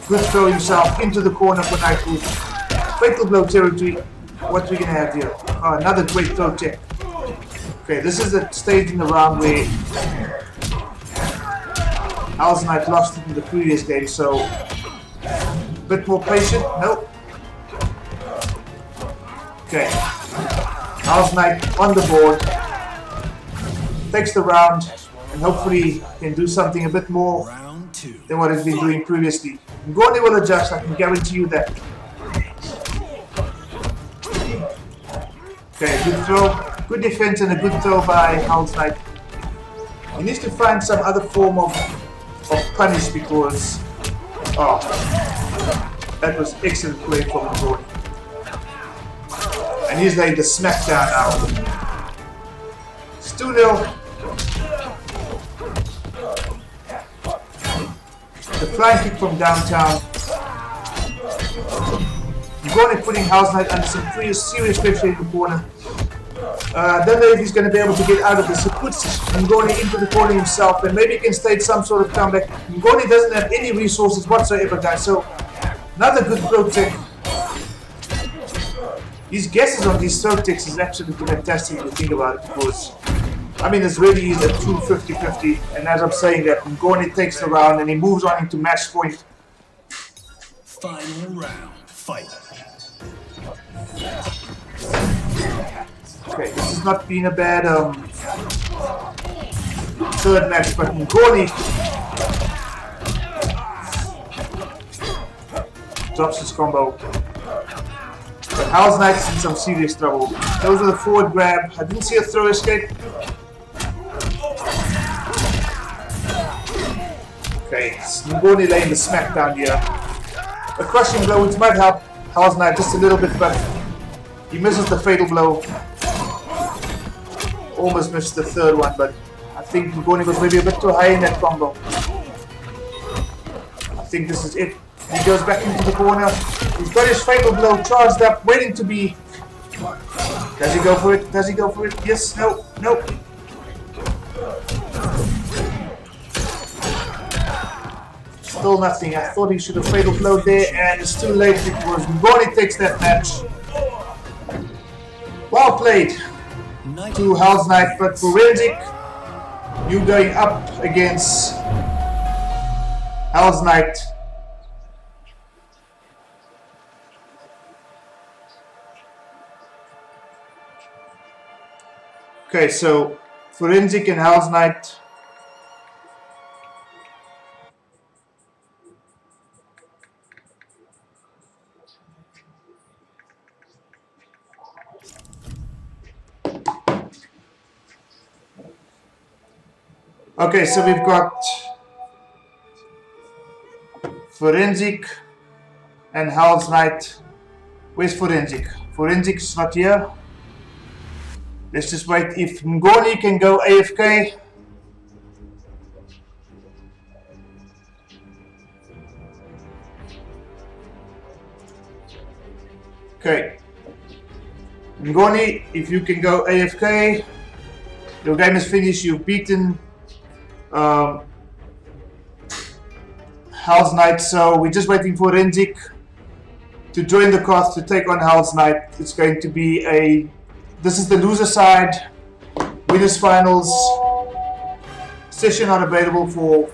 Good throw himself into the corner for Nightwolf. Fatal blow territory. What we gonna have here? Oh, another great throw check. Okay, this is the stage in the round where House Knight lost it in the previous game, so a bit more patient. Nope. Okay. House Knight on the board. Takes the round and hopefully can do something a bit more than what he's been doing previously. Ngoni will adjust, I can guarantee you that. Okay, good throw, good defense and a good throw by House Knight. He needs to find some other form of punish, because that was excellent play from Ngoni. And he's laying the smackdown now. It's 2-0. The flying kick from downtown. Ngoni putting House Knight under some serious pressure in the corner. Don't know if he's going to be able to get out of this. He puts Ngoni into the corner himself, and maybe he can stage some sort of comeback. Ngoni doesn't have any resources whatsoever, guys, so another good throw tech. His guesses on these throw techs is absolutely fantastic if you think about it, because I mean, it's really easy, a true 50-50, and as I'm saying that, Ngoni takes the round and he moves on into match point. Final round, fight. Okay, this has not been a bad third match, but Ngoni drops his combo. But House Knight's in some serious trouble. Those are the forward grab. I didn't see a throw escape. Okay, Ngoni laying the smackdown here. A crushing blow, which might help House Knight just a little bit, but he misses the fatal blow. Almost missed the third one, but I think Ngoni was maybe a bit too high in that combo. I think this is it. He goes back into the corner. He's got his fatal blow charged up, waiting to be... Does he go for it? Does he go for it? Yes, no, no. Still nothing. I thought he should have fatal flowed there, and it's too late because Ngoni takes that match. Well played to Hell's Knight, but Forensic, you going up against Hell's Knight. Okay, so Forensic and Hell's Knight. Okay, so we've got Forensic and Hell's Knight. Where's Forensic? Forensic's not here. Let's just wait if Ngoni can go AFK. Okay. Ngoni, if you can go AFK, your game is finished. You've beaten Hell's Knight, so we're just waiting for Forensic to join the cast to take on Hell's Knight. It's going to be this is the loser side, winners finals. Session not available for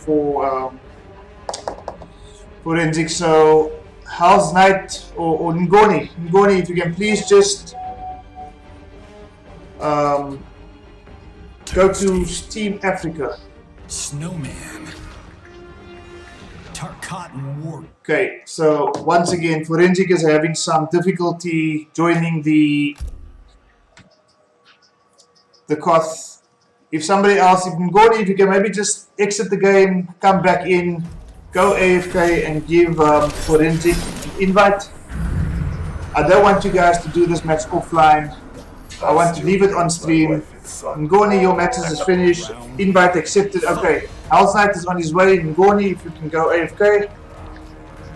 Forensic, so Hell's Knight or Ngoni, if you can please just go to Team Afrika. Snowman. Tart cotton war. Okay, so once again, Forensic is having some difficulty joining the COTH. If somebody else, if Ngoni, if you can maybe just exit the game, come back in, go AFK and give Forensic an invite. I don't want you guys to do this match offline. I want to leave it on stream. Ngoni, your matches is finished. Invite accepted. Okay, Hell's Knight is on his way. Ngoni, if you can go AFK.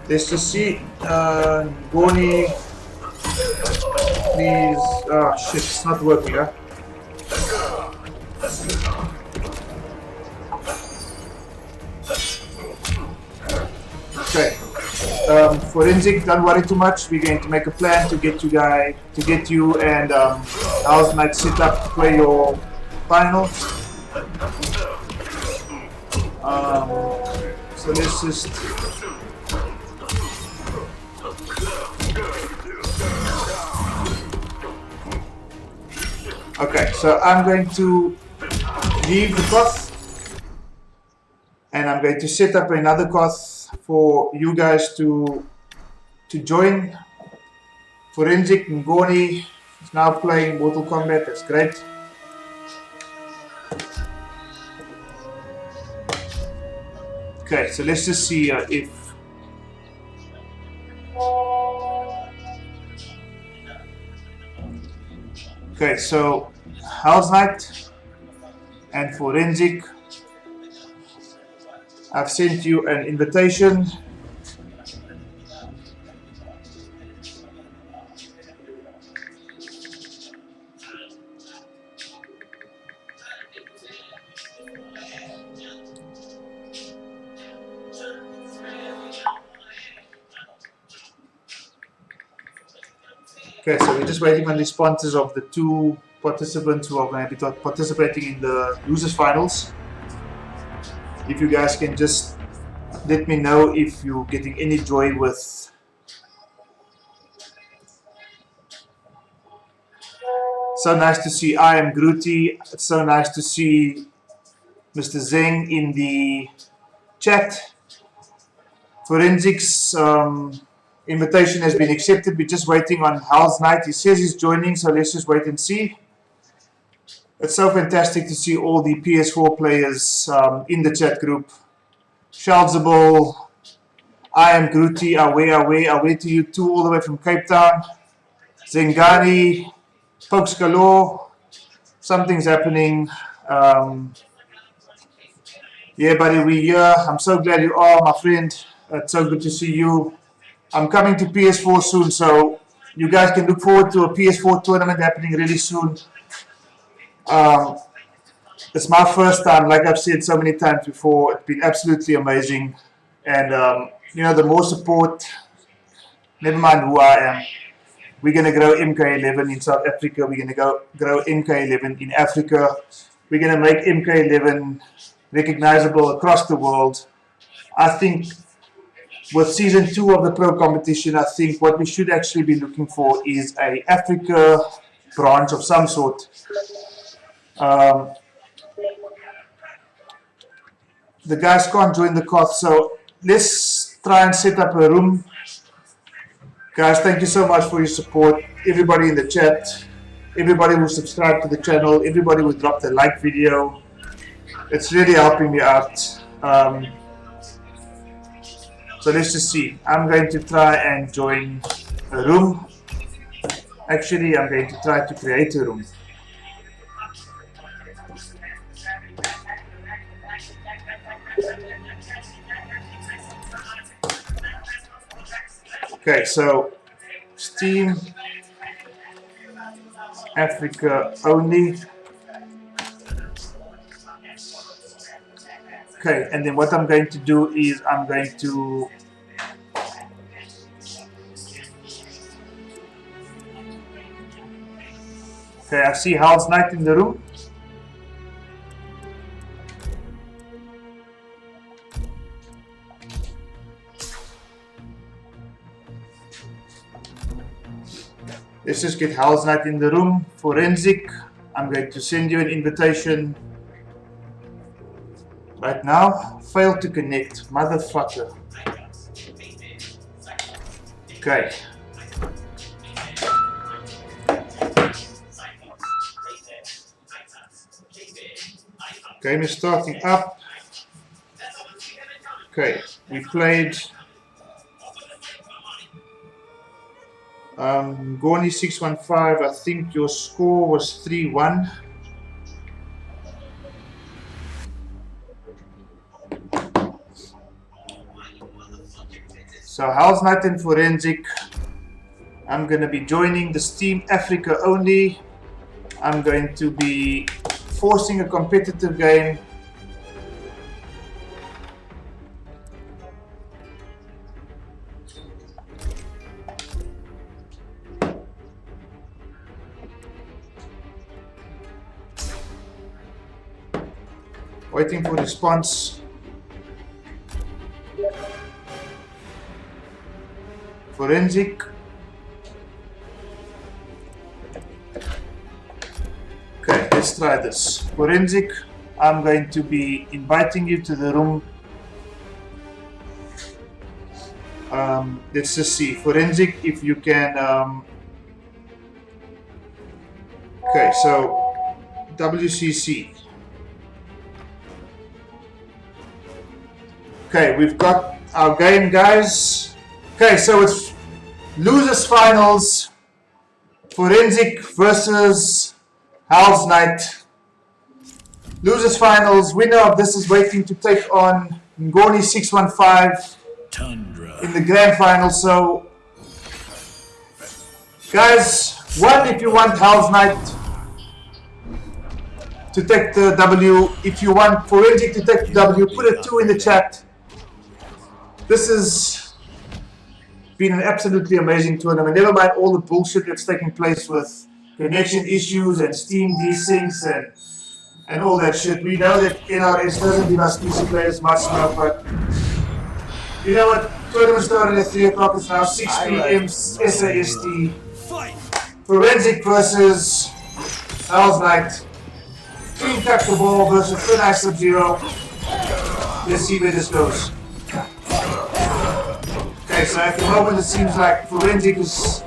Let's just see. Ngoni, please. Oh shit, it's not working, huh? Okay. Forensic, don't worry too much. We're going to make a plan to get you and Hell's Knight set up to play your finals. So let's just okay. So I'm going to leave the COTH and I'm going to set up another COTH for you guys to join. Forensic Ngoni is now playing Mortal Kombat. That's great. Okay, so let's just see if okay, so Hell's Knight and Forensic, I've sent you an invitation. Okay, so we're just waiting on responses of the two participants who are going to be participating in the losers finals. If you guys can just let me know if you're getting any joy with so nice to see I am Grootty. It's so nice to see Mr. Zeng in the chat. Forensics invitation has been accepted. We're just waiting on Hell's Knight. He says he's joining, so let's just wait and see. It's so fantastic to see all the PS4 players in the chat group. Shalzable, I am Grootty, away to you too, all the way from Cape Town. Zengani, folks galore, something's happening. Yeah, buddy, we're here. I'm so glad you are, my friend. It's so good to see you. I'm coming to PS4 soon, so you guys can look forward to a PS4 tournament happening really soon. It's my first time, like I've said so many times before. It's been absolutely amazing. And you know, the more support, never mind who I am, we're going to grow MK11 in South Africa. We're going to grow MK11 in Africa. We're going to make MK11 recognizable across the world. I think with season 2 of the pro competition, I think what we should actually be looking for is a Africa branch of some sort. The guys can't join the call, so let's try and set up a room. Guys, thank you so much for your support. Everybody in the chat, everybody who subscribed to the channel, everybody who dropped a like video. It's really helping me out. So let's just see. I'm going to try and join a room. Actually, I'm going to try to create a room. Okay, so Steam Africa only. Okay, and then what I'm going to do is I'm going to I see House Knight in the room. Let's just get House Knight in the room. Forensic, I'm going to send you an invitation right now. Failed to connect, motherfucker. Okay. Game is starting up. Okay, we played Gorny 615. I think your score was 3-1. So House Knight and Forensic. I'm going to be joining the Steam Africa only. I'm going to be forcing a competitive game. Waiting for response. Forensic. Okay, let's try this. Forensic, I'm going to be inviting you to the room. Let's just see. Forensic, if you can. Okay, so WCC. Okay, we've got our game, guys. Okay, so it's losers finals. Forensic versus House Knight. Losers finals. Winner of this is waiting to take on Ngoni 615 Tundra. in the grand final. So, guys, one, if you want House Knight to take the W. If you want Forensic to take the W, put a 2 in the chat. This has been an absolutely amazing tournament. Never mind all the bullshit that's taking place with connection issues and Steam desyncs and all that shit. We know that NRS doesn't give us PC players much now, but you know what? Tournament started at 3 o'clock. It's now 6 p.m. SAST. Forensic versus House Knight. Team Tuck the Ball versus Thin Ice Sub-Zero. Let's see where this goes. Okay, so at the moment it seems like Forensic is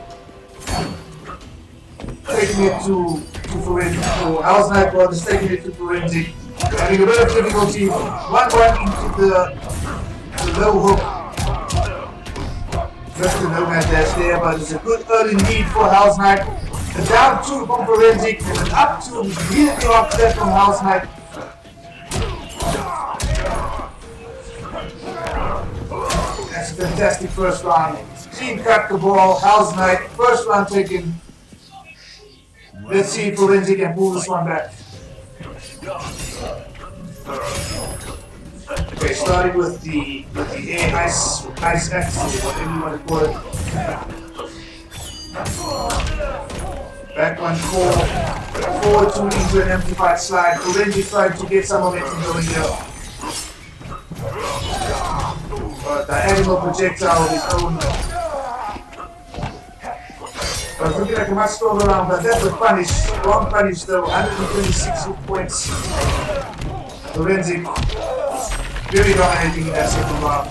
taking it to Forensic. So House Knight is taking it to Forensic. Having a bit of difficulty. 1-1 into the low hook. Just the no man dash there, but it's a good early lead for House Knight. A down 2 from Forensic and an up 2 immediately after that from House Knight. That's a fantastic first round. Team cut the ball, House Knight, first round taken. Let's see if Forensic can pull this one back. Okay, starting with the air ice axle, whatever you want to call it. Back 1-4, forward 2 into an amplified slide. Forensic trying to get some momentum going here. Diagonal projectile of his own. I was looking like a much stronger round, but that's a punish. Wrong punish though, 126 hit points. Forensic very dominating in that second round.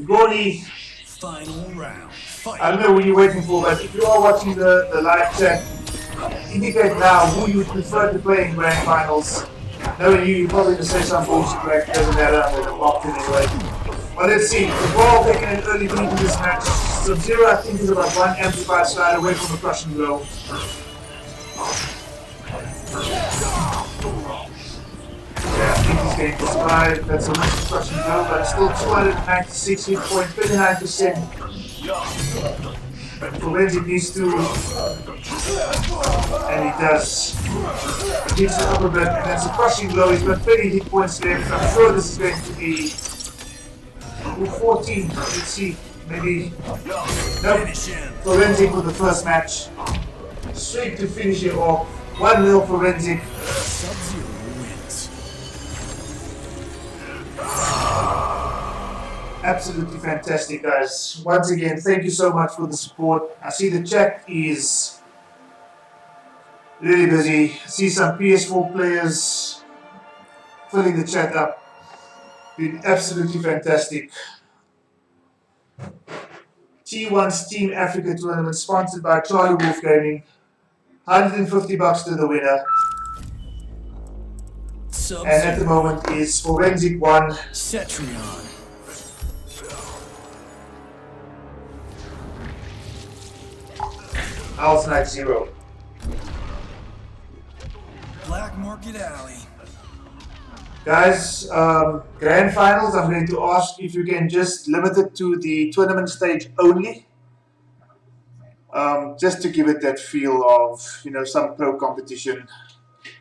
Goni, Final round. Fight. I don't know what you're waiting for, but if you are watching the live chat, indicate now who you would prefer to play in grand finals. Knowing you're probably going to say some bullshit like doesn't matter, I'm going to lock in anyway. Well, let's see. The ball taking an early lead in this match. Sub-Zero, I think, is about 1 amplified slide away from a crushing blow. Yeah, I think he's going to survive. That's a nice crushing blow, but still 296 hit point, 39%. Forensic needs to, and he does. He hits the upper bit, and that's a crushing blow. He's got 30 hit points left. I'm sure this is going to be 14. Let's see, maybe. Nope. Forensic for the first match. Straight to finish it off. 1-0 Forensic. Sub-Zero wins. Absolutely fantastic, guys. Once again, thank you so much for the support. I see the chat is really busy. I see some PS4 players filling the chat up. Been absolutely fantastic. T1's Team Africa tournament sponsored by Charlie Wolf Gaming. $150 to the winner. And at the moment is Forensic 1. Cetrion. Owl's Night 0. Black Market Alley. Guys, grand finals, I'm going to ask if you can just limit it to the tournament stage only. Just to give it that feel of, some pro competition.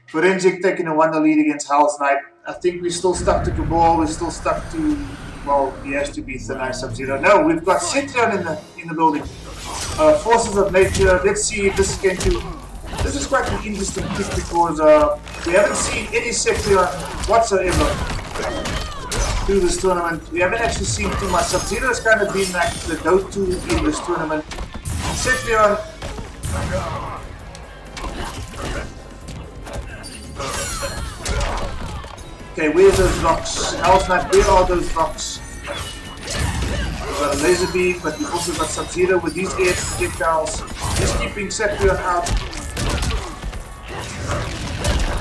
Forensic taking a 1-0 lead against Hell's Knight. I think we're still stuck to Cabal, we're still stuck to, well, he has to beat the nice Sub-Zero. No, we've got Cetrion in the building. Forces of Nature, let's see if this is going to... This is quite an interesting pick because we haven't seen any Cetrion whatsoever through this tournament. We haven't actually seen too much. Sub-Zero has kind of been like the go-to in this tournament. Cetrion. Okay, where's those rocks? Hell's Knight, where are those rocks? We've got a laser beam, but we've also got Sub-Zero with these air projectiles. Just keeping Cetrion out.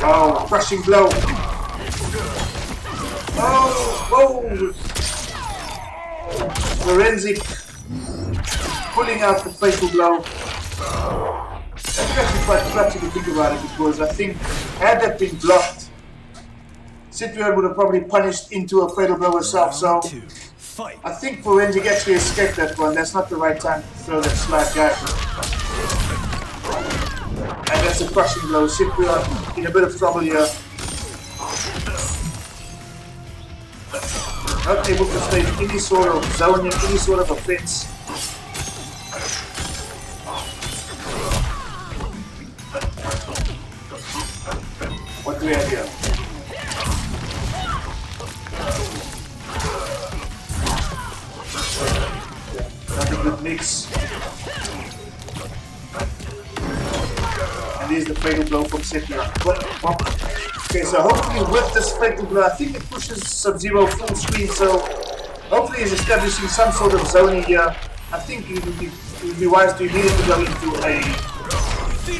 Oh, crushing blow. Oh, Forensic pulling out the fatal blow. That's actually quite clutchy to think about it because I think had that been blocked, Cetrion would have probably punished into a fatal blow herself. So I think Forensic actually escaped that one. That's not the right time to throw that slide guy. And that's a crushing blow. Cetrion in a bit of trouble here. Not able to stay in any sort of zoning, any sort of offense. What do we have here? Not a good mix. And here's the fatal blow from Cetrion. Okay, so hopefully with this fatal blow, I think it pushes Sub-Zero full screen, so hopefully he's establishing some sort of zoning here. I think it would be wise to immediately go into a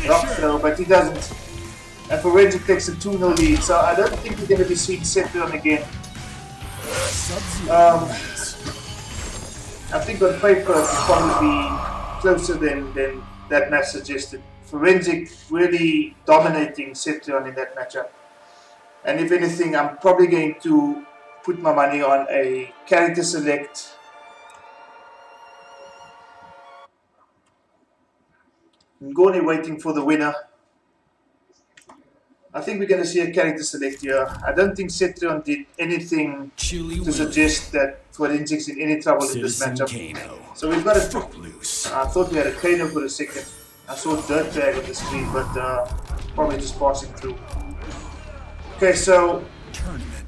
rock throw, but he doesn't. And Forensic takes a 2-0 lead, so I don't think we're going to be seeing Cetrion again. I think on paper it's probably closer than that match suggested. Forensic really dominating Cetrion in that matchup. And if anything, I'm probably going to put my money on a character select. Ngoni waiting for the winner. I think we're going to see a character select here. I don't think Cetrion did anything Chili to suggest that Forensic's in any trouble in this Citizen matchup. Kano. So we've got a... Loose. I thought we had a Kano for a second. I saw dirt tag on the screen, but probably just passing through. Okay, so Tournament.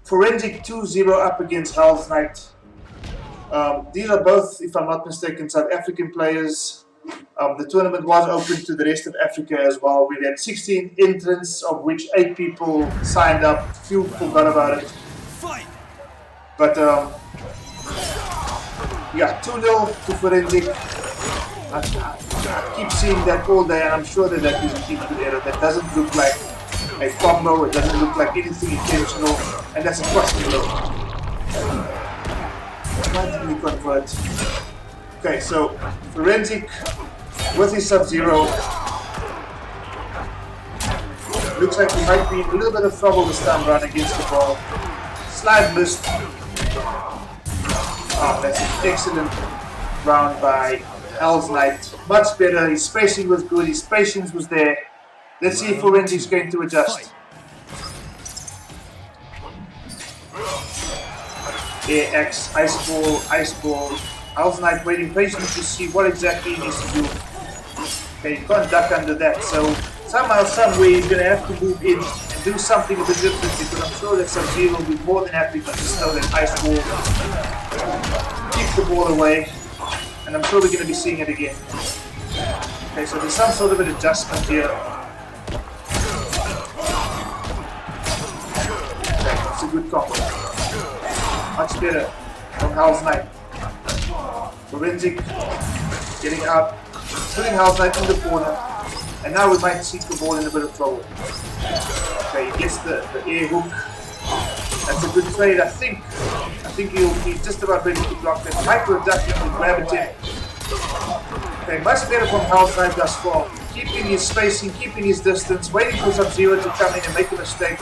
Forensic 2-0 up against Hell's Knight. These are both, if I'm not mistaken, South African players. The tournament was open to the rest of Africa as well. We had 16 entrants, of which 8 people signed up. Few forgot about it. Fight. But yeah, 2-0 to Forensic. I keep seeing that all day, and I'm sure that that is an input error. That doesn't look like a combo. It doesn't look like anything intentional, and that's a question blow. Might really convert. Okay, so Forensic with his Sub-Zero. Looks like he might be in a little bit of trouble this time around against the ball. Slide missed. Oh, that's an excellent round by Hell's Knight. Much better. His spacing was good. His patience was there. Let's see if Forensic's going to adjust. Air X, Ice Ball, Ice Ball. Hell's Knight waiting patiently to see what exactly he needs to do. Okay, he can't duck under that, so somehow, someway he's going to have to move in and do something a bit different, because I'm sure that Sub-Zero will be more than happy to just throw that Ice Ball, keep the ball away, and I'm sure we're going to be seeing it again. Okay, so there's some sort of an adjustment here. Okay, it's a good combo. Much better from Hell's Knight. Forensic getting out, putting Hell's Knight in the corner, and now we might see the ball in a bit of trouble. Okay, he gets the air hook. That's a good trade, I think. I think he's just about ready to block that. Micro ducking and grab it in. Okay, much better from Hell's Knight thus far. Keeping his spacing, keeping his distance, waiting for Sub-Zero to come in and make a mistake.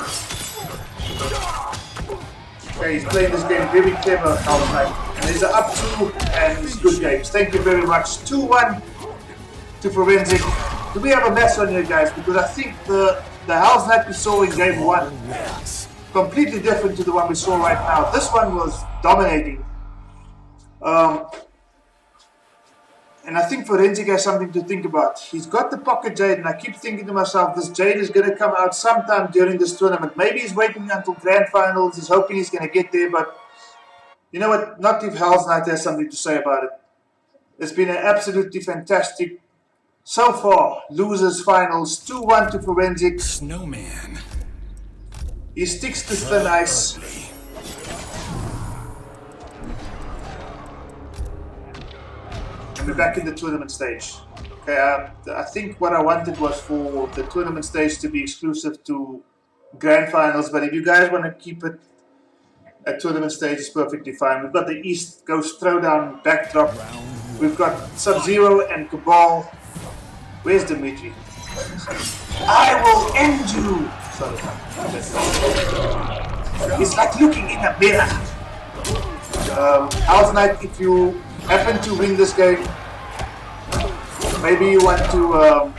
Okay, he's playing this game very clever, Hell's Knight. And there's an up 2, and it's good games. Thank you very much. 2-1 to Forensic. Do we have a mess on here, guys? Because I think the Hell's Knight we saw in game 1, completely different to the one we saw right now. This one was dominating. And I think Forensic has something to think about. He's got the pocket Jade, and I keep thinking to myself, this Jade is going to come out sometime during this tournament. Maybe he's waiting until Grand Finals. He's hoping he's going to get there, but you know what? Not if Hell's Knight has something to say about it. It's been an absolutely fantastic, so far, losers finals. 2-1 to Forensic. Snowman. He sticks to thin ice. And we're back in the tournament stage. Okay, I think what I wanted was for the tournament stage to be exclusive to Grand Finals, but if you guys want to keep it at tournament stage, it's perfectly fine. We've got the East Coast Throwdown backdrop. We've got Sub-Zero and Cabal. Where's Dimitri? I will end you! Sorry. It's like looking in a mirror. Hell's Knight, if you happen to win this game, maybe you want to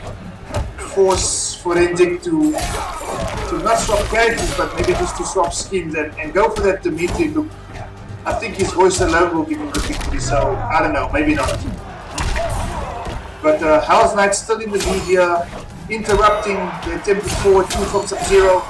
force Forensic to not swap characters, but maybe just to swap skins and go for that Dimitri look. I think his voice alone will give him the victory, so I don't know, maybe not. But Hell's Knight still in the lead here, interrupting the attempted forward 2 from Sub-Zero.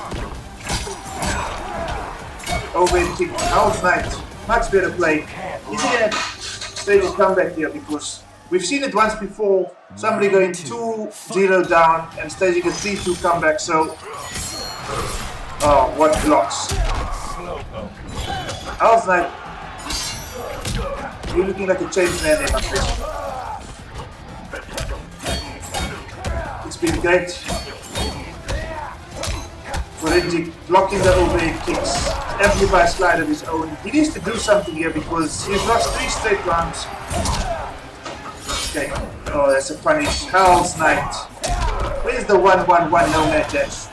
Overhead kick, Hell's Knight, much better play. Is he going to stage a comeback here? Because we've seen it once before, somebody going 2-0 down and staging a 3-2 comeback, so... Oh, what blocks. Hell's Knight, you're looking like a changed man there, my friend. It's been great. Forensic blocking the overhead kicks. Amplify slide of his own. He needs to do something here because he's lost 3 straight rounds. Okay. Oh, that's a punish. Hell's Knight. Where's the 1-1-1 no-net dash?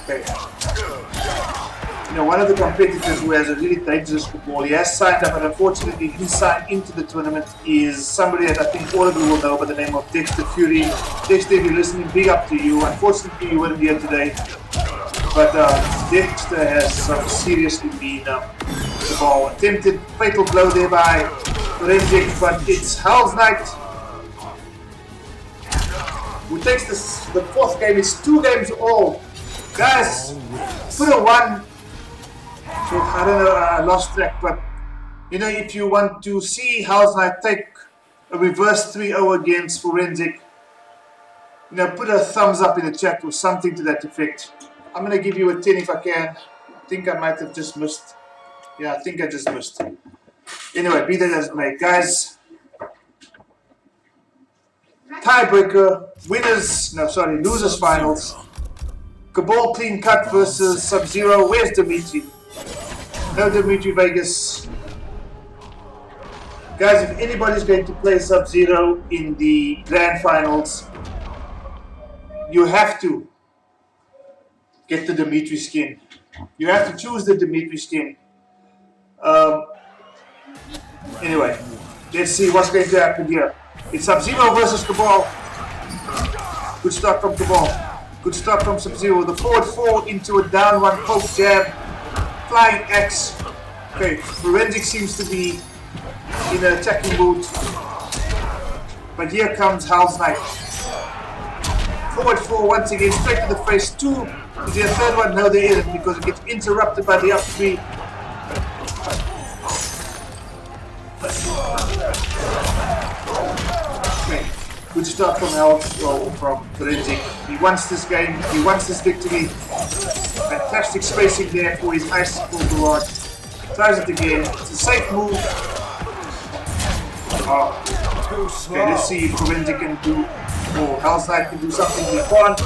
Okay. one of the competitors who has a really dangerous football. He has signed up, but unfortunately he didn't sign into the tournament. Is somebody that I think all of you will know by the name of Dexter Fury. Dexter, if you're listening, big up to you. Unfortunately, you weren't here today, but Dexter has seriously been the ball. Attempted fatal blow there by Forensic, but it's Hell's Knight who takes the fourth game. It's 2 games all. Guys, put a 1. I don't know, I lost track, but if you want to see Hell's Knight take a reverse 3-0 against Forensic, put a thumbs up in the chat or something to that effect. I'm going to give you a 10 if I can. I think I might have just missed. Yeah, I think I just missed. Anyway, be that as it may. Guys, tiebreaker, losers finals. Cabal clean cut versus Sub-Zero. Where's Dimitri? No Dimitri Vegas. Guys, if anybody's going to play Sub-Zero in the grand finals, you have to get the Dimitri skin. You have to choose the Dimitri skin. Anyway, let's see what's going to happen here. It's Sub-Zero versus Cabal. Good start from Cabal. Good start from Sub-Zero. The forward 4 into a down 1 poke jab. Flying X. Okay, Forensic seems to be in an attacking mood. But here comes Hell's Knight. Forward 4 once again, straight to the face. 2. Is there a third one? No, there isn't, because it gets interrupted by the up 3. Okay, good start from Forensic. He wants this game, he wants this victory. Fantastic spacing there for his icicle barrage. Tries it again. It's a safe move. Okay, let's see if Forensic can do, or Hell's Knight can do something he can't.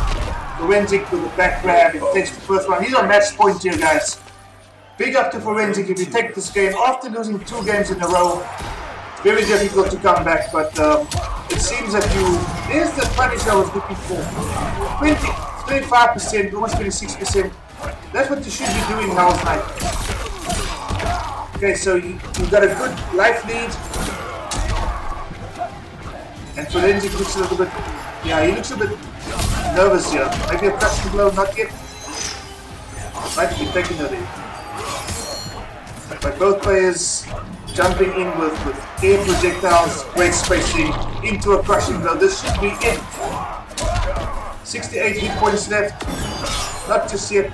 Forensic with a back grab and takes the first one. He's on match point here, guys. Big up to Forensic if you take this game after losing 2 games in a row. It's very difficult to come back, but it seems that there's the punish I was looking for. 25%, almost 26%. That's what you should be doing, Hell's Knight. Okay, so you've got a good life lead. And Forensic looks a little bit, he looks a bit nervous here. Maybe a crushing blow, not yet. Might be taking it in. But both players jumping in with air projectiles, great spacing, into a crushing blow. This should be it. 68 hit points left. Not just yet.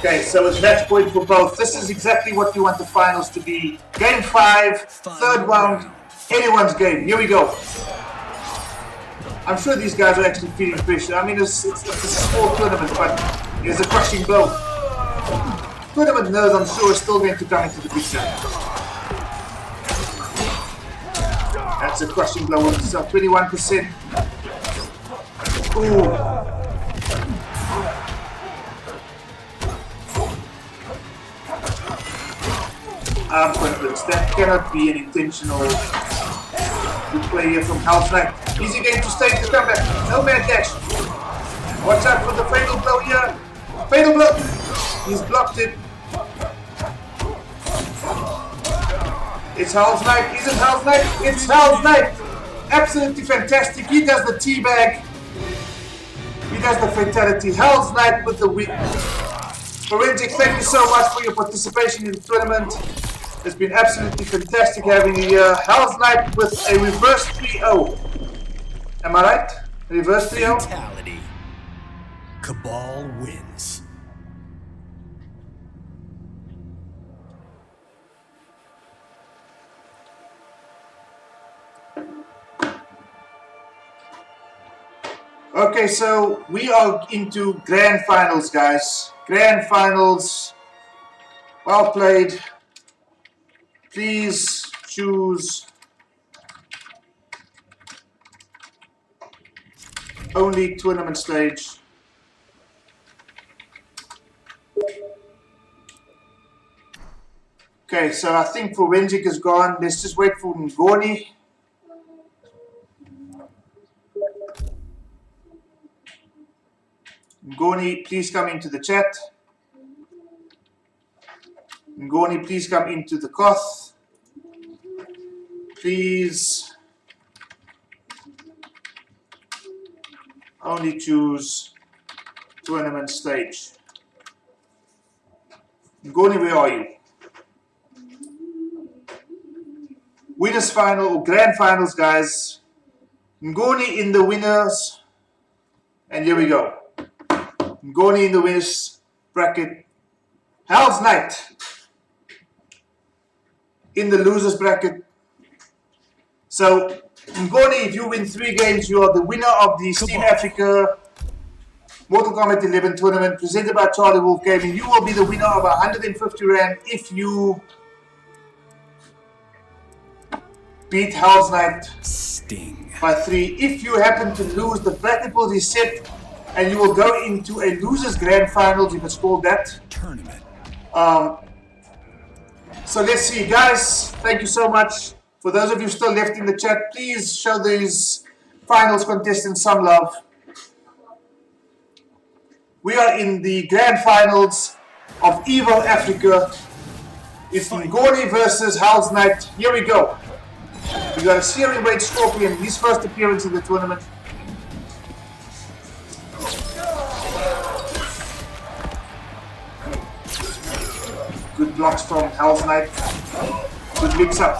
Okay, so it's match point for both. This is exactly what you want the finals to be. Game 5, third round, anyone's game. Here we go. I'm sure these guys are actually feeling pressure. I mean, it's a small tournament, but there's a crushing blow. Tournament nerves, I'm sure, are still going to come into the picture. That's a crushing blow with 21%. Ooh. I'm convinced that cannot be an intentional good play here from Hell's Knight. Is he going to stay to come back? No man dash. Watch out for the fatal blow here. Fatal blow. He's blocked it. It's Hell's Knight. Is it Hell's Knight? It's Hell's Knight. Absolutely fantastic. He does the teabag. He does the fatality. Hell's Knight with the win. Forensic, thank you so much for your participation in the tournament. It's been absolutely fantastic having you here. Hell's Knight with a reverse 3-0. Am I right? Reverse 3-0? Fatality. Cabal wins. Okay, so we are into grand finals, guys. Grand finals. Well played. Please choose only tournament stage. Okay, so I think Forensic is gone. Let's just wait for Ngoni. Ngoni, please come into the chat. Ngoni, please come into the Koth. Please only choose tournament stage. Ngoni, where are you? Winners final or grand finals, guys. Ngoni in the winners. And here we go. Ngoni in the winners bracket. Hell's Knight in the losers bracket. So, Ngoni, if you win 3 games, you are the winner of the Steam Africa Mortal Kombat 11 tournament presented by Charlie Wolf Gaming. You will be the winner of 150 Rand if you beat Hell's Knight by 3. If you happen to lose, the bracket will reset and you will go into a losers grand finals, if it's called that. Tournament. So let's see, guys. Thank you so much. For those of you still left in the chat, please show these finals contestants some love. We are in the grand finals of Evil Africa. It's Ngoni versus Hell's Knight. Here we go. We got a series weight Scorpion, his first appearance in the tournament. Good blocks from Hell's Knight. Good mix up.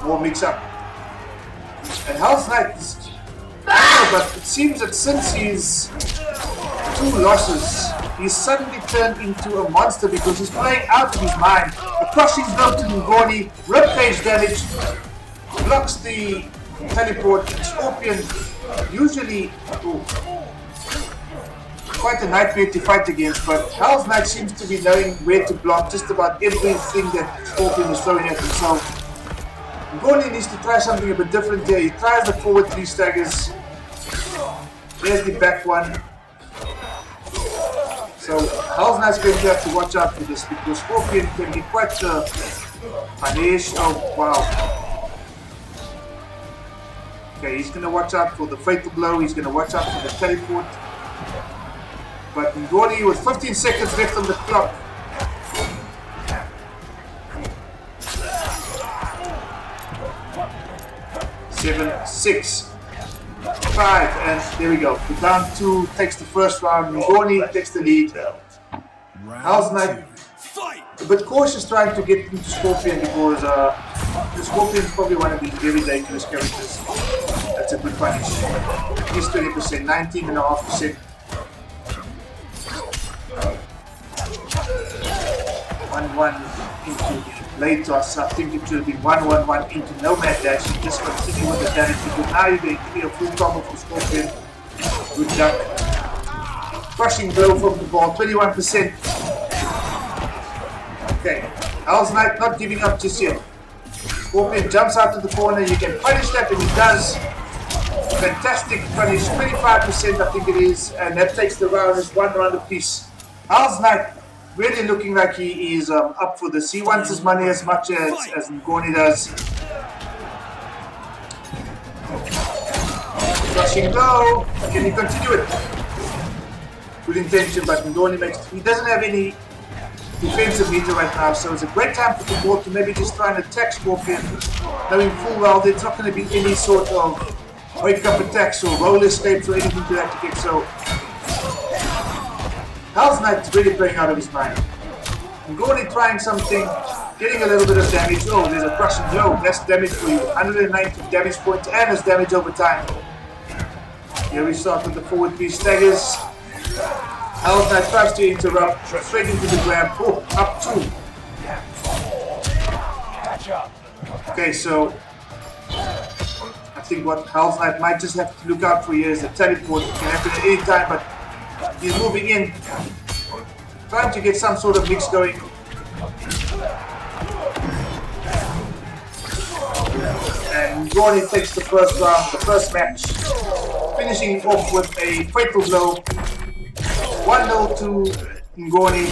More mix up. And Hell's Knight is but it seems that since his 2 losses, he's suddenly turned into a monster because he's playing out of his mind. A crushing blow to Ngoni, ribcage damage, blocks the teleport. Scorpion usually quite a nightmare to fight against, but Hell's Knight seems to be knowing where to block just about everything that Scorpion is throwing at himself. Ngoni needs to try something a bit different here. He tries the forward 3 staggers. There's the back one. So Hell's Knight's going to have to watch out for this because Scorpion can be quite punish. Oh wow. Okay, he's going to watch out for the fatal blow. He's going to watch out for the teleport. But Ngoni with 15 seconds left on the clock. Seven, 6, 5, and there we go. The down 2 takes the first round. Ngoni takes the lead. Hell's Knight a bit cautious trying to get into Scorpion because the Scorpion is probably one of the very dangerous characters. That's a good punish. He's 20%, 19.5%. 1-1 into the late toss. I think it should have been 1-1-1 into Nomad Dash. You just continue with the damage because now you're going to be a full combo for Scorpion. Good duck. Crushing blow from the ball, 21%. Okay, Hell's Knight not giving up just yet. Scorpion jumps out to the corner. You can punish that, and he does. Fantastic punish, 25% I think it is, and that takes the round as 1 round apiece. Hell's Knight really looking like he is up for this. He wants his money as much as Ngoni does. Rushing low. Can he continue it? Good intention, but Ngoni he doesn't have any defensive meter right now, so it's a great time for the ball to maybe just try and attack Scorpion, knowing full well there's not going to be any sort of wake up attacks or roll escapes or anything to that effect. So Hell's Knight's really playing out of his mind. Ngoni trying something, getting a little bit of damage. Oh, there's a crushing blow. That's damage for you. 190 damage points and there's damage over time. Here we start with the forward 3 staggers. Hell's Knight tries to interrupt, straight into the grab. Oh, up 2. Okay, so I think what Hell's Knight might just have to look out for here is the teleport. It can happen at any time, but he's moving in, trying to get some sort of mix going. And Ngoni takes the first round, the first match, finishing off with a fatal blow. 1-0 to Ngoni.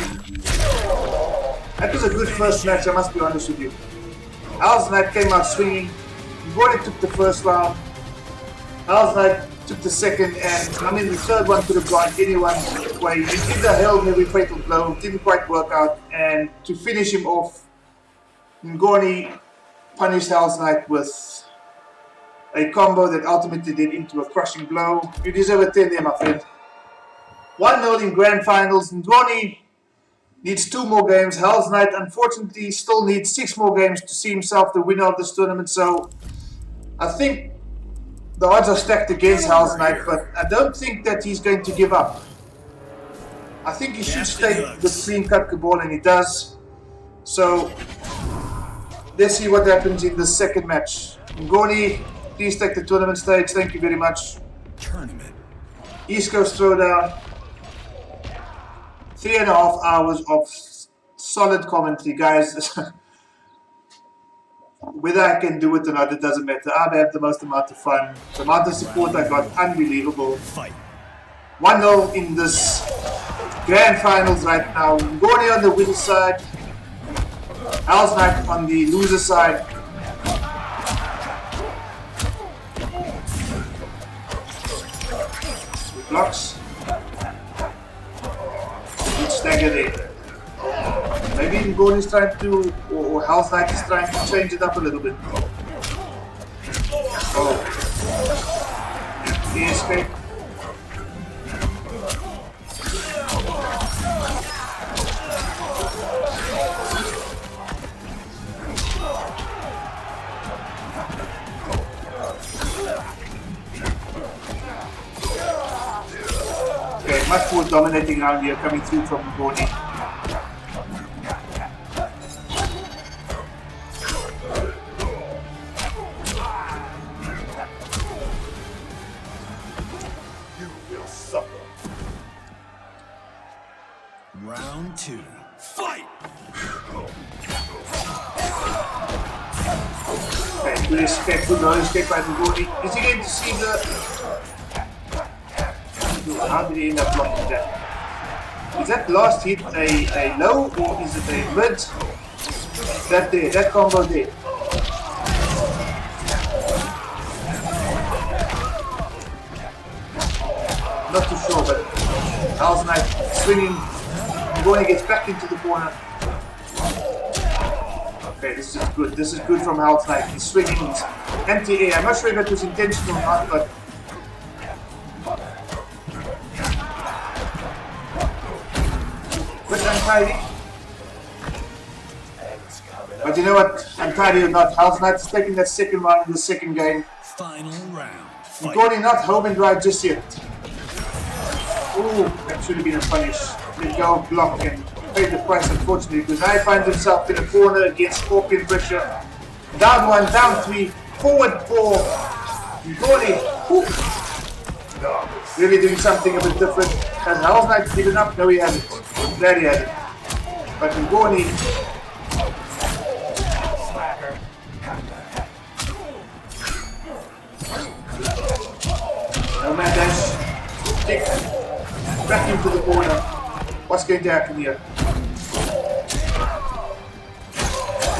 That was a good first match, I must be honest with you. Hal's Knight came out swinging. Ngoni took the first round. Hal's Knight took the second, and I mean the third one could have gone anyone's way. He did the Hail Mary fatal blow, didn't quite work out, and to finish him off, Ngoni punished Hal's Knight with a combo that ultimately led into a crushing blow. You deserve a 10 there, my friend. 1-0 in grand finals. Ngoni needs 2 more games. Hal's Knight, unfortunately, still needs 6 more games to see himself the winner of this tournament. So I think the odds are stacked against Hal's Knight, but I don't think that he's going to give up. I think he should stay the clean cut cabal, and he does. So let's see what happens in the second match. Ngoni, please take the tournament stage. Thank you very much. Tournament. East Coast Throwdown. 3.5 hours of solid commentary, guys. Whether I can do it or not, it doesn't matter. I've had the most amount of fun. The amount of support I got, unbelievable. Fight. 1-0 in this grand finals right now. Ngoni on the winner side. Hal's Knight on the loser side. Blocks. Good stagger there. Maybe Ngoni is trying to, or Hal's Knight is trying to change it up a little bit. Oh. He escaped. Okay, much more dominating round here coming through from Ngoni. Round 2. Fight! Okay, good escape, good no escape by Ngoni. Is he going to see the... How did he end up blocking that? Is that last hit a low or is it a mid? That there, that combo there. Not too sure, but Hal's Knight swinging. Ngoni gets back into the corner. Okay, this is good. This is good from Hal's Knight. He's swinging. He's anti-air. I'm not sure if that was intentional or not, but quite untidy. But you know what? Untidy or not, Hal's Knight is taking that second round in the second game. Final round. Fight. Ngoni not home and dry just yet. Ooh, that should have been a punish. Let go, block, and pay the price, unfortunately, because now he finds himself in a corner against Scorpion pressure. Down 1, down 3, forward 4. Ngoni, really doing something a bit different. Has Hal's Knight given up? No, he hasn't. Glad he hasn't. But Ngoni, no man dash. Kick. Back into the corner. What's going to happen here?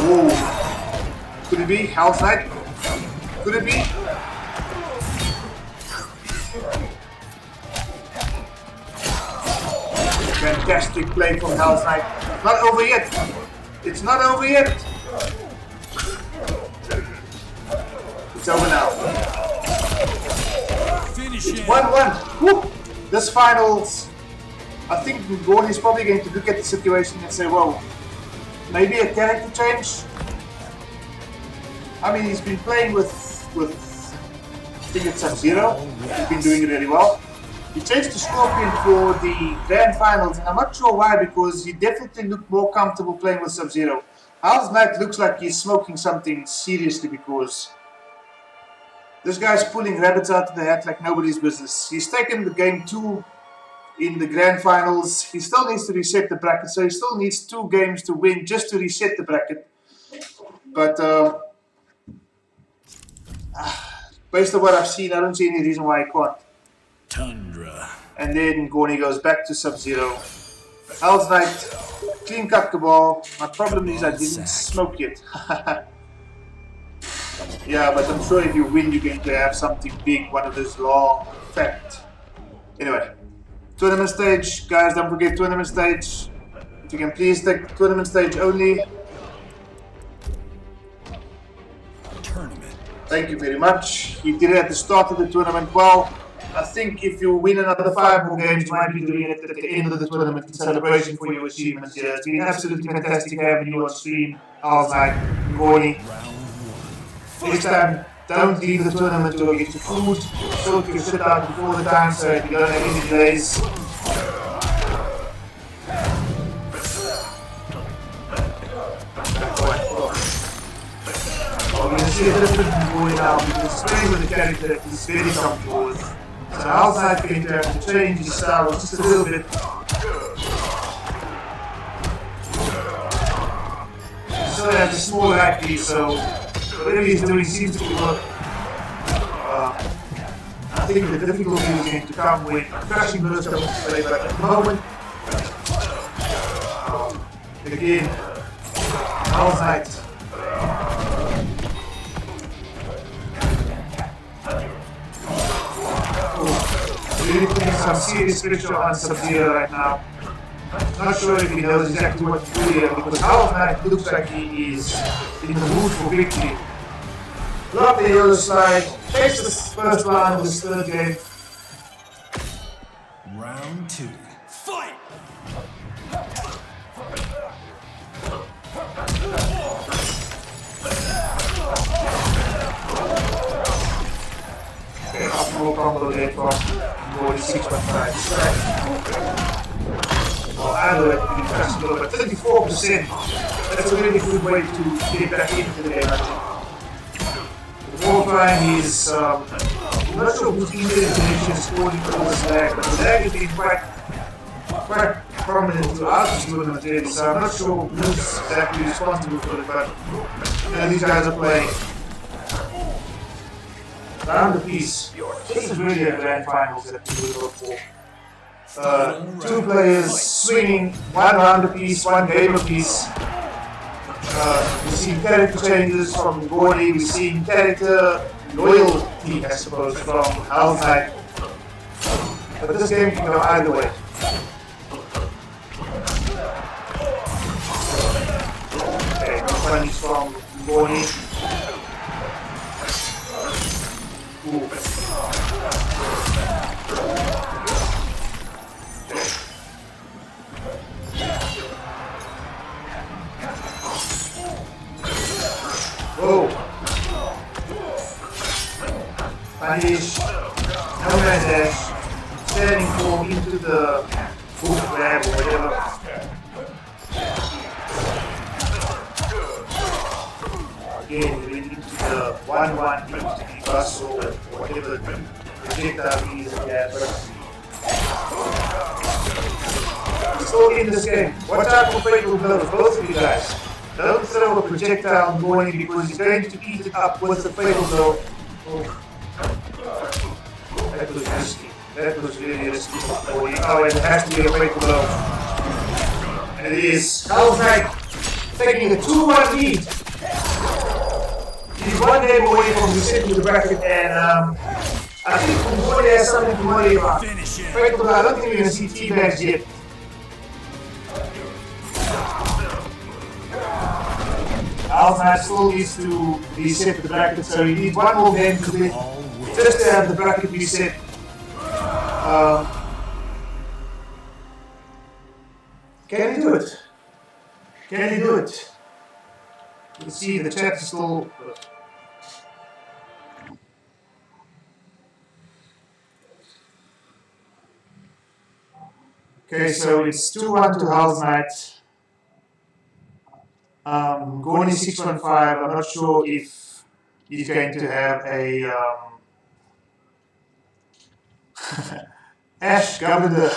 Ooh. Could it be Hal's Knight? Could it be? Fantastic play from Hal's Knight. Not over yet. It's not over yet. It's over now. Finish It's it. 1-1. Woo! This finals, I think Ngoni is probably going to look at the situation and say, well, maybe a character change. I mean, he's been playing with I think it's Sub-Zero. He's been doing really well. He changed to Scorpion for the grand finals, and I'm not sure why, because he definitely looked more comfortable playing with Sub-Zero. Hal's Knight looks like he's smoking something seriously, because this guy's pulling rabbits out of the hat like nobody's business. He's taken the game 2 in the grand finals. He still needs to reset the bracket, so he still needs 2 games to win just to reset the bracket. But based on what I've seen, I don't see any reason why he can't. Tundra. And then Ngoni goes back to Sub-Zero. Hal's Knight, clean cut cabal. My problem is I didn't smoke yet. Yeah, but I'm sure if you win, you're going to have something big, one of those long, fat. Anyway, tournament stage, guys. Don't forget tournament stage. If you can please take tournament stage only. Tournament. Thank you very much. You did it at the start of the tournament well. I think if you win another 5 more games, you might be doing it at the end of the tournament in celebration for your achievements here. It's been absolutely fantastic having you on stream. I was like, Gordy. Next time, don't leave the tournament to go get your food. Sort your shit out before the time so you don't have any delays. We're going to see a different Gordy now because playing with the character that he's very comfortable with. So outside going to have to change his style just a little bit. So that's a small lag piece, so whatever he's doing seems to be working. I think the difficulty is going to come when crashing burst comes to play, but at the moment, again, outside. Really putting some serious pressure on Sub-Zero right now. Not sure if he knows exactly what to do here because Half Knight looks like he is in the mood for victory. Drop the yellow slide, takes the first round of this third game. Round 2. Fight! Okay, optimal combo there from Gordy 6.5. Well, either way, you can go, but 34%. That's a really good way to get back into the game, I think. The wall flying is, I'm not sure whose internet connection is causing all this lag, but the lag has been quite prominent throughout this tournament really, so I'm not sure who's exactly responsible for it, but you know, these guys are playing. Round apiece. This is really a grand finals that we look for. 2 players swinging, 1 round apiece, 1 game apiece. We've seen character changes from Gordy, we've seen character loyalty, I suppose, from Half Knight. But this game can go either way. Okay, no punish from Gordy. Ooh. Whoa. Punish. No man dash. Standing form into the boot grab or whatever. Again, we into the 1-1 into the bus or whatever projectile he is at. We're still in this game. Watch out for fatal blows, both of you guys. Don't throw a projectile on Gordy because he's going to eat it up with the fatal blow. Oh. That was risky. That was really risky. Oh, it has to be a fatal blow. And it is. Half Knight taking a 2-1 lead. He's 1 game away from resetting the bracket, and I think Gordy has something to worry about. Fatal blow, I don't think we're going to see teabags yet. Half Knight still needs to reset the bracket, so he needs 1 more game to win, just to have the bracket reset. Can he do it? Can he do it? You can see the chat is still. Okay, so it's 2-1 to Half Knight. Gordy 615, I'm not sure if he's going to have a Ash Governor.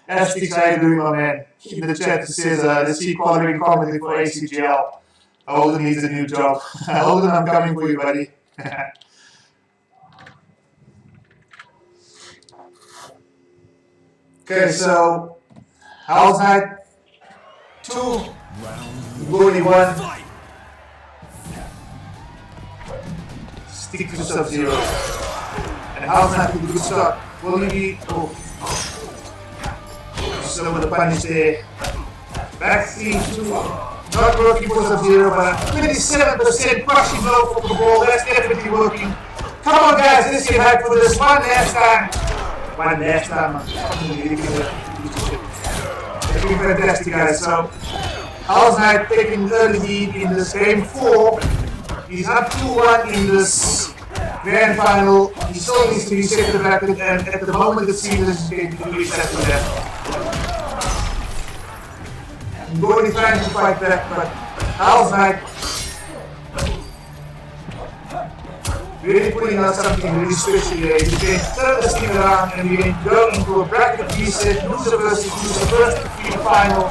Ash thinks how you doing, my man? In the chat it says, let's see quality commenting for ACGL. Holden needs a new job. Holden, I'm coming for you, buddy. Okay, so Half Knight 2, Gordy 1. stick to Sub-Zero. And Al's Knight with a good start. Will he be... Oh. Slow with the punish there. Back 3-2. Not working for Sub-Zero, but 27% crushing blow for the ball. That's definitely working. Come on guys, let's get hyped for this one last time. One last time. It's been fantastic guys. So Al's Knight taking early lead in this game 4. He's up 2-1 in this grand final. He still needs to reset the bracket, and at the moment it seems as he's going to reset to that. Going trying to fight back, but Al's Knight really putting out something really special here. You can turn this thing around and you can go into a bracket reset, loser versus loser, first to three final.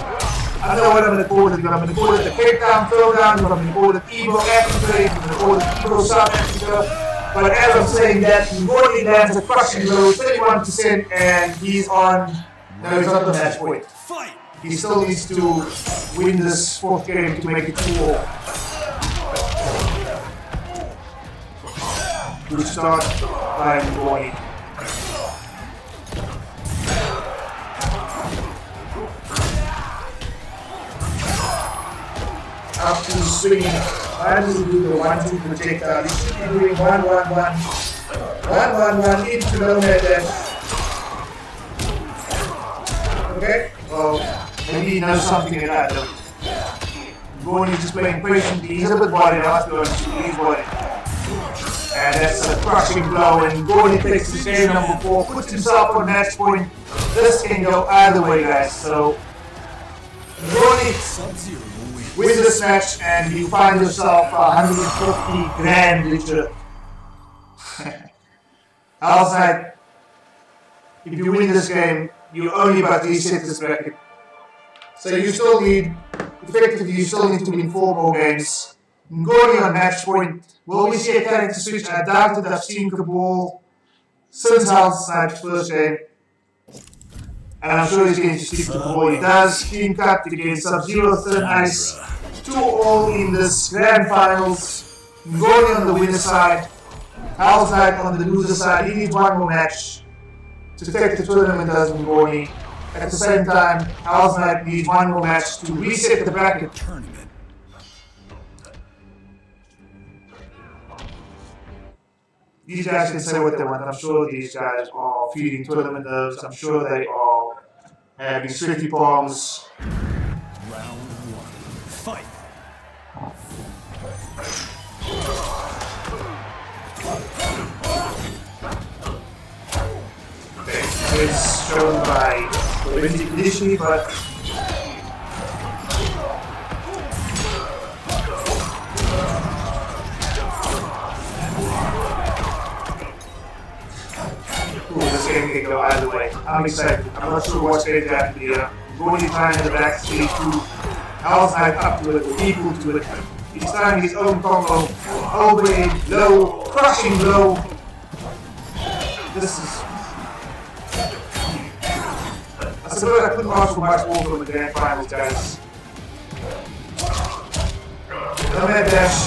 I don't know what I'm going to call it. I'm going to call it the Cape Town Throwdown, I'm going to call it Evo Africa, I'm going to call it Evo South Africa. But as I'm saying that, Ngoni lands a crushing low, 31%, and he's on. No, he's not the match point. Fight! He still needs to win this fourth game to make it 2-all. Good start by Ngoni. Up to swinging. Why does he do the 1-2 projectile? He should be doing 1-1-1. 1-1-1 into the net dash. Okay? Well, maybe he knows something in that. Ngoni just playing patiently. He's a bit body, I must be honest. He's body. And that's a crushing blow. And Ngoni takes his game number 4, puts himself on match point. This can go either way, guys. So, Ngoni win this match and you find yourself 150 grand richer. Al's Knight, if you win this game, you only about to reset this bracket. So you still need, effectively, you still need to win 4 more games. Ngoni on match point. Will we see a character switch? I doubt it. I've seen Cabal since Al's Knight's first game. And I'm sure he's going to stick to the ball. He does. Clean cut against Sub-Zero, third ice. 2-all in this grand finals. Ngoni on the winner side. Al's Knight on the loser side. He needs 1 more match to take the tournament as Ngoni. At the same time, Al's Knight needs 1 more match to reset the bracket. Tournament. These guys can say what they want. I'm sure these guys are feeding tournament nerves. I'm sure they are having sweaty palms. Round 1. Fight! It's shown by Wendy initially, but this game can go either way. I'm excited. I'm not sure what's going to happen here. Ngoni trying in the back 3-2. Al's Knight up to it, equal to it. He's trying his own combo. Overhead, low, crushing blow. This is. I suppose I couldn't ask for much more from the grand finals, guys. The mad dash.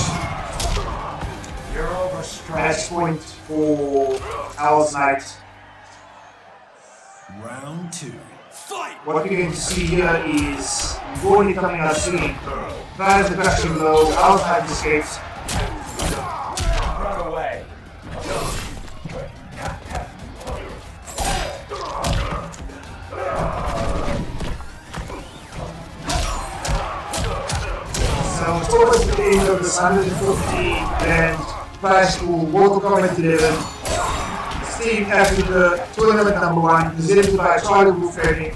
Match point for Al's Knight. Round 2. Fight! What we're going to see here is Ngoni coming out swinging. Tries the crushing blow. Al's Knight escapes. Run away. So towards the end of this 150 grand prize pool, Mortal Kombat 11, Team Africa tournament number 1, presented by Charlie Wolf Gaming.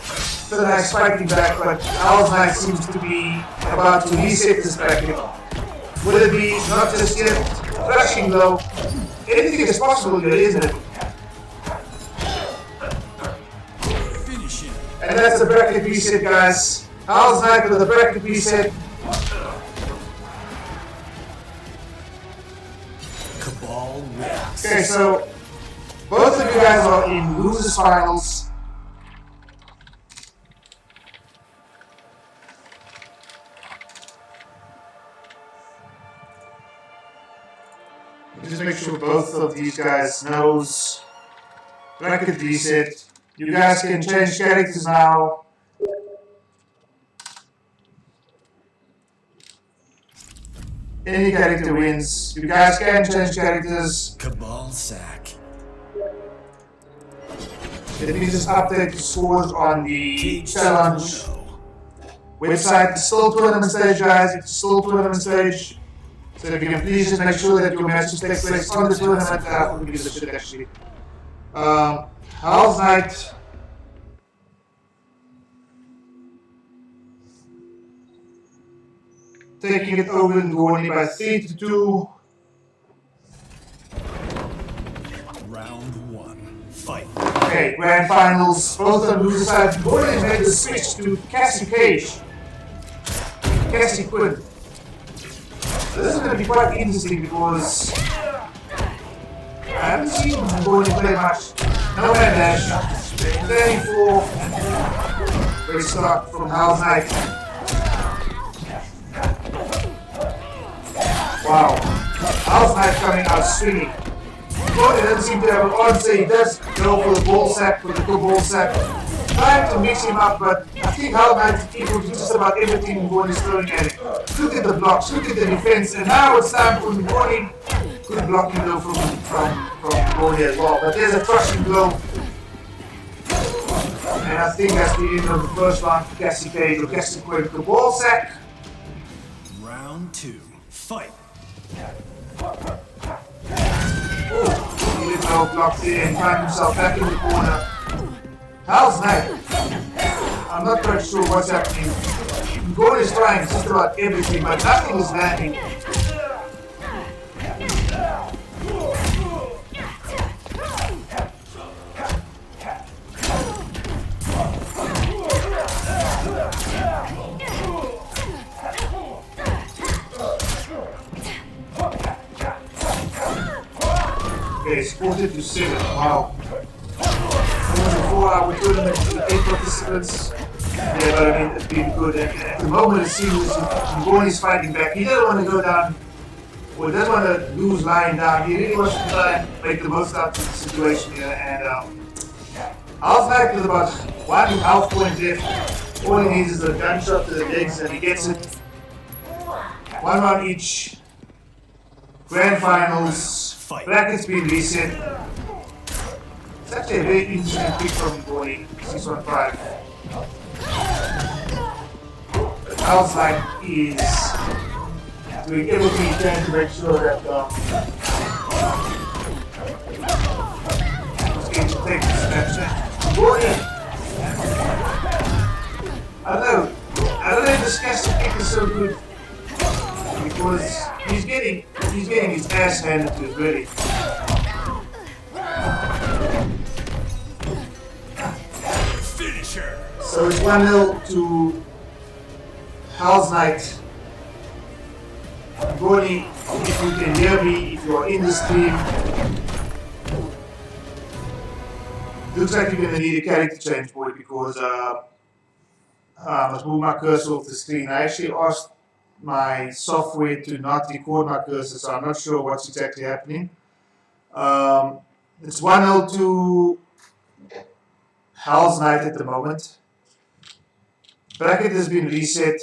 So nice fighting back, but Al's Knight seems to be about to reset this bracket. Will it be not just yet crushing though? Anything is possible here, isn't it? Finish it. And that's the bracket reset, guys. Al's Knight with the bracket reset. Cabal wins. Okay, so both of you guys are in losers finals. to both of these guys' nose. Bracket reset. You guys can change characters now. Any character wins. You guys can change characters. Cabal sack. Let me just update the scores on the Cage challenge 2.0. website. It's still tournament stage, guys. It's still tournament stage. So if you can please just make sure that your matches take place on the tournament. I don't give a shit actually. House Night. Taking it over in Gorney by 3-2. Round 1. Fight. Okay, grand finals. Both on loser side. Gorney has made the switch to Cassie Cage. Cassie Quinn. So this is going to be quite interesting because I haven't seen Gorney play much. No man dash. 34. Great start from House Night. Wow. House Night coming out swinging. Gorney doesn't seem to have an answer. He does go for the ball sack, for the good ball sack. Trying to mix him up, but I think House Night is equal to just about everything Gorney's throwing at him. Look at the blocks, look at the defense, and now it's time for Gorney. Good blocking though from Gorney as well. But there's a crushing blow. And I think that's the end of the first round for Cassie Cage or Cassie Quinn. The ball sack. Round 2. Fight. Oh, he didn't know blocked in and found himself back in the corner. House Night. I'm not quite sure what's happening. Gorney is trying just about everything, but nothing is landing. Okay, it's 40-7. Wow. It was a 4-hour tournament with 8 participants. Yeah, but I mean, it's been good. And at the moment, it seems Gorney's fighting back. He doesn't want to go down, or doesn't want to lose lying down. He really wants to try and make the most out of the situation here. And House Night with about 1 half point left. All he needs is a gunshot to the legs, and he gets it. 1 round each. Grand finals. Brackets being reset. It's actually a very interesting pick from Gorney. 615. But House Night is doing everything he can to make sure that he's going to take this match. Gorney. I don't know if this Cassie pick is so good. Because he's getting his ass handed to him, really. Finisher. So it's 1-0 to House Night. Gorney, if you can hear me, if you are in the stream, looks like you're gonna need a character change, boy, because I must move my cursor off the screen. I actually asked my software to not record my cursor, so I'm not sure what's exactly happening. It's 1-0 to House Night at the moment. Bracket has been reset.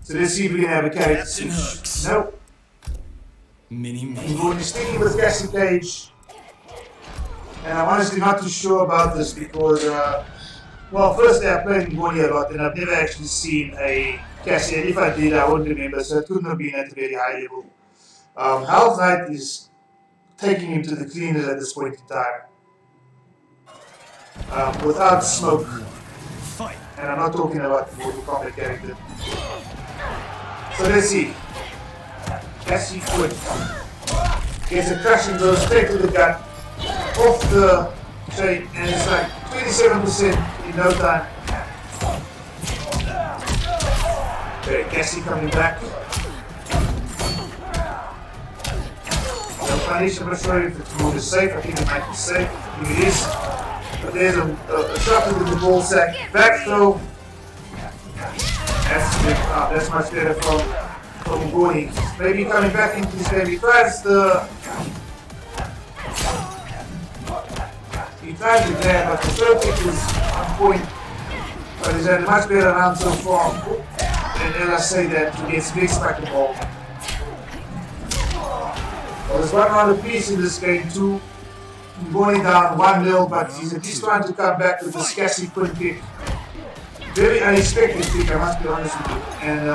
So let's see if we can have a character switch. Nope. Mini I'm going to sticking with Cassie Cage. And I'm honestly not too sure about this because well, firstly, I played Gorney a lot and I've never actually seen a Cassie, and if I did, I wouldn't remember, so it couldn't have been at a very high level. House Night is taking him to the cleaners at this point in time. Without smoke. And I'm not talking about the Mortal Kombat character. So let's see. Cassie Quinn gets a crushing blow straight to the gut, off the chain, and it's like 27% in no time. Okay, Cassie coming back. No punish, I'm not sure if the move is safe. I think it might be safe. I think it is. But there's a shot with the ball sack. Back throw. That's That's much better from Goni. Maybe coming back into this game. He tries the grab, but the third kick is on point. But he's had a much better round so far. And then I say that he gets mixed back the ball. Well, there's one round apiece in this game too. Going down 1-0, but he's at least trying to come back with this Cassie quick kick. Very unexpected kick, I must be honest with you. And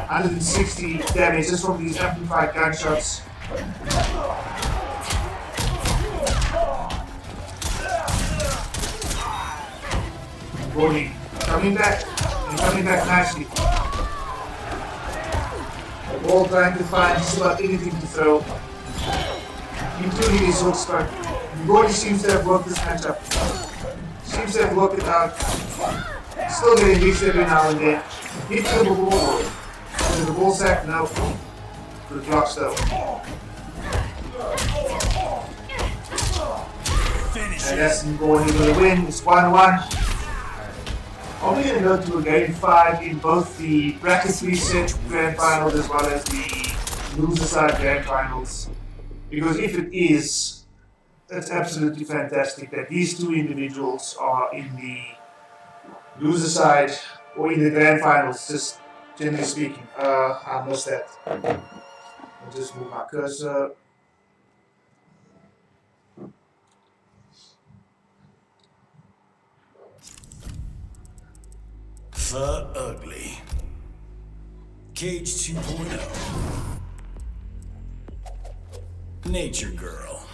160 damage just from these amplified gunshots. Goni coming back, and coming back nicely. The ball trying to find just about anything to throw, including his hooks, but Goni seems to have worked this matchup. Seems to have worked it out. Still getting mixed every now and then. Hit the ball. The ball sack, no. Good blocks though. And that's Goni going to win. It's 1-1. Are we going to go to a game 5 in both the bracket reset grand finals as well as the loser side grand finals? Because if it is, that's absolutely fantastic that these two individuals are in the loser side or in the grand finals, just generally speaking. I missed that. I'll just move my cursor. The Ugly. Cage 2.0. Nature Girl.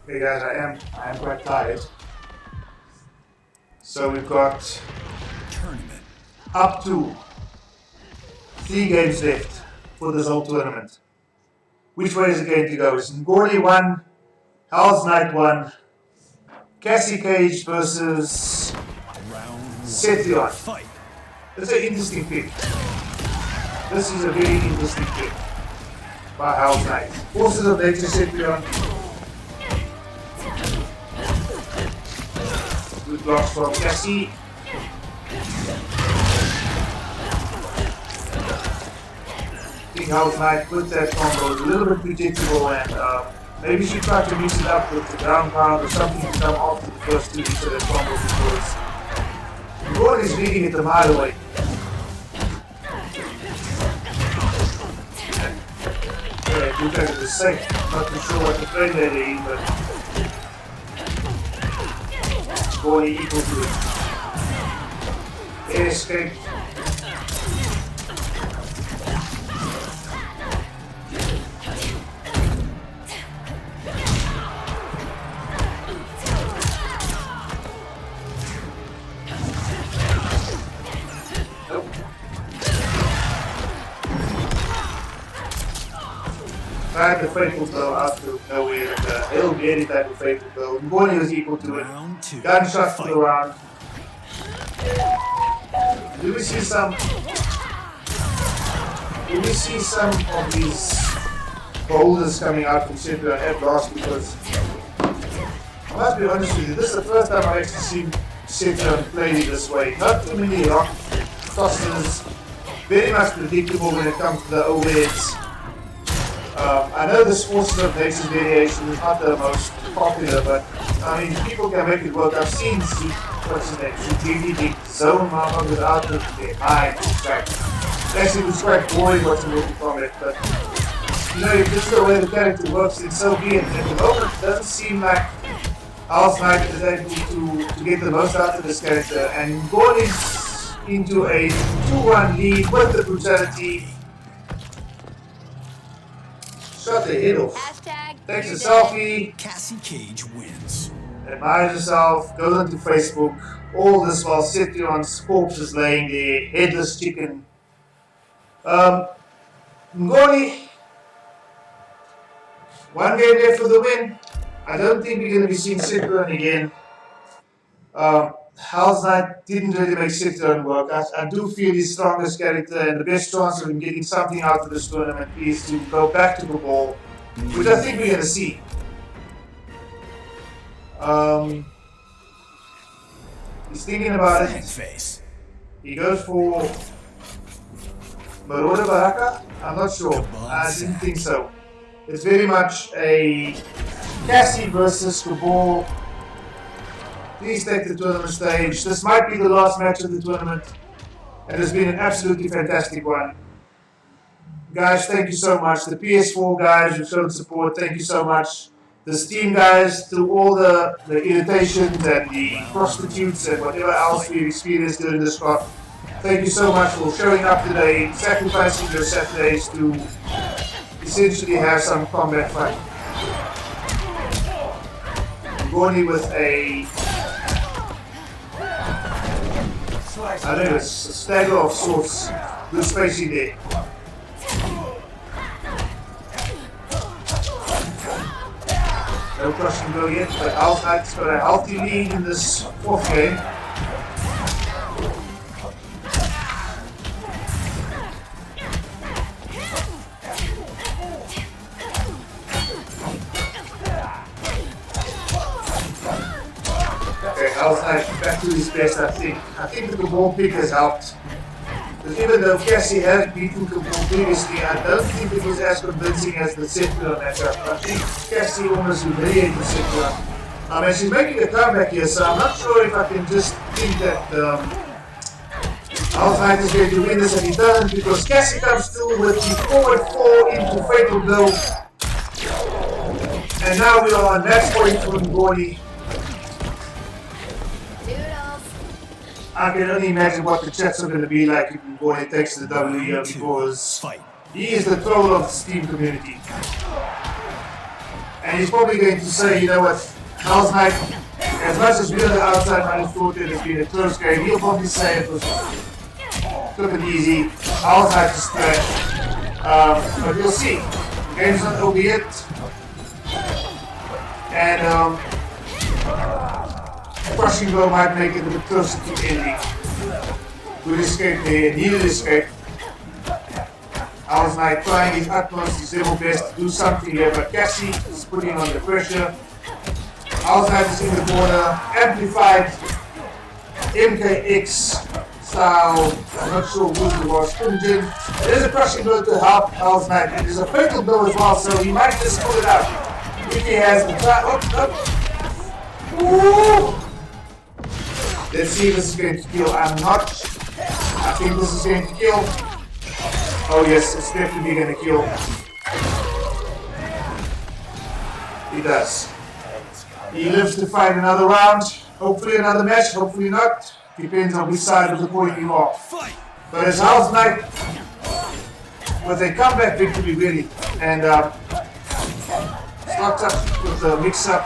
Hey guys, I am quite tired. So we've got Tournament. up to 3 games left for this whole tournament. Which way is it going to go? Is Ngoni 1, Hell's Knight 1, Cassie Cage versus Sethion. Fight. That's an interesting pick. This is a very interesting pick by Hell's Knight. Forces of Nature Sethion. Good blocks from Cassie. I think Hell's Knight with that combo is a little bit predictable, and maybe she tried to mix it up with the ground pound or something to come after the first 2 hits of that combo, because Gordon is reading it a mile away. Yeah, good back to the same. Not too sure what the frame rate is, but Gordon equal to it. Air escape. Tried the fatal blow out of nowhere, and he'll get it type of fatal blow. Ngoni was equal to it. Round 2. Gunshot to the round. Do we see some of these boulders coming out from Sethion at last? Because I must be honest with you, this is the first time I've actually seen Sethion play this way. Not too many rock tosses, very much predictable when it comes to the overheads. I know this Forces of Nature variation is not the most popular, but I mean, people can make it work. I've seen what's his name, really zone mama without the mind. Actually, it was quite boring watching Mortal Kombat, but you know, if this is the way the character works, then so be it. At the moment, it doesn't seem like Hell's Knight is able to get the most out of this character, and going into a 2-1 lead with the brutality. Shut the head off. Takes a selfie. Cassie Cage wins. Admires herself, goes onto Facebook. All this while Sethion's corpse is laying there, headless chicken. Ngoni, 1 game left for the win. I don't think we're going to be seeing Sethion again. Hell's Knight didn't really make Sethion work. I do feel his strongest character and the best chance of him getting something out of this tournament is to go back to the ball which I think we're going to see. He's thinking about it. Face. He goes for Marauder Baraka? I'm not sure. I didn't think so. It's very much a Cassie versus Cabal. Please take the tournament stage. This might be the last match of the tournament. It has been an absolutely fantastic one. Guys, thank you so much. The PS4 guys who showed support, thank you so much. The Steam guys, through all the irritations and the prostitutes and whatever else we've experienced during this spot, thank you so much for showing up today, sacrificing your Saturdays to essentially have some combat fun. Gorny with a, I don't know, a stagger of sorts. Good spacing there. No crush and go yet, but Alfred's got a healthy lead in this fourth game. Okay, Alfred back to his best, I think. I think the ball pick has helped. Because even though Cassie has beaten Kabul previously, I don't think it was as convincing as the Secular matchup. I think Cassie almost humiliated Secular. I mean, she's making a comeback here, so I'm not sure if I can just think that Alfred is going to win this, and he doesn't, because Cassie comes through with the forward 4 into Fatal Blow. And now we are on match point for Ngoni. I can only imagine what the chats are going to be like if Ngoni takes the W here, because he is the troll of the Steam community. And he's probably going to say, you know what, Hell's Knight, as much as we're on the outside, I just thought it has been a close game, he'll probably say it was flippin' easy, Hell's Knight is trash. But we'll see. The game's not over yet. And crushing blow might make it a bit closer to ending. Good escape there, needed escape. Hell's Knight trying his utmost, his level best to do something here, but Cassie is putting on the pressure. Hell's Knight is in the corner, amplified MK11 style, I'm not sure who it was, There's a crushing blow to help Hell's Knight, and there's a fatal blow as well, so he might just pull it out. If he has the time, Ooh. Let's see if this is going to kill. I'm not. I think this is going to kill. Oh yes, it's definitely going to kill. He does. He lives to fight another round. Hopefully another match, hopefully not. Depends on which side of the coin you are. But it's Hell's Knight with a comeback victory really. And starts up with the mix-up.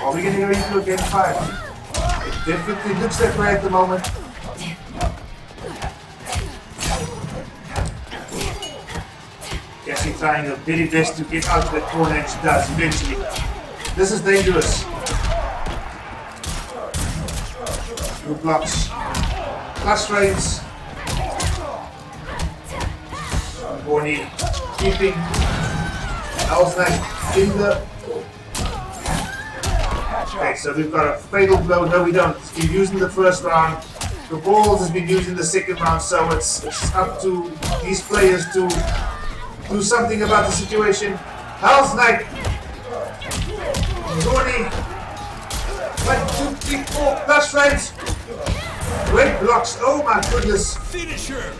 Are we going to go into a game 5? It definitely looks that way at the moment. Cassie trying her very best to get out of that corner, and she does eventually. This is dangerous. Good blocks. Plus frames. Gorny keeping Hell's Knight in the. Okay, so we've got a fatal blow. No, we don't. It's been used in the first round. The balls has been used in the second round, so it's up to these players to do something about the situation. Hell's Knight. Gorny. 1, 2, 3, 4. Plus frames. Great blocks. Oh my goodness. Finisher.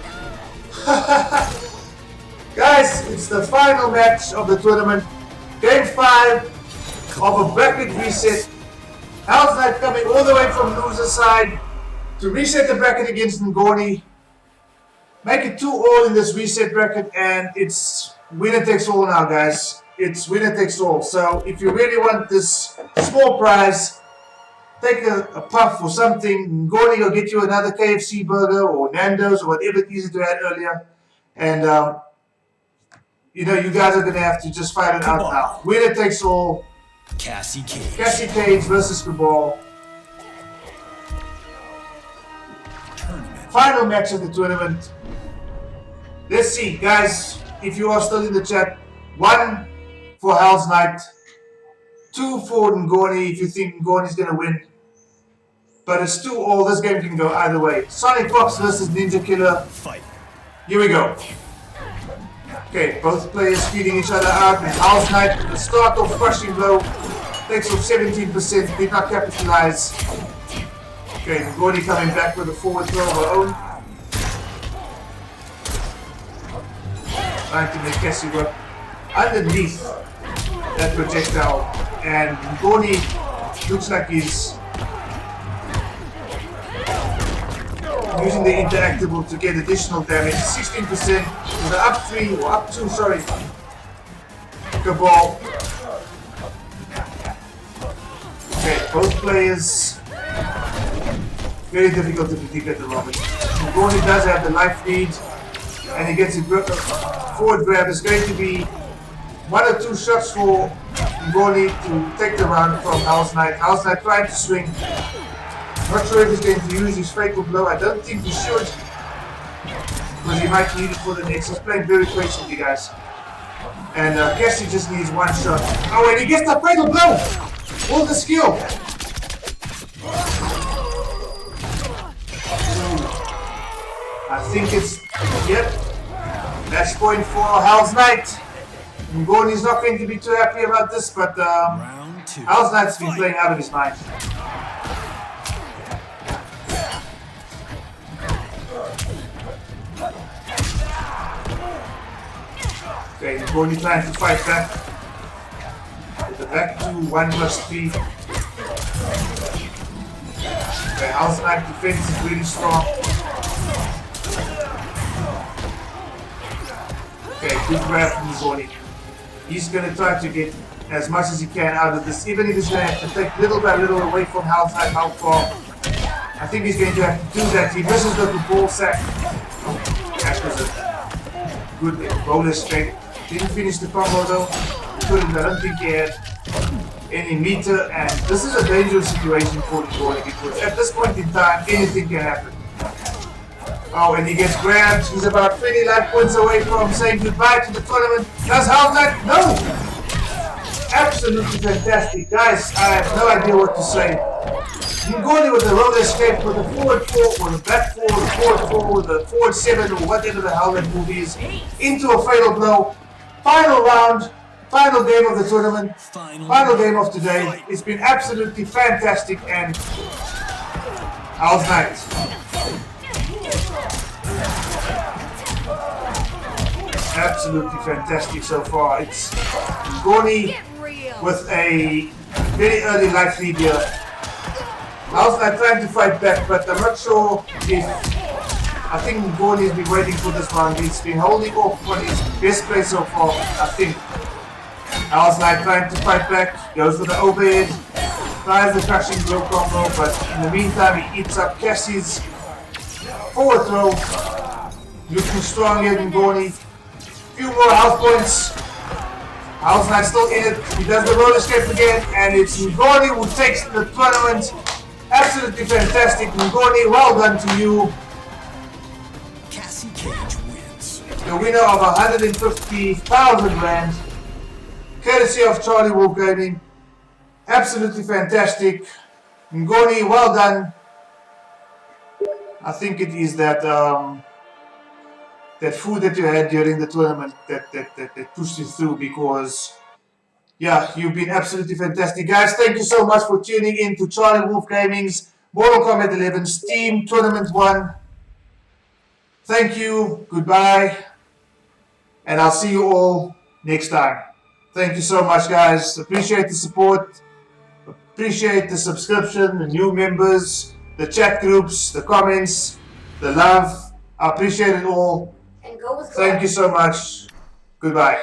Guys, it's the final match of the tournament. Game 5 of a bracket reset. Hell's Knight coming all the way from loser side to reset the bracket against Ngoni. Make it 2-all in this reset bracket, and it's winner takes all now, guys. It's winner takes all. So if you really want this small prize, take a puff or something. Ngoni will get you another KFC burger or Nando's or whatever it is you had earlier. And you know, you guys are going to have to just fight it out now. Winner takes all. Cassie Cage. Cassie Cage versus Cabal. Final match of the tournament. Let's see, guys. if you are still in the chat. 1 for Hell's Knight, 2 for Ngoni if you think Ngoni is going to win. But it's 2-all. This game can go either way. Sonic Fox versus Ninja Killer. Fight. Here we go. Okay, both players feeding each other out. And Hell's Knight, the start off crushing blow, takes off 17%, did not capitalize. Okay, Ngoni coming back with a forward throw of her own. Trying to make Cassie work underneath that projectile. And Ngoni looks like he's using the interactable to get additional damage. 16% with the up 3 or up 2, sorry. Cabal. Okay, both players. Very difficult to predict at the moment. Ngoni does have the life lead, and he gets a forward grab. It's going to be 1 or 2 shots for Ngoni to take the round from Hell's Knight. Hell's Knight trying to swing. Not sure if he's going to use his fatal blow. I don't think he should, because he might need it for the next. He's playing very patiently, guys. And Cassie just needs 1 shot. Oh, and he gets the fatal blow! All the skill! I think it's, yep, match point for Hell's Knight. Ngoni's not going to be too happy about this, but Round 2. Hell's Knight's been playing out of his mind. Okay, Ngoni trying to fight back. With the back to 1+3. Okay, Hell's Knight defense is really strong. Okay, good grab from Ngoni. He's going to try to get as much as he can out of this, even if he's going to have to take little by little away from Hell's Knight, how far. I think he's going to have to do that. He misses the ball sack. Oh, that was a good roller straight. Didn't finish the combo though. Couldn't, I don't think he had any meter, and this is a dangerous situation for Ngoni because at this point in time, anything can happen. Oh, and he gets grabbed. He's about 20 life points away from saying goodbye to the tournament. Does Hell's Knight? No! Absolutely fantastic. Guys, I have no idea what to say. Ngoni with the roller escape, with the forward 4, or the back 4, the forward 4, or the forward 7, or whatever the hell that move is, into a fatal blow. Final round, final game of the tournament, final game of today. It's been absolutely fantastic, and Hell's Knight. Absolutely fantastic so far. It's Ngoni with a very early life lead here. Hell's Knight trying to fight back, but I'm not sure if... I think Ngoni has been waiting for this round. He's been holding off on his best play so far, I think. Hell's Knight trying to fight back, goes for the overhead, tries the crushing blow combo, but in the meantime he eats up Cassie's forward throw. Looking strong here in Ngoni. Few more health points. Hell's Knight still in it. He does the roller escape again, and it's Ngoni who takes the tournament. Absolutely fantastic. Ngoni, well done to you. Cassie Cage wins. The winner of 150,000 rand, courtesy of Charlie Wolf Gaming. Absolutely fantastic. Ngoni, well done. I think it is that that food that you had during the tournament that pushed you through, because yeah, you've been absolutely fantastic. Guys, thank you so much for tuning in to Charlie Wolf Gaming's Mortal Kombat 11 Steam Tournament 1. Thank you, goodbye, and I'll see you all next time. Thank you so much, guys. Appreciate the support, appreciate the subscription, the new members, the chat groups, the comments, the love. I appreciate it all. And go with Thank you so much. Goodbye.